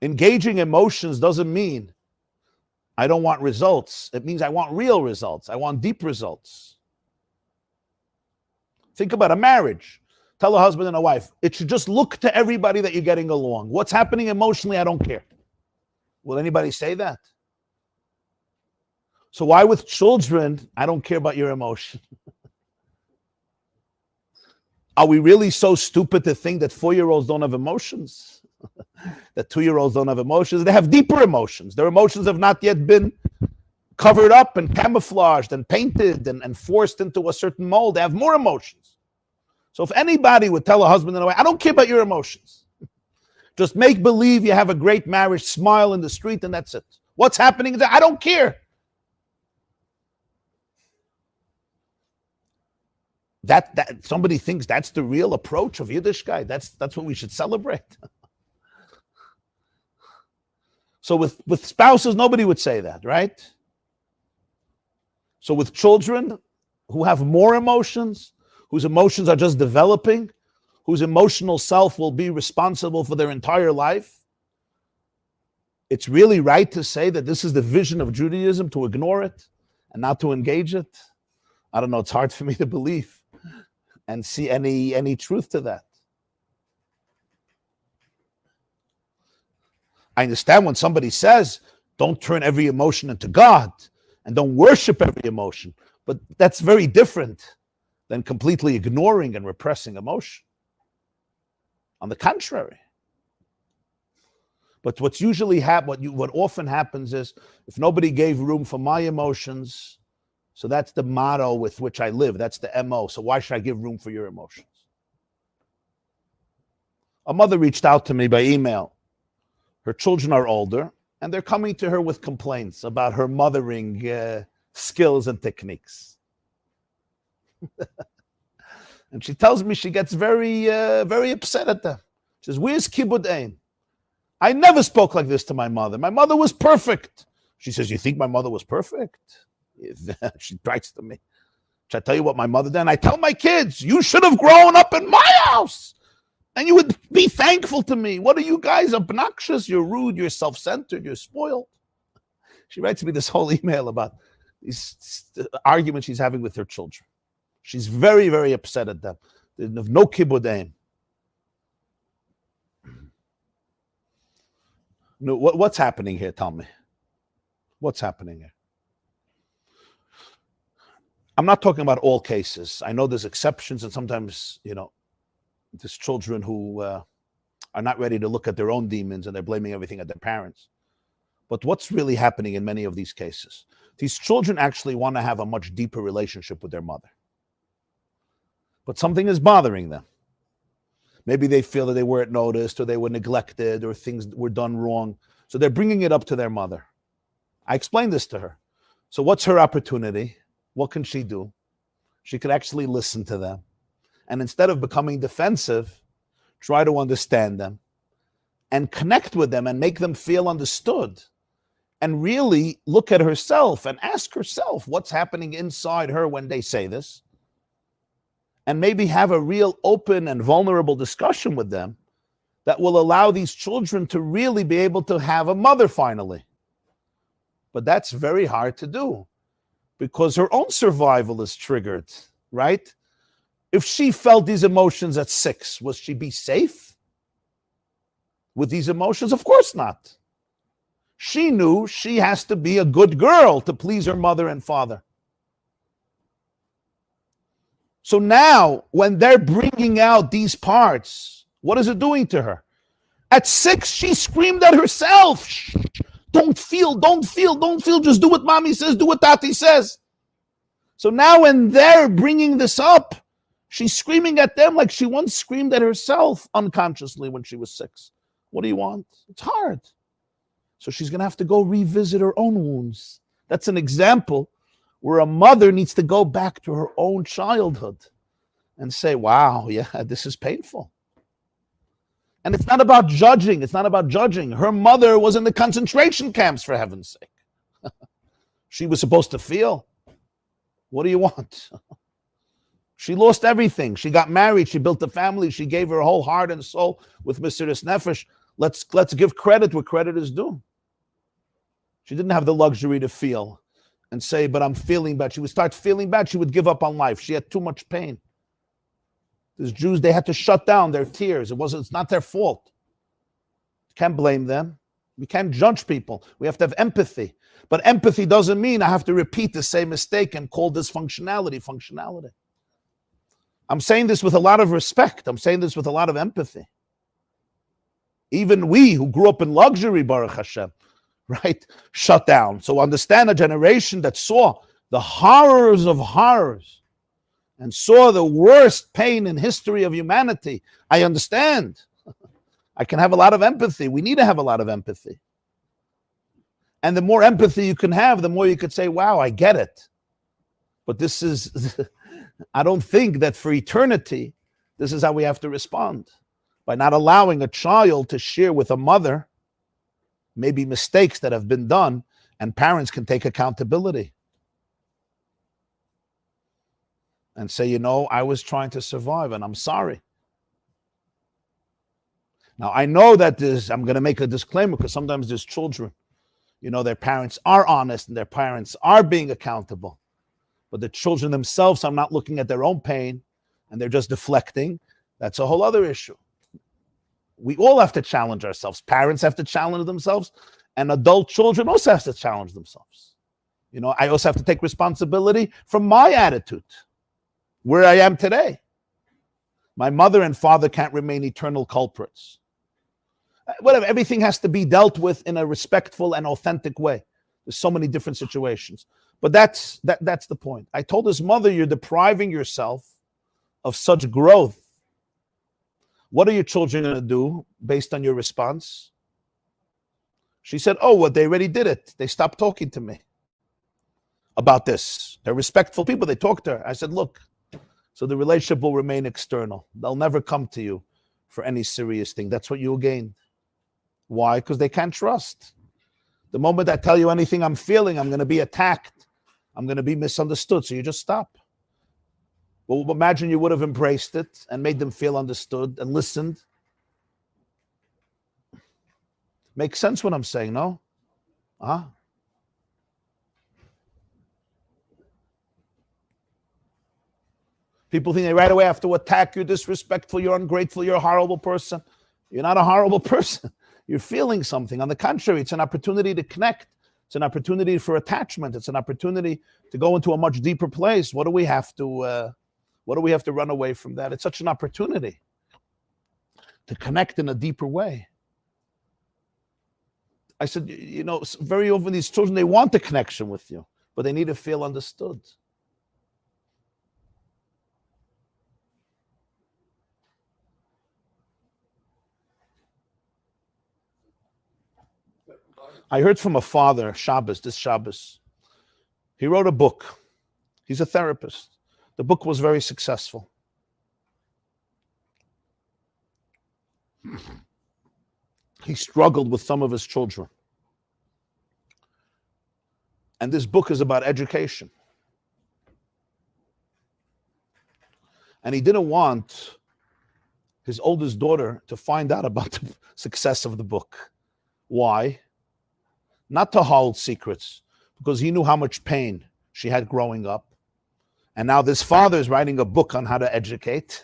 Engaging emotions doesn't mean I don't want results. It means I want real results. I want deep results. Think about a marriage. Tell a husband and a wife, it should just look to everybody that you're getting along. What's happening emotionally, I don't care. Will anybody say that? So why with children, I don't care about your emotion? Are we really so stupid to think that 4-year-olds don't have emotions? That 2-year-olds don't have emotions? They have deeper emotions. Their emotions have not yet been covered up and camouflaged and painted and forced into a certain mold. They have more emotions. So if anybody would tell a husband and a wife, I don't care about your emotions. Just make believe you have a great marriage, smile in the street, and that's it. What's happening? I don't care. That somebody thinks that's the real approach of Yiddishkeit. That's what we should celebrate. So with spouses, nobody would say that, right? So with children who have more emotions, whose emotions are just developing, whose emotional self will be responsible for their entire life, it's really right to say that this is the vision of Judaism, to ignore it and not to engage it. I don't know, it's hard for me to believe and see any truth to that. I understand when somebody says, don't turn every emotion into God and don't worship every emotion, but that's very different than completely ignoring and repressing emotion. On the contrary. But what's usually what often happens is, if nobody gave room for my emotions, so that's the motto with which I live. That's the MO. So why should I give room for your emotions? A mother reached out to me by email. Her children are older, and they're coming to her with complaints about her mothering skills and techniques. And she tells me she gets very upset at them. She says, where's Kibud Ein? I never spoke like this to my mother. My mother was perfect. She says, you think my mother was perfect? She writes to me. Should I tell you what my mother did? And I tell my kids, you should have grown up in my house. And you would be thankful to me. What are you guys, obnoxious? You're rude. You're self-centered. You're spoiled. She writes me this whole email about these arguments she's having with her children. She's very, very upset at them. There's no kibud ein. No, what's happening here? Tell me. What's happening here? I'm not talking about all cases. I know there's exceptions, and sometimes, there's children who are not ready to look at their own demons and they're blaming everything at their parents. But what's really happening in many of these cases? These children actually want to have a much deeper relationship with their mother. But something is bothering them. Maybe they feel that they weren't noticed, or they were neglected, or things were done wrong. So they're bringing it up to their mother. I explained this to her. So what's her opportunity? What can she do? She could actually listen to them. And instead of becoming defensive, try to understand them and connect with them and make them feel understood. And really look at herself and ask herself what's happening inside her when they say this. And maybe have a real open and vulnerable discussion with them that will allow these children to really be able to have a mother finally. But that's very hard to do because her own survival is triggered, right? If she felt these emotions at 6, would she be safe with these emotions? Of course not. She knew she has to be a good girl to please her mother and father. So now, when they're bringing out these parts, what is it doing to her? At 6, she screamed at herself. Shh, don't feel, just do what mommy says, do what tati says. So now when they're bringing this up, she's screaming at them like she once screamed at herself unconsciously when she was 6. What do you want? It's hard. So she's going to have to go revisit her own wounds. That's an example where a mother needs to go back to her own childhood and say, wow, yeah, this is painful. And it's not about judging. It's not about judging. Her mother was in the concentration camps, for heaven's sake. She was supposed to feel. What do you want? She lost everything. She got married. She built a family. She gave her whole heart and soul with Mesiras Nefesh. Let's give credit where credit is due. She didn't have the luxury to feel and say, but I'm feeling bad. She would start feeling bad. She would give up on life. She had too much pain. These Jews, they had to shut down their tears. It's not their fault. Can't blame them. We can't judge people. We have to have empathy. But empathy doesn't mean I have to repeat the same mistake and call this functionality. I'm saying this with a lot of respect. I'm saying this with a lot of empathy. Even we who grew up in luxury, Baruch Hashem, right, shut down. So understand a generation that saw the horrors of horrors and saw the worst pain in history of humanity. I understand. I can have a lot of empathy. We need to have a lot of empathy. And the more empathy you can have, the more you could say, wow, I get it. But this is, I don't think that for eternity, this is how we have to respond. By not allowing a child to share with a mother maybe mistakes that have been done, and parents can take accountability and say, I was trying to survive and I'm sorry. Now, I know that I'm going to make a disclaimer because sometimes there's children, their parents are honest and their parents are being accountable. But the children themselves are not looking at their own pain and they're just deflecting. That's a whole other issue. We all have to challenge ourselves. Parents have to challenge themselves, and adult children also have to challenge themselves. I also have to take responsibility for my attitude, where I am today. My mother and father can't remain eternal culprits. Whatever, everything has to be dealt with in a respectful and authentic way. There's so many different situations. But that's the point. I told his mother, you're depriving yourself of such growth. What are your children going to do based on your response? She said, well, they already did it. They stopped talking to me about this. They're respectful people. They talk to her. I said, look, so the relationship will remain external. They'll never come to you for any serious thing. That's what you'll gain. Why? Because they can't trust. The moment I tell you anything I'm feeling, I'm going to be attacked. I'm going to be misunderstood. So you just stop. Well, imagine you would have embraced it and made them feel understood and listened. Makes sense what I'm saying, no? People think they right away have to attack you, disrespectful, you're ungrateful, you're a horrible person. You're not a horrible person. You're feeling something. On the contrary, it's an opportunity to connect. It's an opportunity for attachment. It's an opportunity to go into a much deeper place. What do we have to run away from that? It's such an opportunity to connect in a deeper way. I said, very often these children, they want the connection with you, but they need to feel understood. I heard from a father, this Shabbos. He wrote a book. He's a therapist. The book was very successful. He struggled with some of his children. And this book is about education. And he didn't want his oldest daughter to find out about the success of the book. Why? Not to hold secrets, because he knew how much pain she had growing up. And now this father is writing a book on how to educate.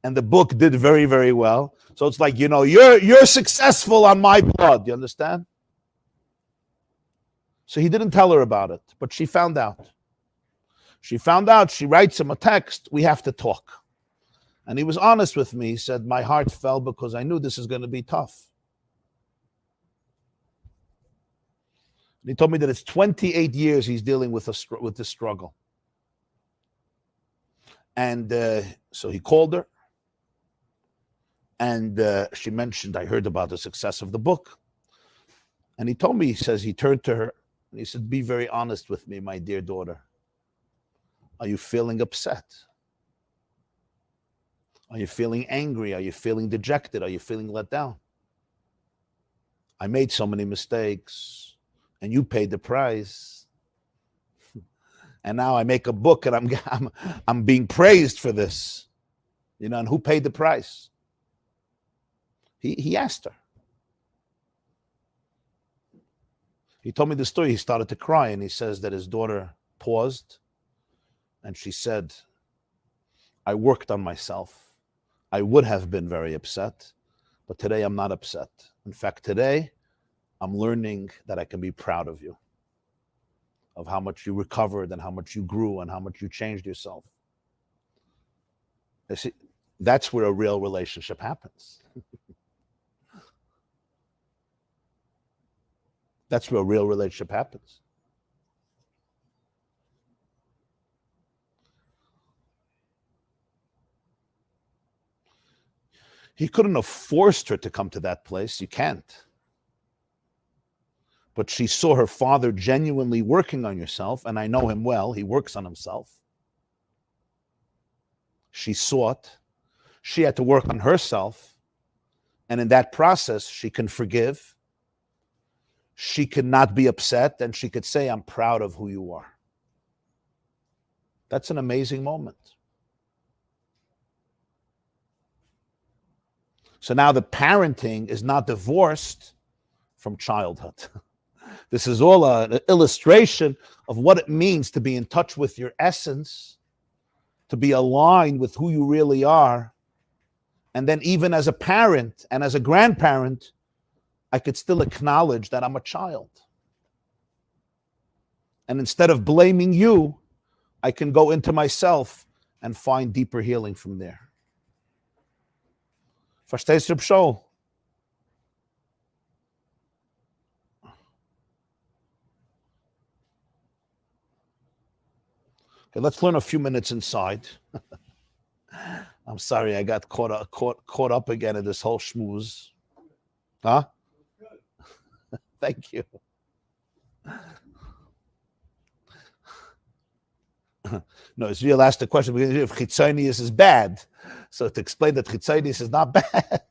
And the book did very, very well. So it's like, you're successful on my blood. You understand? So he didn't tell her about it, but she found out. She writes him a text, we have to talk. And he was honest with me. He said, my heart fell because I knew this is going to be tough. And he told me that it's 28 years he's dealing with this struggle. And so he called her. And she mentioned, I heard about the success of the book. And he told me, he turned to her and he said, be very honest with me, my dear daughter. Are you feeling upset? Are you feeling angry? Are you feeling dejected? Are you feeling let down? I made so many mistakes and you paid the price. And now I make a book and I'm being praised for this. And who paid the price? He asked her. He told me the story. He started to cry and he says that his daughter paused and she said, I worked on myself. I would have been very upset, but today I'm not upset. In fact, today I'm learning that I can be proud of you, of how much you recovered and how much you grew and how much you changed yourself. You see, that's where a real relationship happens. That's where a real relationship happens. He couldn't have forced her to come to that place. You can't. But she saw her father genuinely working on yourself, and I know him well. He works on himself. She saw it. She had to work on herself. And in that process, she can forgive. She could not be upset, and she could say, I'm proud of who you are. That's an amazing moment. So now the parenting is not divorced from childhood. This is all an illustration of what it means to be in touch with your essence, to be aligned with who you really are. And then even as a parent and as a grandparent, I could still acknowledge that I'm a child. And instead of blaming you, I can go into myself and find deeper healing from there. Verstehst du, Reb Shaul? Okay, let's learn a few minutes inside. I'm sorry, I got caught up again in this whole schmooze. Huh? Thank you. No, Israel asked the question if chitzonius is bad. So to explain that chitzonius is not bad,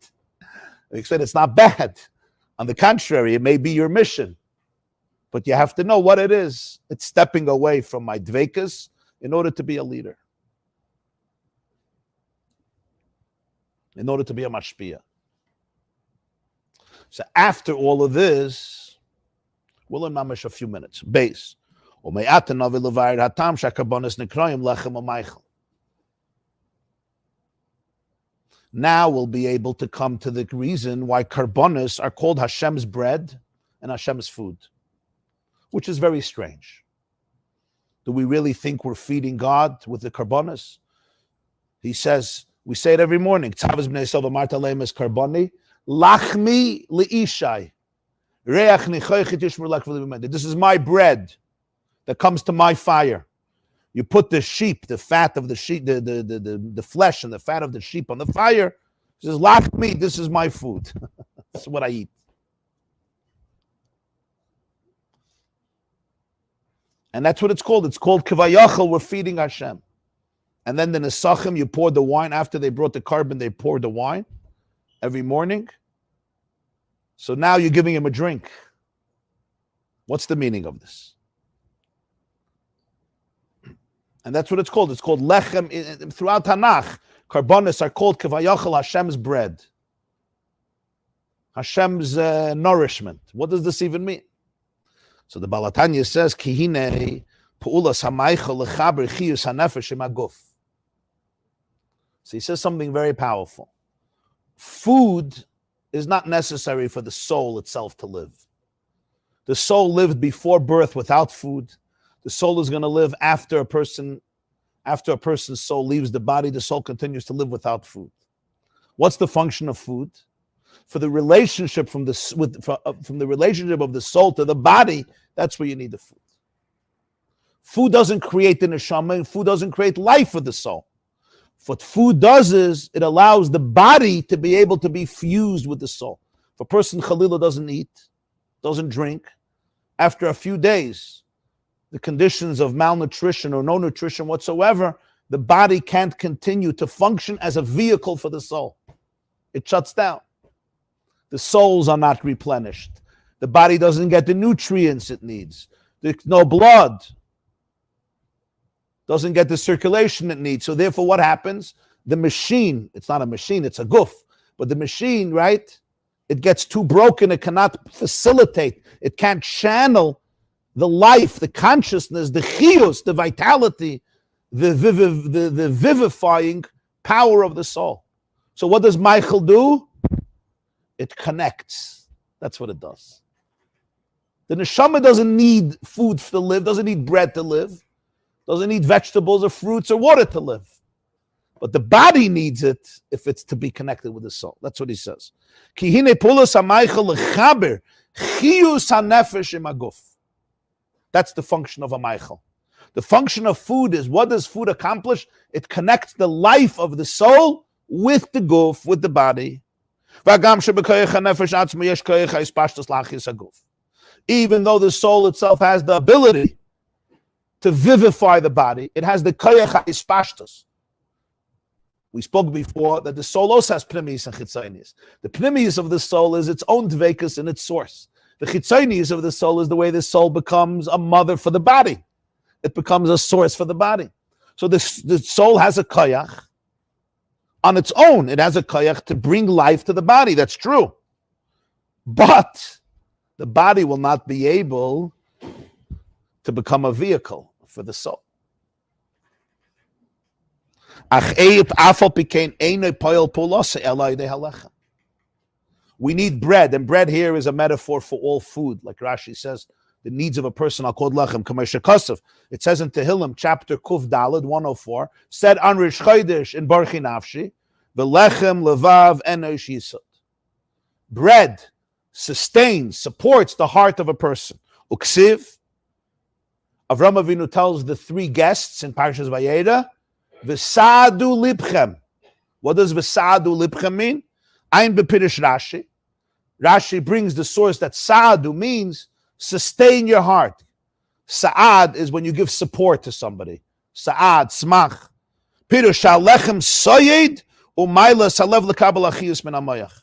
we explain it's not bad. On the contrary, it may be your mission. But you have to know what it is. It's stepping away from my dvekas in order to be a leader. In order to be a mashpia. So after all of this, we'll learn mamash a few minutes. Base. Now Now we'll be able to come to the reason why karbonos are called Hashem's bread and Hashem's food, which is very strange. Do we really think we're feeding God with the karbonos? He says, we say it every morning. Tzavas b'nei Yisrael v'marta lehem es karboni, lachmi li'ishai, reach nichoichet yishmur lak v'liv. This is my bread that comes to my fire. You put the sheep, the fat of the sheep, the flesh and the fat of the sheep on the fire. He says, lachmi, this is my food. This is what I eat. And that's what it's called. It's called kivayachal, we're feeding Hashem. And then the nesachim, you pour the wine. After they brought the carbon, they poured the wine every morning. So now you're giving him a drink. What's the meaning of this? And that's what it's called. It's called lechem. Throughout Tanakh, karbonos are called kivayachal, Hashem's bread. Hashem's nourishment. What does this even mean? So the Baal HaTanya says, Kihine pu'ulas hamaychel lechaber chiyus hanefesh imaguf. So he says something very powerful. Food is not necessary for the soul itself to live. The soul lived before birth without food. The soul is going to live after a person's soul leaves the body. The soul continues to live without food. What's the function of food? For the relationship from the relationship of the soul to the body, that's where you need the food. Food doesn't create the neshama. Food doesn't create life for the soul. What food does is it allows the body to be able to be fused with the soul. If a person Chalila doesn't eat, doesn't drink, after a few days, the conditions of malnutrition or no nutrition whatsoever, the body can't continue to function as a vehicle for the soul. It shuts down. The souls are not replenished. The body doesn't get the nutrients it needs. There's no blood. Doesn't get the circulation it needs. So therefore what happens? The machine, it's not a machine, it's a goof. But the machine, right? It gets too broken. It cannot facilitate. It can't channel the life, the consciousness, the chiyus, the vitality, the vivifying power of the soul. So what does Michael do? It connects. That's what it does. The neshama doesn't need food to live, doesn't need bread to live, doesn't need vegetables or fruits or water to live. But the body needs it if it's to be connected with the soul. That's what he says. That's the function of a Michael. The function of food is, what does food accomplish? It connects the life of the soul with the guf, with the body. Even though the soul itself has the ability to vivify the body, it has the koyach ha'hispashtus. We spoke before that the soul also has pnimius and chitzonius. The pnimius of the soul is its own dveikus and its source. The chitzonius of the soul is the way the soul becomes a mother for the body. It becomes a source for the body. So the soul has a koyach on its own. It has a koyach to bring life to the body. That's true. But the body will not be able to become a vehicle for the soul. We need bread, and bread here is a metaphor for all food. Like Rashi says, the needs of a person are called lechem. It says in Tehillim, chapter Kuf Daled 104, said on Rish Chodesh in Barchi Nafshi, v'lechem levav enosh yisod. Bread sustains, supports the heart of a person. Uksiv, Avram Avinu tells the three guests in Parshas Vayera, v'sadu libchem. What does v'sadu libchem mean? Ein bepirish Rashi. Rashi brings the source that sa'adu means sustain your heart. Sa'ad is when you give support to somebody. Sa'ad, smach. Pirush halechem soyed umayla salev lekabel achiyus min hamayach.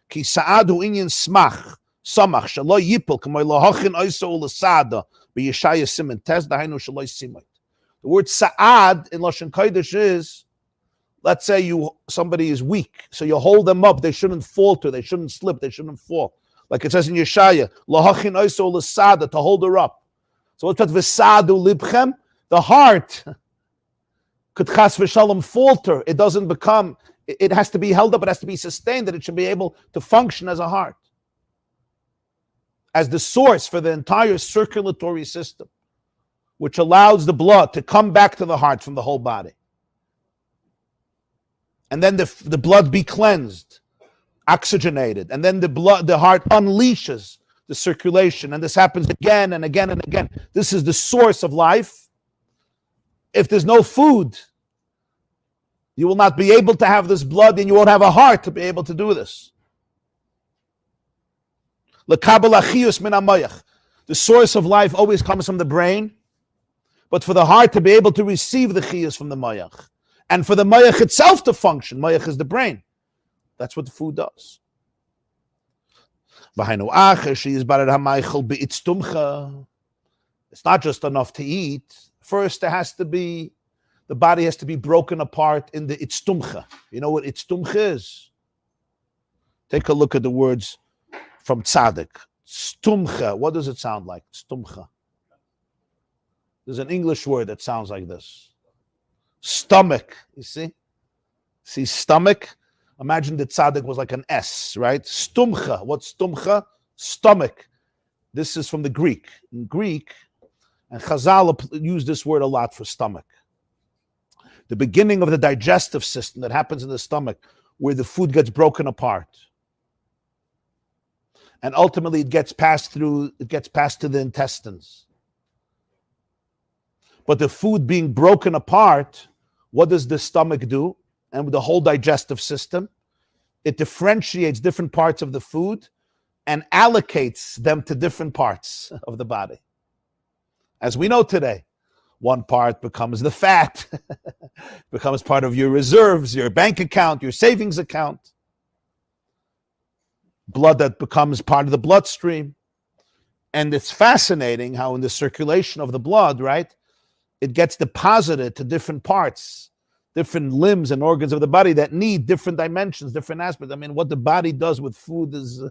Ki sa'ad hu inyan smach, samach, shalo yipel, k'moy lohachin oiso u'lesa'ada, b'yeshaya simen tes, dahainu shalo yisimayt. The word sa'ad in Lashon Kodesh is, let's say somebody is weak, so you hold them up. They shouldn't falter. They shouldn't slip. They shouldn't fall. Like it says in Yeshaya, lahachin oiso l'sada, to hold her up. So what's that? V'sadu libchem. The heart could chas v'shalom falter. It doesn't become It has to be held up, it has to be sustained, that it should be able to function as a heart, as the source for the entire circulatory system, which allows the blood to come back to the heart from the whole body. And then the blood be cleansed, oxygenated, and then the heart unleashes the circulation, and this happens again and again and again. This is the source of life. If there's no food, you will not be able to have this blood, and you won't have a heart to be able to do this. The source of life always comes from the brain, but for the heart to be able to receive the chiyus from the mayach, and for the mayach itself to function, mayach is the brain. That's what the food does. It's not just enough to eat. First, the body has to be broken apart in the itztumcha. You know what itztumcha is? Take a look at the words from tzaddik. Stumcha. What does it sound like? Stumcha. There's an English word that sounds like this. Stomach. You see? See stomach? Imagine the tzaddik was like an S, right? Stumcha. What's stumcha? Stomach. This is from the Greek. In Greek, and Chazal use this word a lot for stomach. The beginning of the digestive system that happens in the stomach, where the food gets broken apart. And ultimately it gets passed to the intestines. But the food being broken apart, what does the stomach do? And with the whole digestive system, it differentiates different parts of the food and allocates them to different parts of the body. As we know today, one part becomes the fat, becomes part of your reserves, your bank account, your savings account. Blood that becomes part of the bloodstream. And it's fascinating how in the circulation of the blood, right, it gets deposited to different parts, different limbs and organs of the body that need different dimensions, different aspects. I mean, what the body does with food is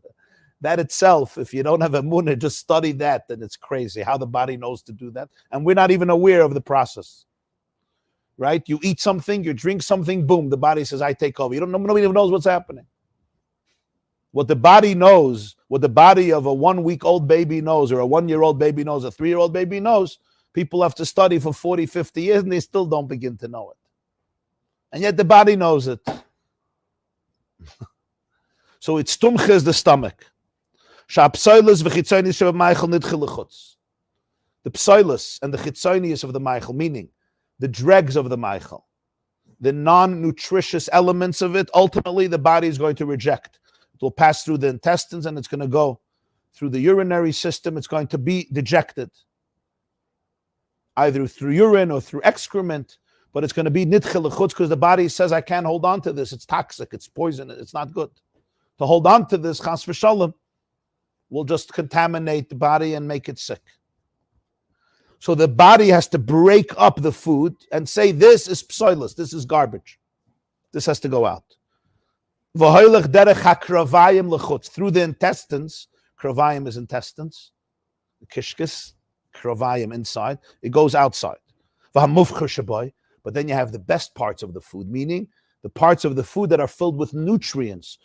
that itself. If you don't have a munah, just study that, then it's crazy how the body knows to do that. And we're not even aware of the process, right? You eat something, you drink something, boom, the body says, I take over. Nobody even knows what's happening. What the body knows, what the body of a 1-week-old baby knows, or a 1-year-old baby knows, a 3-year-old baby knows, people have to study for 40, 50 years and they still don't begin to know it. And yet the body knows it. So it's stumcha is the stomach. The psoilus and the chitzonius of the meichel, meaning the dregs of the meichel, the non-nutritious elements of it, ultimately the body is going to reject. It will pass through the intestines and it's going to go through the urinary system. It's going to be dejected, either through urine or through excrement, but it's going to be nidche l'chutz because the body says, I can't hold on to this. It's toxic. It's poison. It's not good. To hold on to this, chas v'shalom, will just contaminate the body and make it sick. So the body has to break up the food and say, this is psoilus, this is garbage. This has to go out. Through the intestines, kravayim is intestines, the kishkis, kravayim inside, it goes outside. But then you have the best parts of the food, meaning the parts of the food that are filled with nutrients.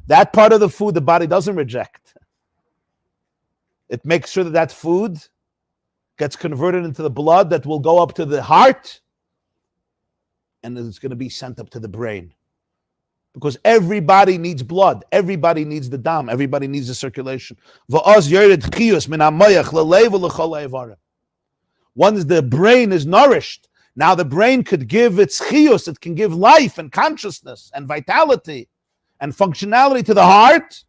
That part of the food the body doesn't reject. It makes sure that that food gets converted into the blood that will go up to the heart and it's going to be sent up to the brain. Because everybody needs blood. Everybody needs the dam. Everybody needs the circulation. Once the brain is nourished, now the brain could give its chiyus, it can give life and consciousness and vitality and functionality to the heart.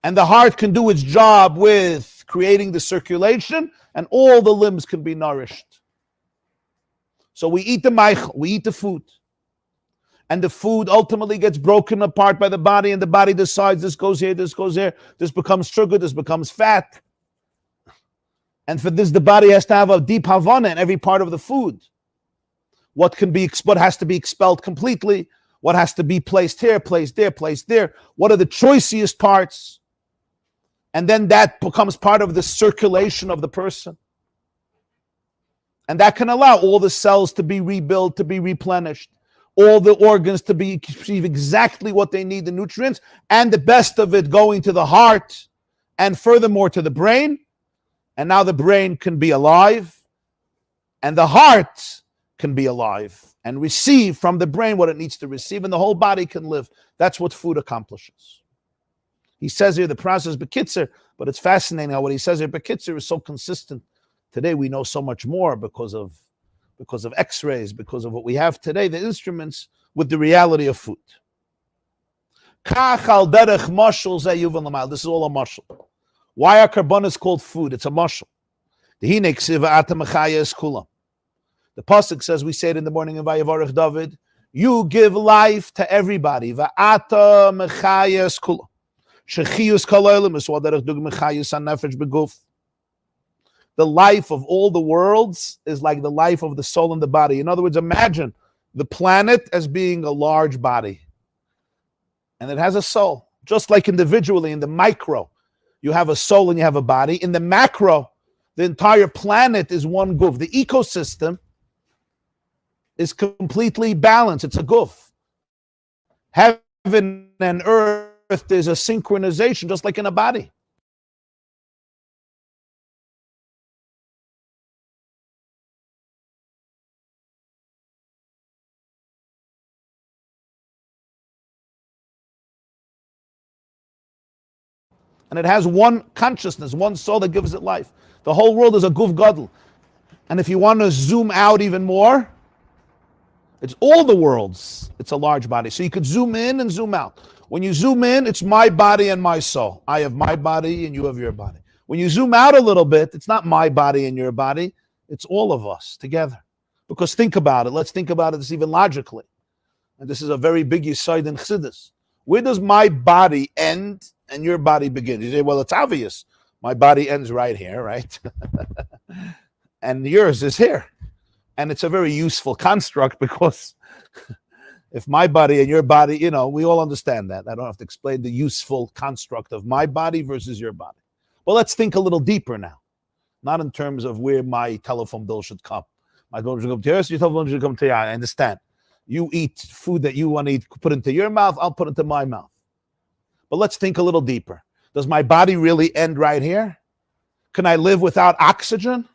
And the heart can do its job with creating the circulation and all the limbs can be nourished. So we eat the meichel, we eat the food. And the food ultimately gets broken apart by the body and the body decides this goes here, this goes here, this becomes sugar, this becomes fat. And for this, the body has to have a deep havana in every part of the food. What has to be expelled completely? What has to be placed here, placed there, placed there? What are the choicest parts? And then that becomes part of the circulation of the person. And that can allow all the cells to be rebuilt, to be replenished, all the organs to receive exactly what they need, the nutrients, and the best of it going to the heart, and furthermore to the brain. And now the brain can be alive, and the heart can be alive and receive from the brain what it needs to receive, and the whole body can live. That's what food accomplishes. He says here the process bekitzer, but it's fascinating how what he says here bekitzer is so consistent. Today we know so much more because of X-rays, because of what we have today, the instruments with the reality of food. This is all a mashal. Why are karbonas called food? It's a mashal. The pasuk says, we say it in the morning in Vayavarech David, you give life to everybody. Va'ata mechayes kula. Shechiyus kalolim is what derech dug mechayes hanefesh beguf. The life of all the worlds is like the life of the soul and the body. In other words, imagine the planet as being a large body. And it has a soul. Just like individually in the micro, you have a soul and you have a body. In the macro, the entire planet is one guf. The ecosystem is completely balanced. It's a guf. Heaven and earth, there's a synchronization, just like in a body. And it has one consciousness, one soul that gives it life. The whole world is a guf gadol. And if you want to zoom out even more, it's all the worlds. It's a large body. So you could zoom in and zoom out. When you zoom in, it's my body and my soul. I have my body and you have your body. When you zoom out a little bit, it's not my body and your body. It's all of us together. Because think about it. Let's think about it even logically. And this is a very big yesod in Chassidus. Where does my body end and your body begin? You say, well, it's obvious. My body ends right here, right? And yours is here. And it's a very useful construct because if my body and your body, we all understand that. I don't have to explain the useful construct of my body versus your body. Well, let's think a little deeper now. Not in terms of where my telephone bill should come. My bill should come to yours, your telephone should come to you. I understand. You eat food that you want to eat, put into your mouth, I'll put into my mouth. But let's think a little deeper. Does my body really end right here? Can I live without oxygen?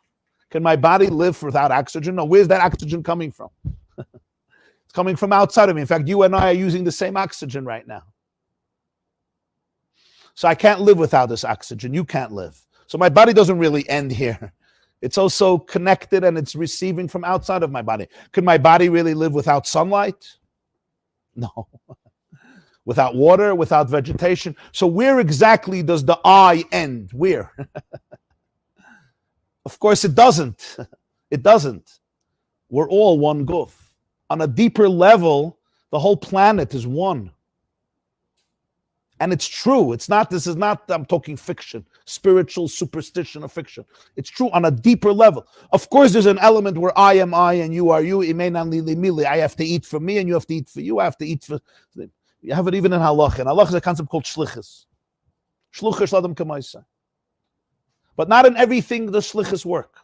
Can my body live without oxygen? No, where's that oxygen coming from? It's coming from outside of me. In fact, you and I are using the same oxygen right now. So I can't live without this oxygen. You can't live. So my body doesn't really end here. It's also connected and it's receiving from outside of my body. Could my body really live without sunlight? No. Without water, without vegetation. So where exactly does the I end? Where? Of course it doesn't. It doesn't. We're all one guf. On a deeper level, the whole planet is one. And it's true. This is not, I'm talking fiction, spiritual superstition or fiction. It's true on a deeper level. Of course, there's an element where I am I and you are you. I have to eat for me and you have to eat for you. I have to eat for... You have it even in halach. And halach is a concept called shlichus. Shluchas ladam kamaisa. But not in everything does shlichus work.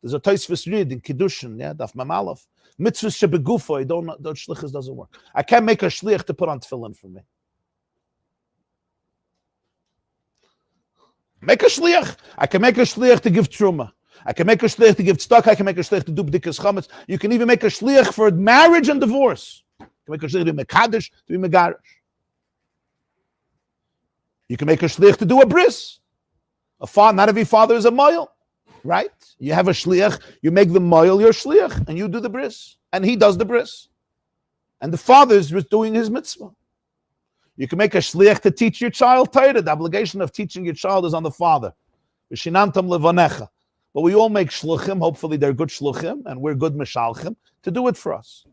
There's a Tosfos read in Kiddushin, Daf Mamalov. Mitzvahs shebegufo, the shlichus doesn't work. I can't make a shliach to put on tefillin for me. Make a shliach. I can make a shliach to give truma. I can make a shliach to give tzedakah. I can make a shliach to do b'dikas chametz. You can even make a shliach for marriage and divorce. You can make a shliach to be mekadesh, to be megarish. You can make a shliach to do a bris. Not every father is a moil, right? You have a shliach, you make the moil your shliach, and you do the bris. And he does the bris. And the father is doing his mitzvah. You can make a shliach to teach your child Torah. The obligation of teaching your child is on the father. But we all make shluchim. Hopefully they're good shluchim, and we're good mishalchim to do it for us.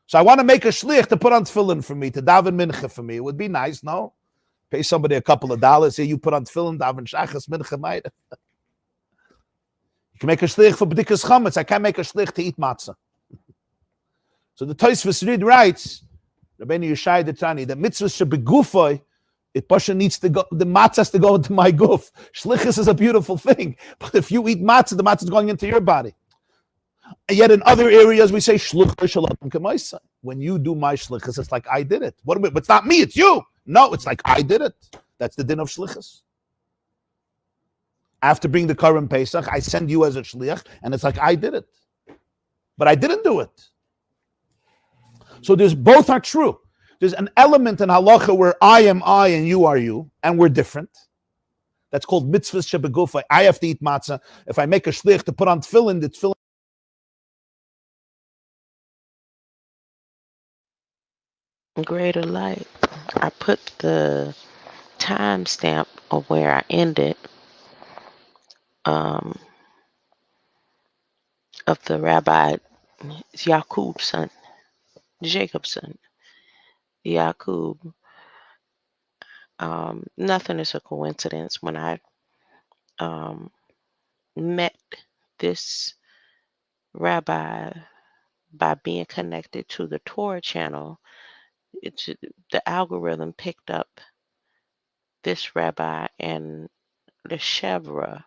So I want to make a shliach to put on tefillin for me, to daven mincha for me. It would be nice, no? Pay somebody a couple of dollars. Say you put on tefillin, daven shachas, mincha, mayda. You can make a shliach for b'dikas chametz. I can't make a shliach to eat matzah. So the Tosfos Reed writes, Rabbeinu Yeshai Detani, the mitzvah should be gufoi. It pasha needs to go. The matzah has to go into my guf. Shlichus is a beautiful thing, but if you eat matzah, the matzah is going into your body. And yet in other areas we say shluch shalom k'maisa. When you do my shlichus, it's like I did it. What? It's not me, it's you. No, it's like I did it. That's the din of shlichus. After bringing the Karim Pesach, I send you as a shliach, and it's like I did it. But I didn't do it. So there's both are true. There's an element in halacha where I am I and you are you, and we're different. That's called mitzvahs shebegufa. I have to eat matzah. If I make a shliach to put on tefillin, the tefillin. Greater light. I put the timestamp of where I ended of the Rabbi Yaqub's son, Jacob's son, Yaqub. Nothing is a coincidence. When I met this rabbi by being connected to the Torah channel, the algorithm picked up this rabbi and the Chevra.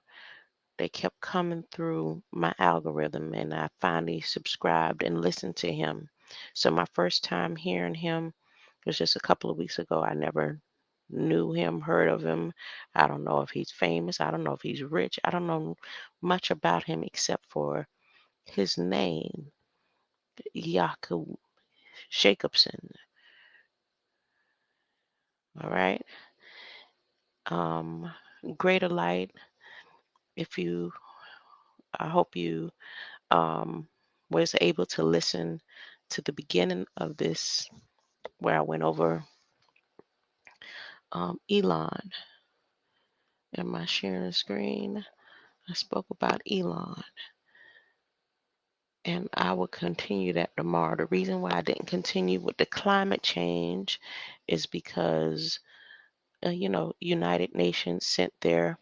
They kept coming through my algorithm, and I finally subscribed and listened to him. So my first time hearing him was just a couple of weeks ago. I never knew him, heard of him. I don't know if he's famous. I don't know if he's rich. I don't know much about him except for his name, Yaakov Jacobson. All right. Greater light. I hope you was able to listen to the beginning of this, where I went over Elon. Am I sharing the screen? I spoke about Elon. And I will continue that tomorrow. The reason why I didn't continue with the climate change is because, United Nations sent their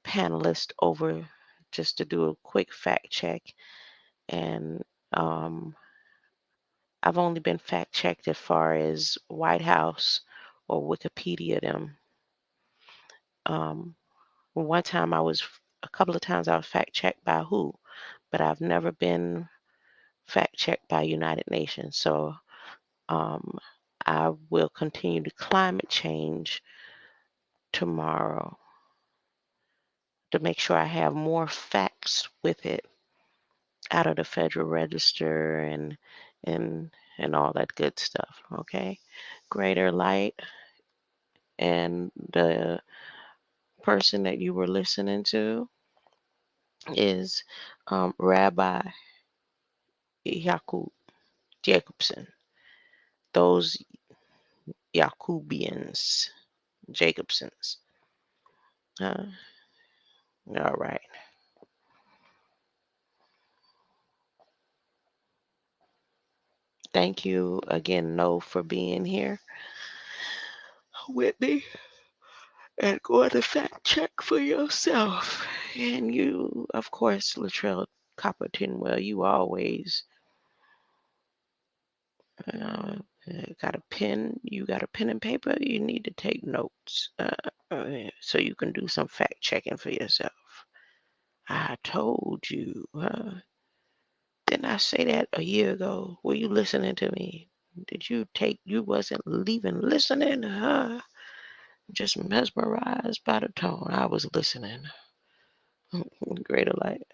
panelists over just to do a quick fact check. And I've only been fact checked as far as White House or Wikipedia them. A couple of times I was fact checked by WHO, but I've never been fact checked by United Nations. So I will continue to climate change tomorrow to make sure I have more facts with it out of the Federal Register and all that good stuff. Okay, greater light. And the person that you were listening to is Rabbi Jacobson. Those Jacobians, Jacobsons. All right. Thank you again, No, for being here with me. And go to fact check for yourself. And you, of course, Latrell Copperton, well, you always got a pen. You got a pen and paper. You need to take notes so you can do some fact checking for yourself. I told you. Didn't I say that a year ago? Were you listening to me? You wasn't leaving listening? Just mesmerized by the tone. I was listening. Greater light.